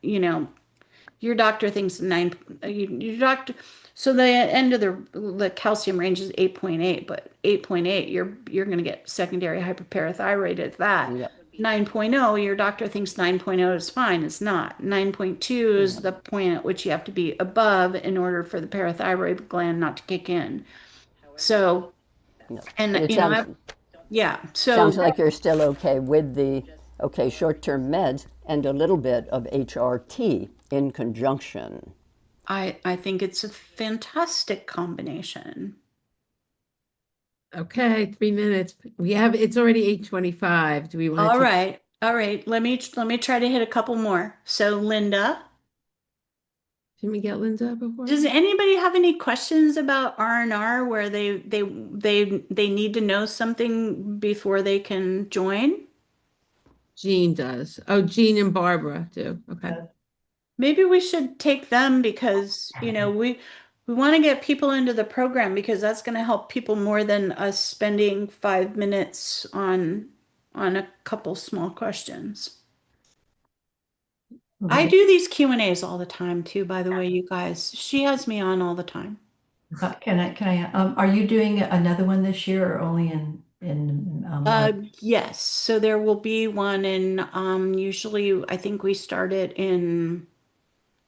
your doctor thinks your doctor, so the end of the calcium range is 8.8, but 8.8 you're going to get secondary hyperparathyroid at that. Yep. 9.0, your doctor thinks 9.0 is fine. It's not. 9.2 is the point at which you have to be above in order for the parathyroid gland not to kick in. So, and But it sounds yeah, sounds so like you're still okay with the short-term meds and a little bit of HRT in conjunction. I think it's a fantastic combination. Okay, 3 minutes. It's already 8:25. Do we want to All right. All right. Let me try to hit a couple more. So Linda, Can we get Linda before? Does anybody have any questions about R&R where they need to know something before they can join? Jean does. Oh, Jean and Barbara do. Okay. Maybe we should take them because, we want to get people into the program because that's going to help people more than us spending 5 minutes on a couple small questions. I do these Q&As all the time too, by the way, you guys. She has me on all the time. Are you doing another one this year or only in Yes, so there will be one in usually I think we start it in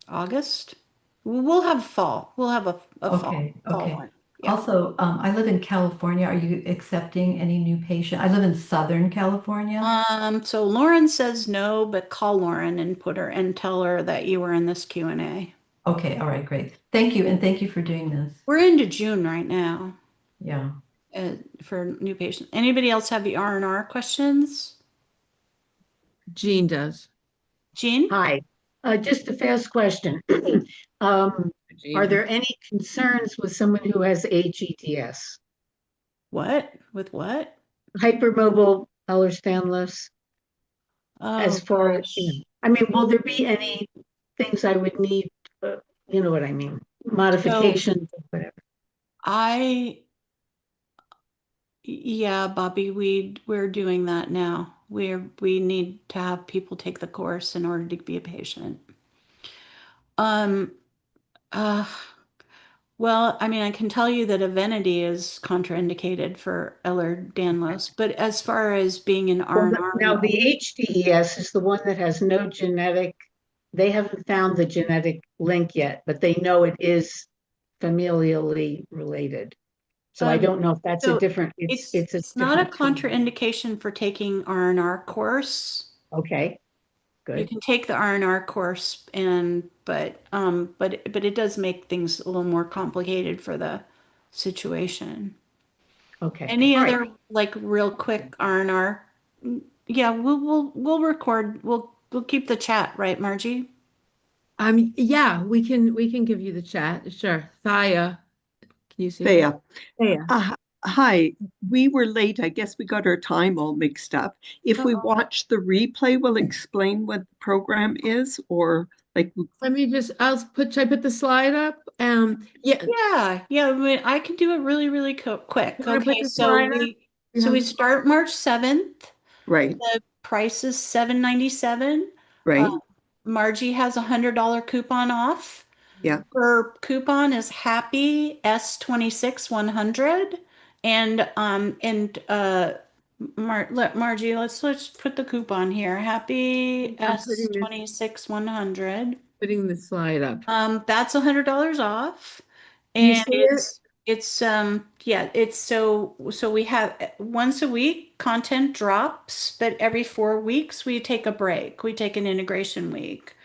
August. We'll have fall. We'll have a Okay, fall okay. one. Yeah. Also, I live in California. Are you accepting any new patient? I live in Southern California. So Lauren says no, but call Lauren and put her and tell her that you were in this Q&A. Okay, all right, great. Thank you, and thank you for doing this. We're into June right now. Yeah. For new patients. Anybody else have the R&R questions? Jean does. Jean? Hi. Just a fast question. Are there any concerns with someone who has HETS? What? With what? Hypermobile Ehlers-Danlos? As Oh, far as, gosh. I mean, will there be any things I would need, you know what I mean? Modifications, whatever. Yeah, Bobby, we're doing that now. We need to have people take the course in order to be a patient. Um, uh, well, I mean, I can tell you that Evenity is contraindicated for Ehlers-Danlos, but as far as being an R&R, Now, the HDES is the one that has no genetic, they haven't found the genetic link yet, but they know it is familially related. So I don't know if that's a different, it's a it's not a different. contraindication for taking R&R course. Okay, You good. can take the R&R course but it does make things a little more complicated for the situation. Okay. Any All right. other like real quick R&R? Yeah, we'll record. We'll keep the chat, right, Margie? Yeah, we can give you the chat. Sure. Thea, can you see her? Thea. Thea. Hi, we were late. I guess we got our time all mixed up. If we watch the replay, we'll explain what the program is, or like. Let me just, should I put the slide up? Yeah. Yeah. I mean, I can do it really, really quick. You wanna put Okay, the so slide up? we start March 7th. Right. The price is $7.97. Right. Margie has $100 coupon off. Yeah. Her coupon is happy S26 100. And Margie, let's put the coupon here. Happy S26 100. Putting the slide up. That's $100 off. You And see it? it's so we have once a week content drops, but every 4 weeks we take a break. We take an integration week.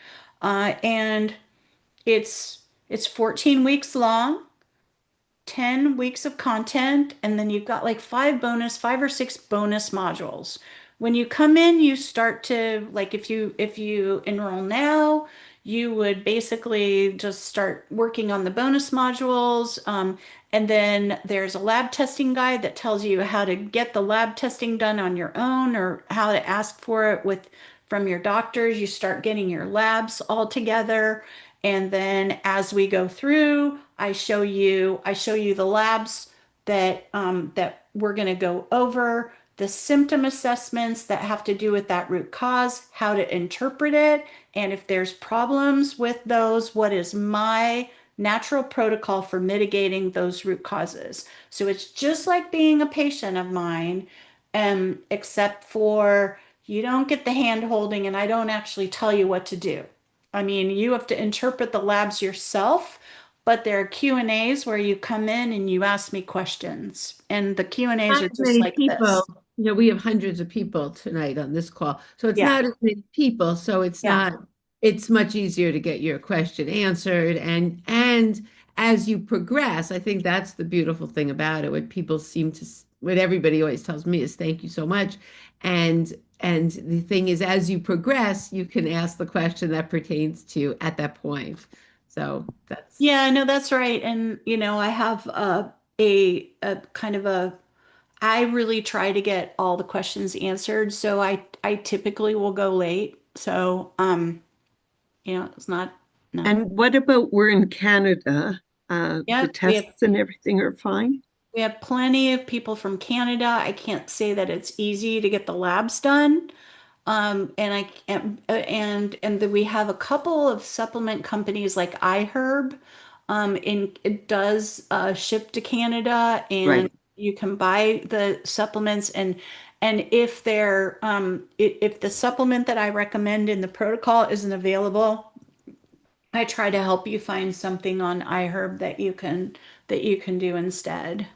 And it's 14 weeks long, 10 weeks of content, and then you've got like 5 or 6 bonus modules. When you come in, you start to like if you enroll now, you would basically just start working on the bonus modules. And then there's a lab testing guide that tells you how to get the lab testing done on your own or how to ask for it from your doctors. You start getting your labs all together. And then as we go through, I show you the labs that we're going to go over, the symptom assessments that have to do with that root cause, how to interpret it, and if there's problems with those, what is my natural protocol for mitigating those root causes. So it's just like being a patient of mine, except for you don't get the hand holding and I don't actually tell you what to do. I mean, you have to interpret the labs yourself, but there are Q&As where you come in and you ask me questions. And the Q&As are just like this. You know, we have hundreds of people tonight on this call. So it's Yeah. not as many people. So it's it's much easier to get your question answered. And as you progress, I think that's the beautiful thing about it. What everybody always tells me is thank you so much. And the thing is, as you progress, you can ask the question that pertains to you at that point. So that's Yeah, no, that's right. And I have a kind of a I really try to get all the questions answered, so I typically will go late. So it's not no. And what about we're in Canada? Yeah, The tests and everything are fine? we have plenty of people from Canada. I can't say that it's easy to get the labs done. And I we have a couple of supplement companies like iHerb. And it does ship to Canada, and Right. you can buy the supplements, and if they're if the supplement that I recommend in the protocol isn't available, I try to help you find something on iHerb that you can do instead.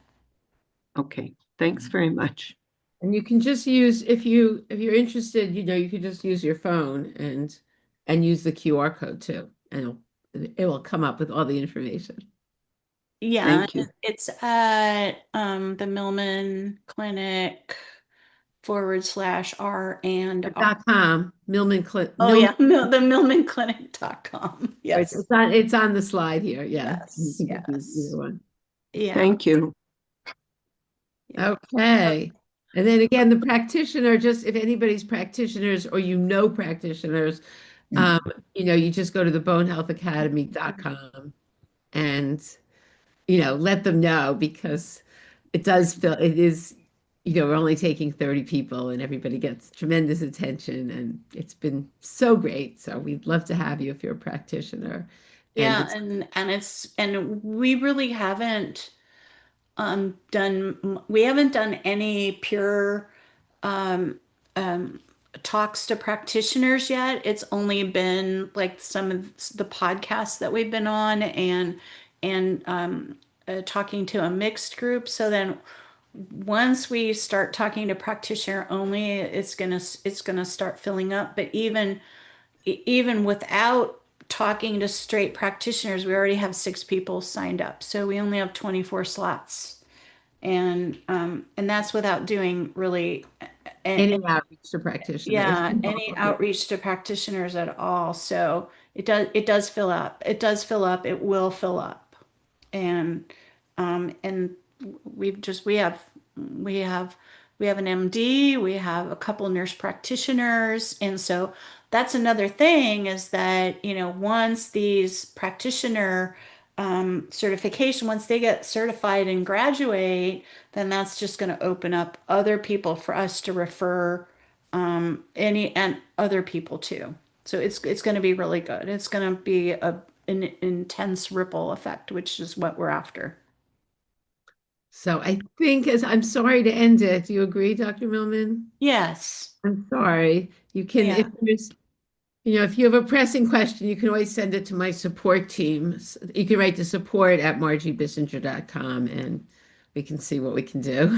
Okay. Thanks very much. and you can just use if you're interested, you can just use your phone and use the QR code too, and it will come up with all the information. Yeah, Thank you. it's at the Millman Clinic /R and R. .com, Millman Oh yeah, the millmanclinic.com. Yes. It's on the slide here. Yeah. You Yes, can just use yes. either one. Yeah. Thank you. Okay. And then again, the practitioner, just if anybody's practitioners or practitioners, you just go to the bonehealthacademy.com and let them know, because it is, we're only taking 30 people and everybody gets tremendous attention, and it's been so great. So we'd love to have you if you're a practitioner. Yeah, and we really haven't we haven't done any pure um, um, talks to practitioners yet. It's only been like some of the podcasts that we've been on, and talking to a mixed group. So then once we start talking to practitioner only, it's gonna start filling up. But even without talking to straight practitioners, we already have 6 people signed up. So we only have 24 slots, and that's without doing really Any outreach to practitioners. any outreach to practitioners at all. So it does fill up. It does fill up. It will fill up, and we have we have an MD, we have a couple nurse practitioners, and so that's another thing is that once these practitioner certification, once they get certified and graduate, then that's just going to open up other people for us to refer any and other people to. So it's going to be really good. It's going to be an intense ripple effect, which is what we're after. So I think I'm sorry to end it. Do you agree, Dr. Millman? Yes. I'm sorry. You can, Yeah. if you have a pressing question, you can always send it to my support team. You can write to support@margiebissinger.com and we can see what we can do.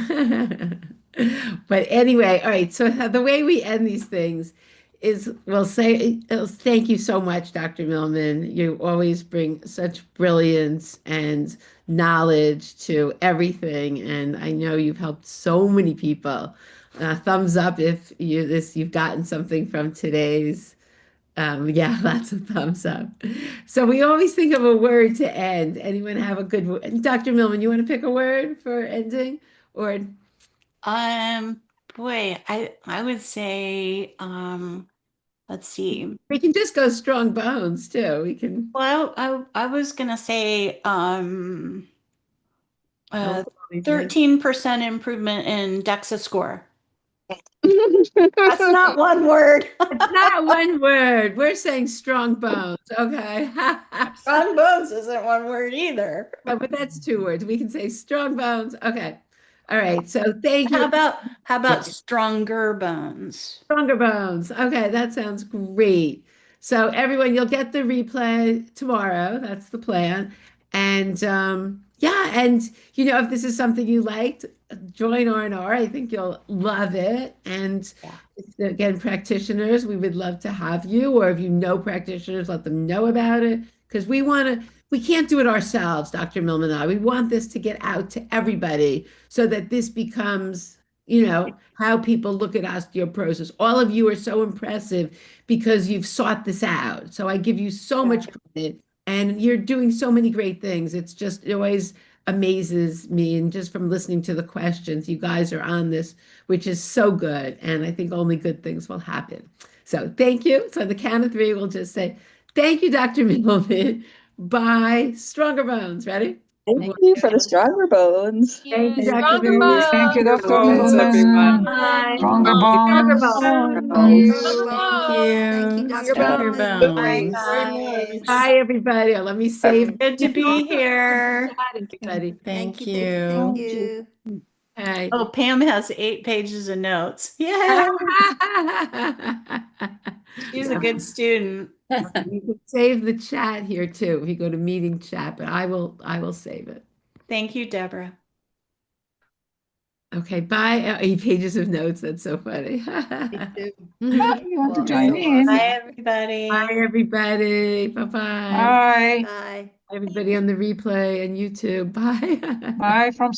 But anyway, all right. So the way we end these things is we'll say, thank you so much, Dr. Millman. You always bring such brilliance and knowledge to everything. And I know you've helped so many people. Thumbs up if you've gotten something from today's. Yeah, lots of thumbs up. So we always think of a word to end. Anyone have a good word? Dr. Millman, you want to pick a word for ending? Or Boy, I would say let's see. we can just go strong bones too. We can. Well, I was gonna say 13% improvement in DEXA score. That's not one word. It's not one word. We're saying strong bones. Okay. Strong bones isn't one word either. But that's 2 words. We can say strong bones. Okay. All right. So thank you. How about stronger bones? Stronger bones. Okay, that sounds great. So everyone, you'll get the replay tomorrow. That's the plan. And yeah, and if this is something you liked, join R&R. I think you'll love it. And again, practitioners, we would love to have you, or if you know practitioners, let them know about it, because we can't do it ourselves, Dr. Millman and I. We want this to get out to everybody so that this becomes how people look at osteoporosis. All of you are so impressive because you've sought this out. So I give you so much credit, And you're doing so many great things. It always amazes me. And just from listening to the questions, you guys are on this, which is so good. And I think only good things will happen. So thank you. So on the count of three, we'll just say, thank you, Dr. Millman. Bye. Stronger bones. Ready? Thank you for the stronger bones. Thank you, Dr. Stronger Millman. bones. Thank you, Dr. Bones, Millman. everyone. Bye. Stronger Stronger bones. bones. Thank you, Dr. Stronger Millman. bones. Bye, everybody. Let me save. Good to be here. Everybody. Thank you. Thank you. Hey. Oh, Pam has 8 pages of notes. Yeah. She's a good student. You can save the chat here too. If you go to meeting chat, but I will save it. Thank you, Deborah. Okay, bye. 8 pages of notes. That's so funny. You want to join in? Bye, everybody. Bye, everybody. Bye-bye. Bye. Bye. Everybody on the replay and YouTube. Bye. Bye from